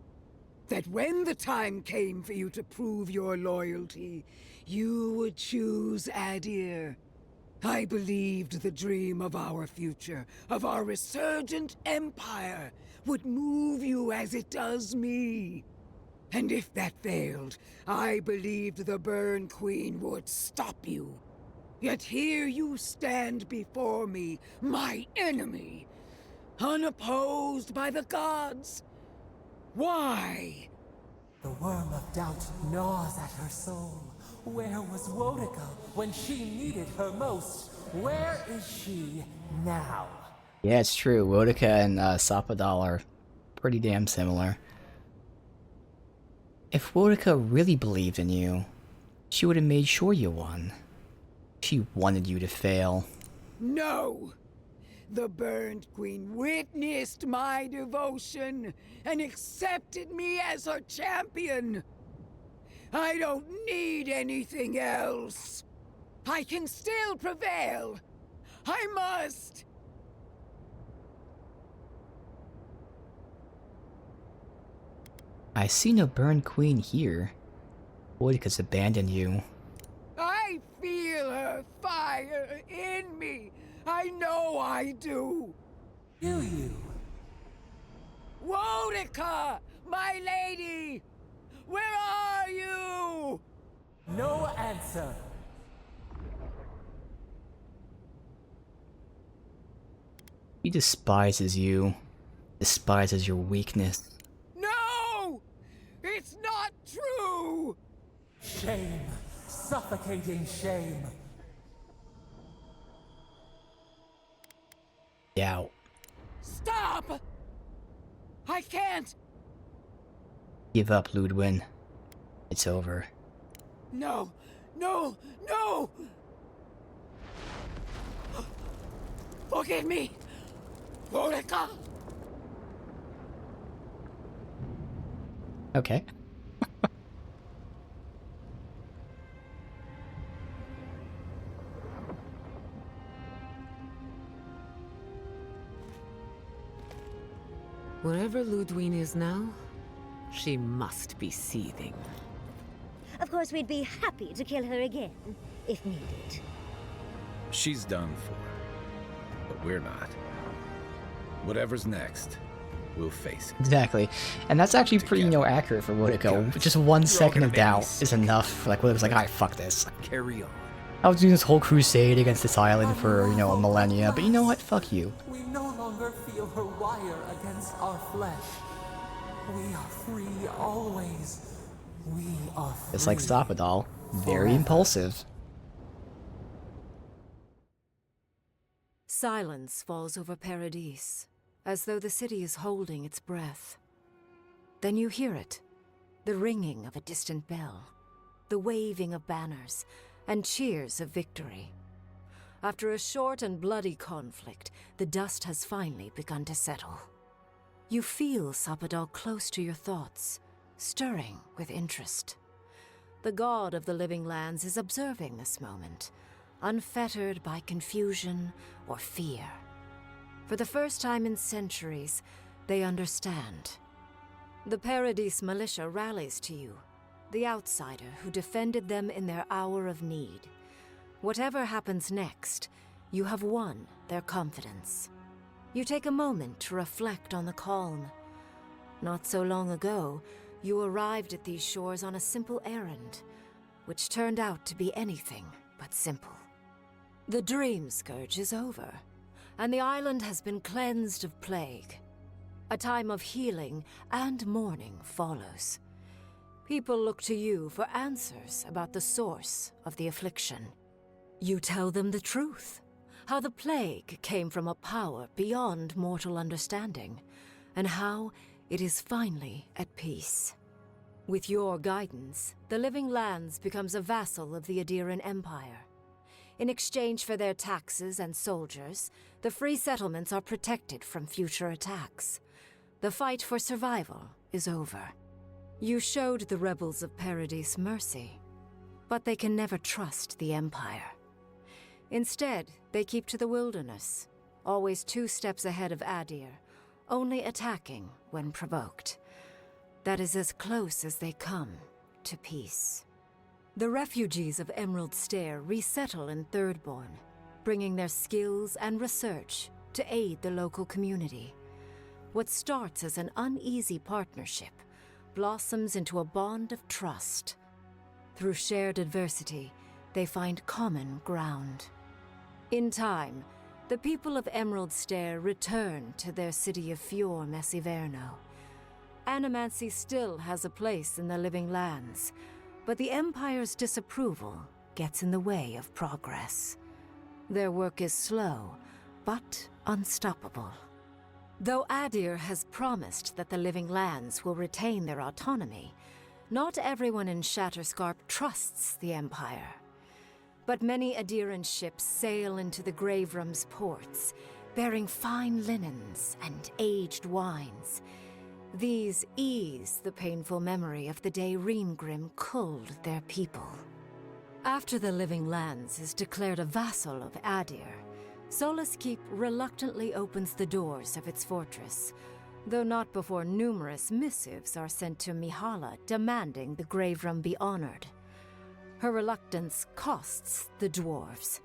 That when the time came for you to prove your loyalty, you would choose Aedyr. I believed the dream of our future, of our resurgent empire, would move you as it does me. And if that failed, I believed the Burn Queen would stop you. Yet here you stand before me, my enemy, unopposed by the gods. Why? The worm of doubt gnaws at her soul. Where was Wodica when she needed her most? Where is she now? Yeah, it's true. Wodica and Sapodal are pretty damn similar. If Wodica really believed in you, she would have made sure you won. She wanted you to fail. No! The Burned Queen witnessed my devotion and accepted me as her champion. I don't need anything else. I can still prevail. I must. I see no Burn Queen here. Wodica's abandoned you. I feel her fire in me. I know I do. Do you? Wodica, my lady! Where are you? No answer. He despises you. Despises your weakness. No! It's not true! Shame. Suffocating shame. Doubt. Stop! I can't! Give up, Ludwin. It's over. No! No! No! Forgive me! Wodica! Okay. Wherever Ludwin is now, she must be seething. Of course, we'd be happy to kill her again, if needed. She's done for. But we're not. Whatever's next, we'll face it. Exactly. And that's actually pretty, accurate for Wodica. Just 1 second of doubt is enough. Like, Wodica's like, alright, fuck this. Carry on. I was doing this whole crusade against this island for, a millennia, but you know what? Fuck you. We no longer feel her wire against our flesh. We are free always. We are free. Just like Sapodal. Very impulsive. Silence falls over Paradis, as though the city is holding its breath. Then you hear it, the ringing of a distant bell, the waving of banners, and cheers of victory. After a short and bloody conflict, the dust has finally begun to settle. You feel Sapodal close to your thoughts, stirring with interest. The god of the living lands is observing this moment, unfettered by confusion or fear. For the first time in centuries, they understand. The Paradis militia rallies to you, the outsider who defended them in their hour of need. Whatever happens next, you have won their confidence. You take a moment to reflect on the calm. Not so long ago, you arrived at these shores on a simple errand, which turned out to be anything but simple. The Dreamscourge is over, and the island has been cleansed of plague. A time of healing and mourning follows. People look to you for answers about the source of the affliction. You tell them the truth. how the plague came from a power beyond mortal understanding, and how it is finally at peace. With your guidance, the Living Lands becomes a vassal of the Aedyran Empire. In exchange for their taxes and soldiers, the free settlements are protected from future attacks. The fight for survival is over. You showed the rebels of Paradise mercy, but they can never trust the Empire. Instead, they keep to the wilderness, always 2 steps ahead of Aedyr, only attacking when provoked. That is as close as they come to peace. The refugees of Emerald Stair resettle in Thirdborn, bringing their skills and research to aid the local community. What starts as an uneasy partnership blossoms into a bond of trust. Through shared adversity, they find common ground. In time, the people of Emerald Stair return to their city of Fior Messiverno. Animancy still has a place in the Living Lands, but the Empire's disapproval gets in the way of progress. Their work is slow, but unstoppable. Though Aedyr has promised that the Living Lands will retain their autonomy, not everyone in Shatterscarp trusts the Empire. But many Aedyran ships sail into the Grave Realm's ports, bearing fine linens and aged wines. These ease the painful memory of the day Reengrim culled their people. After the Living Lands is declared a vassal of Aedyr, Solace Keep reluctantly opens the doors of its fortress, though not before numerous missives are sent to Mihala demanding the Grave Realm be honored. Her reluctance costs the dwarves.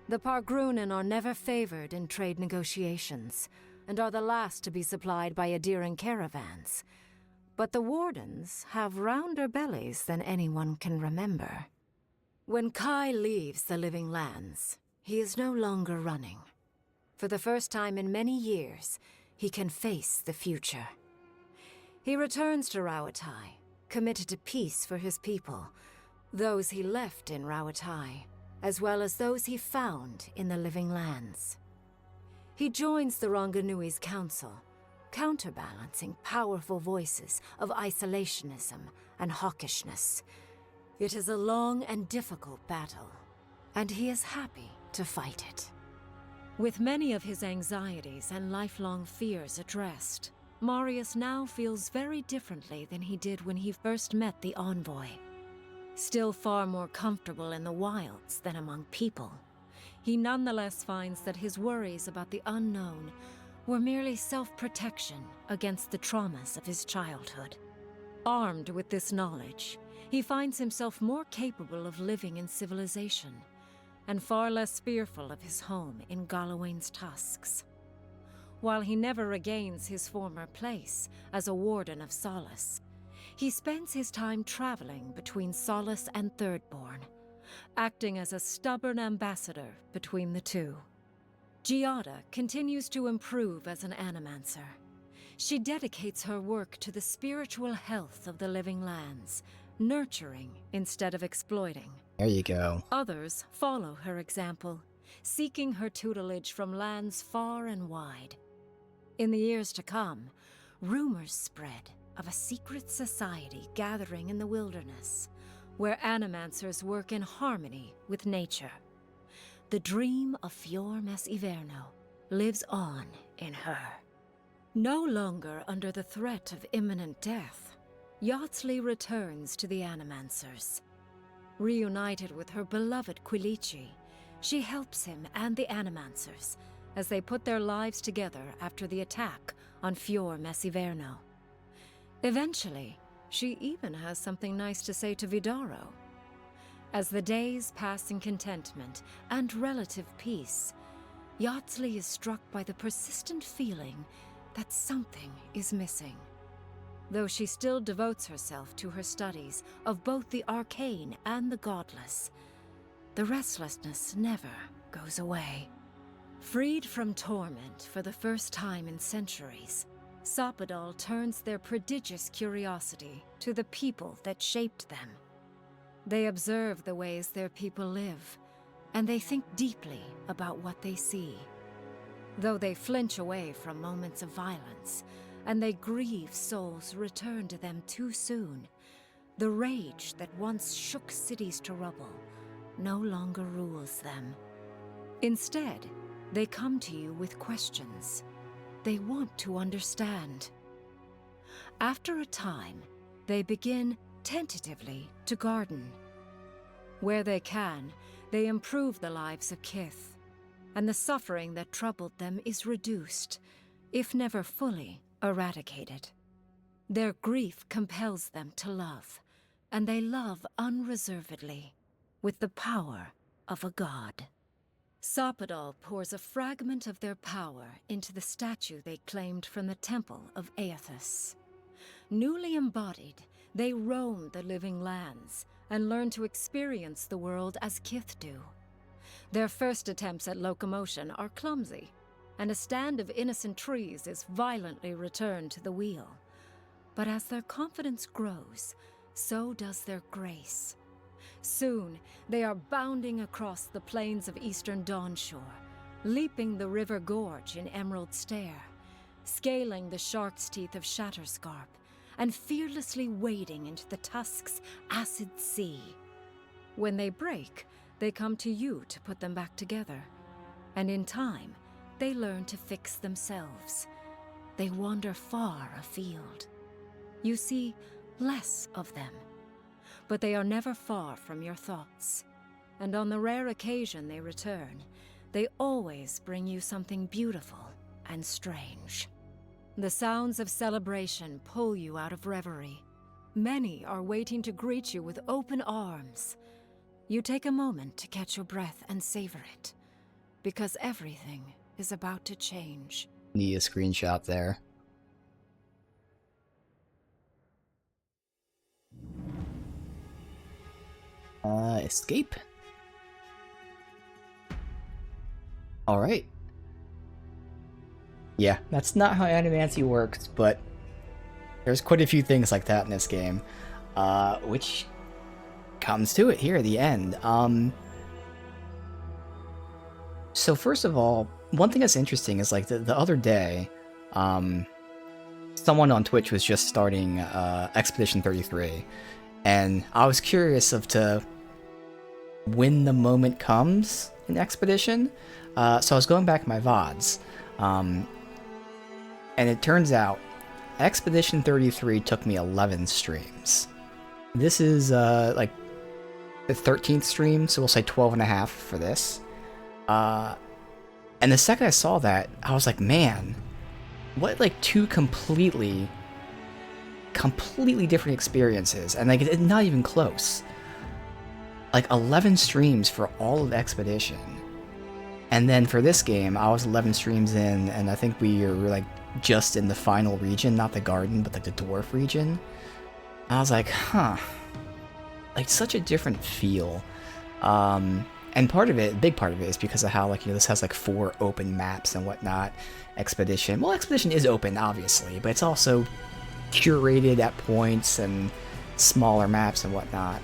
The Pargrunen are never favored in trade negotiations, and are the last to be supplied by Aedyran caravans. But the Wardens have rounder bellies than anyone can remember. When Kai leaves the Living Lands, he is no longer running. For the first time in many years, he can face the future. He returns to Rauatai, committed to peace for his people, those he left in Rauatai, as well as those he found in the Living Lands. He joins the Ronganui's council, counterbalancing powerful voices of isolationism and hawkishness. It is a long and difficult battle, and he is happy to fight it. With many of his anxieties and lifelong fears addressed, Marius now feels very differently than he did when he first met the envoy. Still far more comfortable in the wilds than among people, he nonetheless finds that his worries about the unknown were merely self-protection against the traumas of his childhood. Armed with this knowledge, he finds himself more capable of living in civilization, and far less fearful of his home in Galawain's tusks. While he never regains his former place as a Warden of Solace, he spends his time traveling between Solace and Thirdborn, acting as a stubborn ambassador between the two. Giada continues to improve as an animancer. She dedicates her work to the spiritual health of the Living Lands, nurturing instead of exploiting. There you go. Others follow her example, seeking her tutelage from lands far and wide. In the years to come, rumors spread of a secret society gathering in the wilderness, where animancers work in harmony with nature. The dream of Fior Messiverno lives on in her. No longer under the threat of imminent death, Yachtley returns to the Animancers. Reunited with her beloved Quilici, she helps him and the Animancers as they put their lives together after the attack on Fior Messiverno. Eventually, she even has something nice to say to Vidaro. As the days pass in contentment and relative peace, Yachtley is struck by the persistent feeling that something is missing. Though she still devotes herself to her studies of both the arcane and the godless, the restlessness never goes away. Freed from torment for the first time in centuries, Sapadal turns their prodigious curiosity to the people that shaped them. They observe the ways their people live, and they think deeply about what they see. Though they flinch away from moments of violence, and they grieve souls returned to them too soon, the rage that once shook cities to rubble no longer rules them. Instead, they come to you with questions. They want to understand. After a time, they begin, tentatively, to garden. Where they can, they improve the lives of Kith, and the suffering that troubled them is reduced, if never fully eradicated. Their grief compels them to love, and they love unreservedly, with the power of a god. Sapodal pours a fragment of their power into the statue they claimed from the temple of Aethys. Newly embodied, they roam the living lands and learn to experience the world as Kith do. Their first attempts at locomotion are clumsy, and a stand of innocent trees is violently returned to the wheel. But as their confidence grows, so does their grace. Soon, they are bounding across the plains of eastern Dawnshore, leaping the river gorge in Emerald Stair, scaling the shark's teeth of Shatterscarp, and fearlessly wading into the Tusk's acid sea. When they break, they come to you to put them back together, and in time, they learn to fix themselves. They wander far afield. You see less of them, but they are never far from your thoughts, and on the rare occasion they return, they always bring you something beautiful and strange. The sounds of celebration pull you out of reverie. Many are waiting to greet you with open arms. You take a moment to catch your breath and savor it, because everything is about to change. Need a screenshot there. Escape. Alright. Yeah, that's not how Animancy works, but there's quite a few things like that in this game, which comes to it here at the end. So first of all, one thing that's interesting is like the other day, someone on Twitch was just starting Expedition 33, and I was curious of to when the moment comes in Expedition. So I was going back in my VODs, and it turns out Expedition 33 took me 11 streams. This is like the 13th stream, so we'll say 12 and a half for this. And the second I saw that, I was like, man, what like two completely different experiences, and like it's not even close. Like 11 streams for all of Expedition, and then for this game I was 11 streams in, and I think we were like just in the final region, not the garden but like the dwarf region. And I was like, huh, like such a different feel. And part of it, big part of it, is because of how, like, you know, this has like 4 open maps and whatnot. Expedition is open, obviously, but it's also curated at points and smaller maps and whatnot.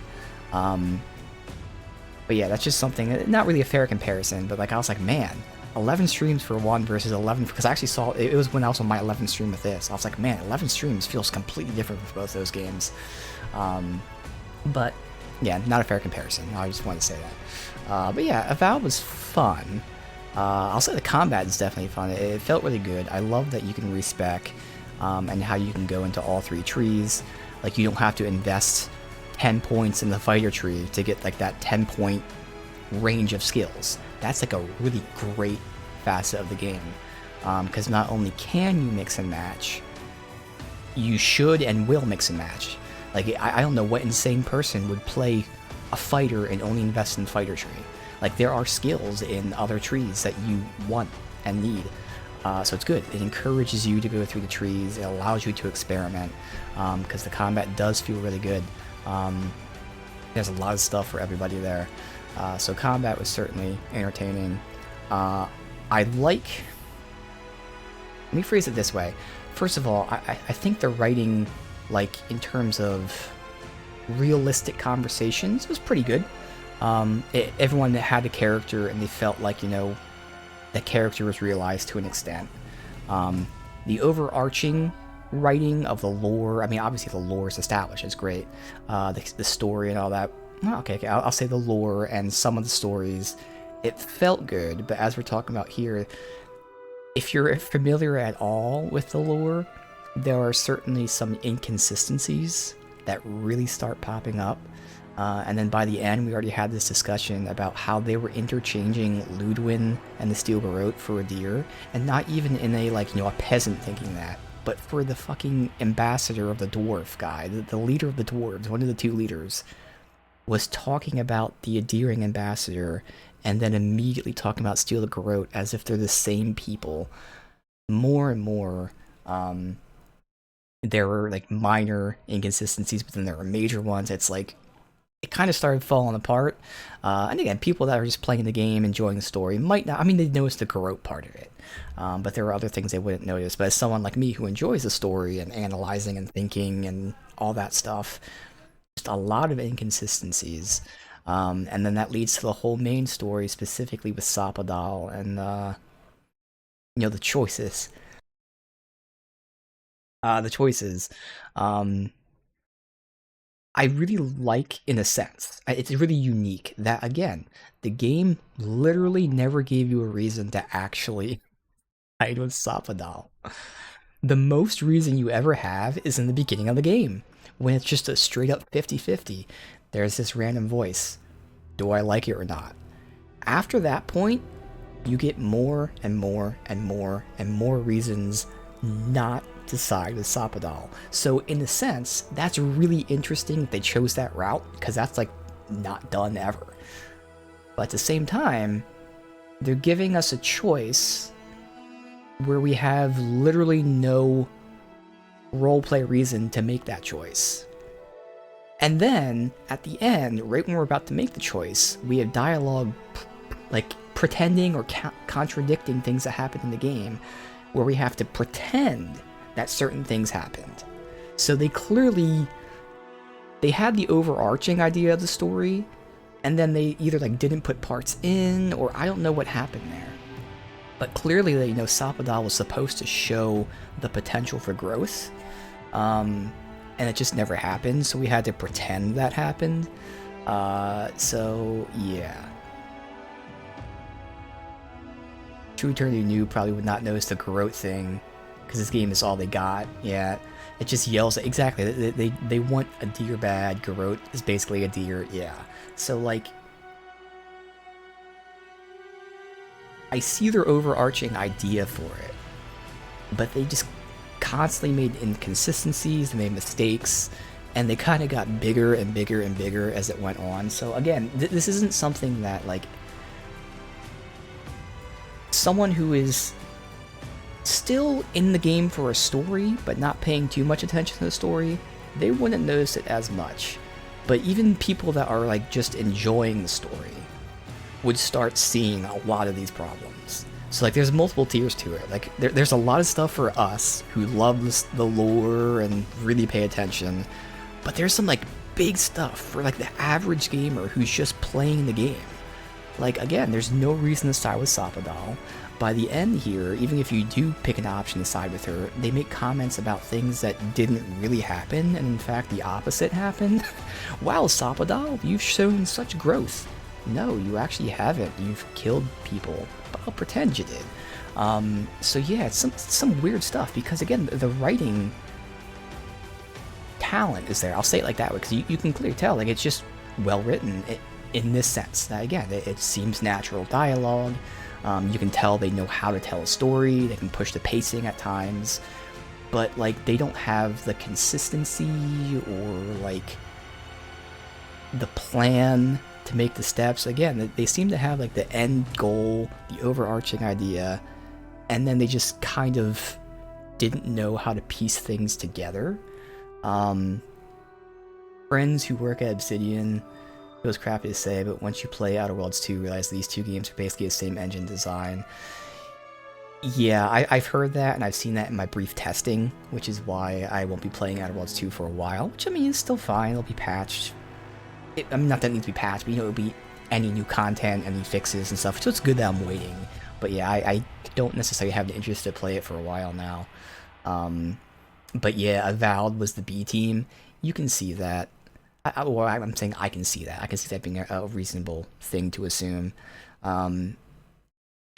But yeah, that's just something, not really a fair comparison, but like I was like, man, 11 streams for one versus 11, because I actually saw, it was when I was on my 11th stream with this. I was like, man, 11 streams feels completely different with both those games. But yeah, not a fair comparison. I just wanted to say that. But yeah, Avowed was fun. I'll say the combat is definitely fun. It felt really good. I love that you can respec, and how you can go into all 3 trees. Like, you don't have to invest 10 points in the fighter tree to get like that 10-point range of skills. That's like a really great facet of the game, because not only can you mix and match, you should and will mix and match. Like, I don't know what insane person would play a fighter and only invest in fighter tree. Like, there are skills in other trees that you want and need. So it's good. It encourages you to go through the trees. It allows you to experiment, because the combat does feel really good. There's a lot of stuff for everybody there. So combat was certainly entertaining. Let me phrase it this way. First of all, I think the writing, like in terms of realistic conversations, was pretty good. Everyone that had a character and they felt like, you know, that character was realized to an extent. The overarching writing of the lore, I mean, obviously the lore is established, it's great. The story and all that, well, okay, I'll say the lore and some of the stories, it felt good, but as we're talking about here, if you're familiar at all with the lore, there are certainly some inconsistencies that really start popping up. And then by the end, we already had this discussion about how they were interchanging Ludwin and the Steel Garrote for a deer, and not even in a, like, you know, a peasant thinking that, but for the fucking ambassador of the dwarf guy, the leader of the dwarves, one of the two leaders, was talking about the Aedyran ambassador, and then immediately talking about Steel the Garrote as if they're the same people. More and more, there were, like, minor inconsistencies, but then there were major ones. It's like, it kind of started falling apart. And again, people that are just playing the game, enjoying the story, might not, I mean, they'd notice the Garrote part of it. But there are other things they wouldn't notice. But as someone like me who enjoys the story and analyzing and thinking and all that stuff, just a lot of inconsistencies. And then that leads to the whole main story, specifically with Sapadal and, you know, the choices. I really like, in a sense, it's really unique that, again, the game literally never gave you a reason to actually side with Sapadal. The most reason you ever have is in the beginning of the game, when it's just a straight up 50-50. There's this random voice. Do I like it or not? After that point, you get more and more and more and more reasons not to side with Sapadal. So in a sense, that's really interesting that they chose that route, because that's like not done ever. But at the same time, they're giving us a choice where we have literally no roleplay reason to make that choice. And then, at the end, right when we're about to make the choice, we have dialogue like pretending or contradicting things that happen in the game, where we have to pretend that certain things happened. So they had the overarching idea of the story, and then they either like didn't put parts in, or I don't know what happened there. But clearly, you know, Sapadal was supposed to show the potential for growth, and it just never happened, so we had to pretend that happened. So yeah. True Eternity Noob probably would not notice the Garrote thing, because this game is all they got. Yeah, it just yells. Exactly, they want a deer bad. Garrote is basically a deer. Yeah, so like, I see their overarching idea for it, but they just constantly made inconsistencies, they made mistakes, and they kind of got bigger and bigger and bigger as it went on. So again, this isn't something that, like, someone who is still in the game for a story, but not paying too much attention to the story, they wouldn't notice it as much. But even people that are like just enjoying the story would start seeing a lot of these problems. So like, there's multiple tiers to it. Like there's a lot of stuff for us who love the lore and really pay attention, but there's some like big stuff for like the average gamer who's just playing the game. Like, again, there's no reason to side with Sapadal. By the end here, even if you do pick an option to side with her, they make comments about things that didn't really happen, and in fact the opposite happened. Wow, Sapadal, you've shown such growth. No, you actually haven't. You've killed people, but I'll pretend you did. So yeah, it's some weird stuff, because again, the writing talent is there. I'll say it like that way, because you can clearly tell, like, it's just well written in this sense. That again, it seems natural dialogue. You can tell they know how to tell a story, they can push the pacing at times, but like, they don't have the consistency or like the plan to make the steps. Again, they seem to have like the end goal, the overarching idea, and then they just kind of didn't know how to piece things together. Friends who work at Obsidian, it was crappy to say, but once you play Outer Worlds 2, realize these two games are basically the same engine design. Yeah, I've heard that, and I've seen that in my brief testing, which is why I won't be playing Outer Worlds 2 for a while, which, I mean, is still fine. It'll be patched. I mean, not that it needs to be patched, but, you know, it'll be any new content, any fixes and stuff. So it's good that I'm waiting. But yeah, I don't necessarily have the interest to play it for a while now. But yeah, Avowed was the B team. You can see that. I'm saying I can see that. I can see that being a reasonable thing to assume. And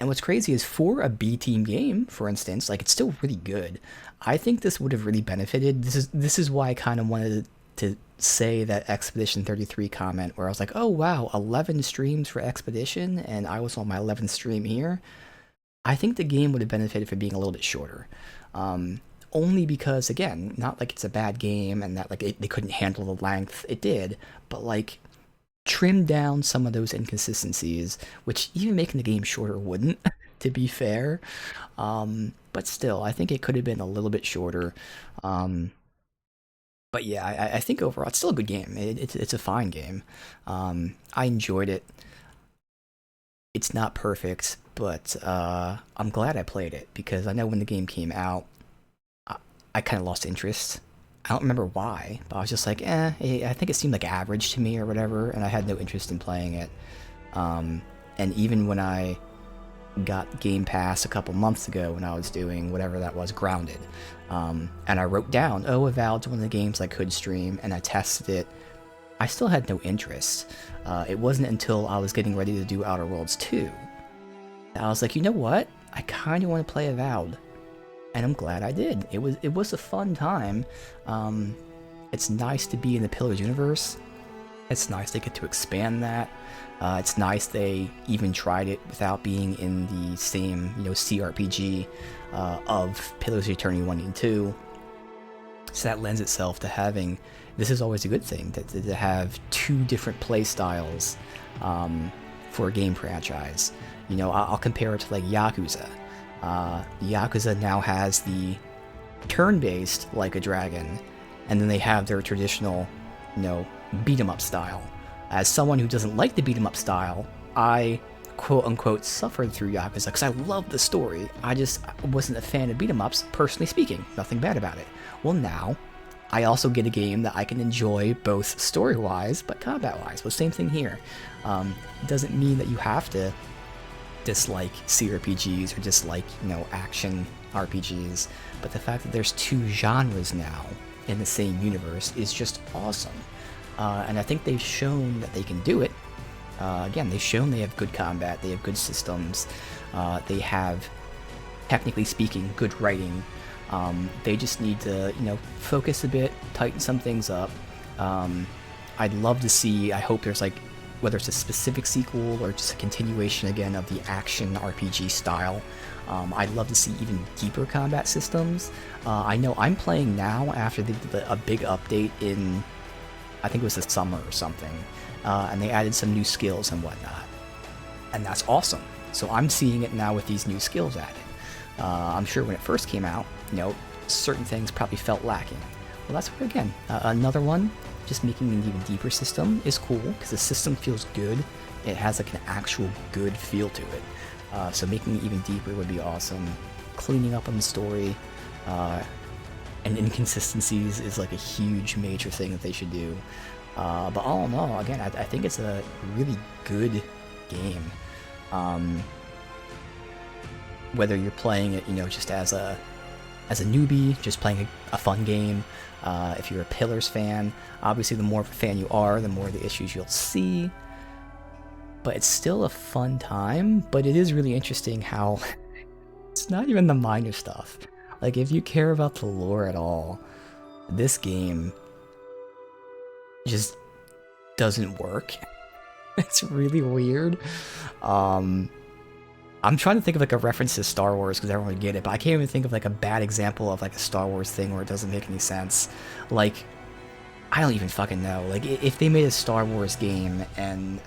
what's crazy is for a B team game, for instance, like it's still really good. I think this would have really benefited. This is why I kind of wanted to say that Expedition 33 comment where I was like, oh wow, 11 streams for Expedition, and I was on my 11th stream here. I think the game would have benefited from being a little bit shorter. Only because, again, not like it's a bad game and that like they couldn't handle the length. It did, but like trim down some of those inconsistencies, which even making the game shorter wouldn't, to be fair. But still, I think it could have been a little bit shorter. But yeah, I think overall it's still a good game. It's a fine game. I enjoyed it. It's not perfect, but I'm glad I played it because I know when the game came out, I kind of lost interest. I don't remember why, but I was just like, I think it seemed like average to me or whatever, and I had no interest in playing it. And even when I got Game Pass a couple months ago when I was doing whatever that was, Grounded, and I wrote down, oh, Avowed's one of the games I could stream, and I tested it, I still had no interest. It wasn't until I was getting ready to do Outer Worlds 2 that I was like, you know what? I kind of want to play Avowed. And I'm glad I did. It was a fun time. It's nice to be in the Pillars universe. It's nice they get to expand that. It's nice they even tried it without being in the same, CRPG of Pillars of Eternity 1 and 2. So that lends itself to having, this is always a good thing, to have two different play styles for a game franchise. I'll compare it to like Yakuza. Yakuza now has the turn-based Like a Dragon, and then they have their traditional, beat-em-up style. As someone who doesn't like the beat-em-up style, I quote-unquote suffered through Yakuza because I loved the story. I just wasn't a fan of beat-em-ups, personally speaking. Nothing bad about it. Well, now, I also get a game that I can enjoy both story-wise, but combat-wise. Well, same thing here. It doesn't mean that you have to dislike CRPGs or dislike, action RPGs, but the fact that there's two genres now in the same universe is just awesome. And I think they've shown that they can do it. Again, they've shown they have good combat, they have good systems, they have, technically speaking, good writing. They just need to, focus a bit, tighten some things up. I'd love to see, I hope there's like, whether it's a specific sequel or just a continuation again of the action RPG style. I'd love to see even deeper combat systems. I know I'm playing now after they did a big update in, I think it was the summer or something, and they added some new skills and whatnot. And that's awesome. So I'm seeing it now with these new skills added. I'm sure when it first came out, certain things probably felt lacking. Well, that's where, again, another one, just making an even deeper system is cool, because the system feels good. It has like an actual good feel to it. So making it even deeper would be awesome. Cleaning up on the story, and inconsistencies is like a huge major thing that they should do. But all in all, again, I think it's a really good game. Whether you're playing it, just as a newbie, just playing a fun game. If you're a Pillars fan, obviously the more of a fan you are, the more the issues you'll see. But it's still a fun time, but it is really interesting how it's not even the minor stuff. Like, if you care about the lore at all, this game just doesn't work. It's really weird. I'm trying to think of like a reference to Star Wars because everyone would get it, but I can't even think of like a bad example of like a Star Wars thing where it doesn't make any sense. Like, I don't even fucking know. Like, if they made a Star Wars game and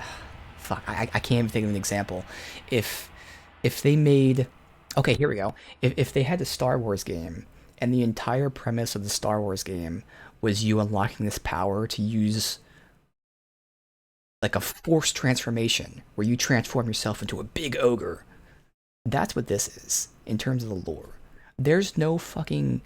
fuck, I can't even think of an example. If they made, okay, here we go. If they had a Star Wars game and the entire premise of the Star Wars game was you unlocking this power to use like a forced transformation where you transform yourself into a big ogre. That's what this is, in terms of the lore. There's no fucking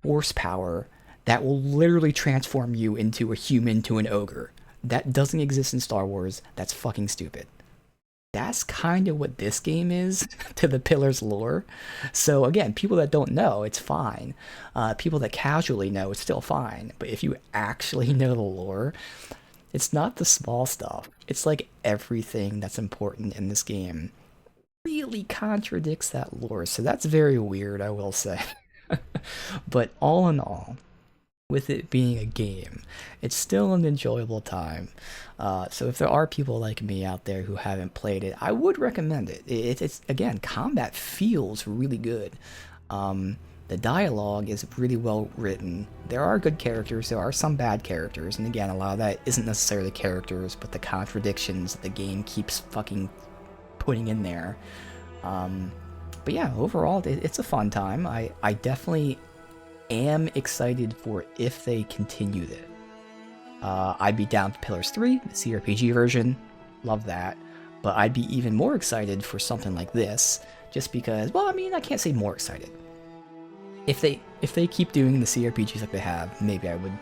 force power that will literally transform you into a human to an ogre. That doesn't exist in Star Wars. That's fucking stupid. That's kind of what this game is to the Pillars lore. So again, people that don't know, it's fine. People that casually know, it's still fine. But if you actually know the lore, it's not the small stuff. It's like everything that's important in this game really contradicts that lore. So that's very weird, I will say. But all in all, with it being a game, it's still an enjoyable time. So if there are people like me out there who haven't played it, I would recommend it. It's again, combat feels really good. The dialogue is really well written. There are good characters, there are some bad characters, and again, a lot of that isn't necessarily the characters, but the contradictions that the game keeps fucking putting in there. But yeah, overall, it's a fun time. I definitely am excited for if they continue it. I'd be down for Pillars 3, the CRPG version. Love that. But I'd be even more excited for something like this, just because, well, I mean, I can't say more excited. If they keep doing the CRPGs like they have, maybe I would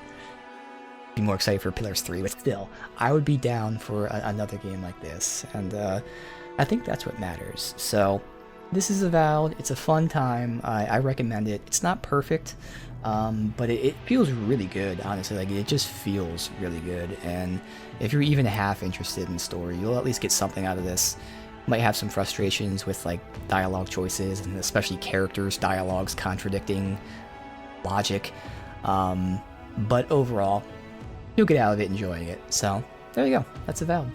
be more excited for Pillars 3, but still, I would be down for another game like this, and I think that's what matters. So, this is Avowed. It's a fun time. I recommend it. It's not perfect, but it feels really good, honestly. Like, it just feels really good, and if you're even half interested in the story, you'll at least get something out of this. Might have some frustrations with, like, dialogue choices, and especially characters' dialogues contradicting logic, but overall, you'll get out of it enjoying it. So, there you go. That's Avowed.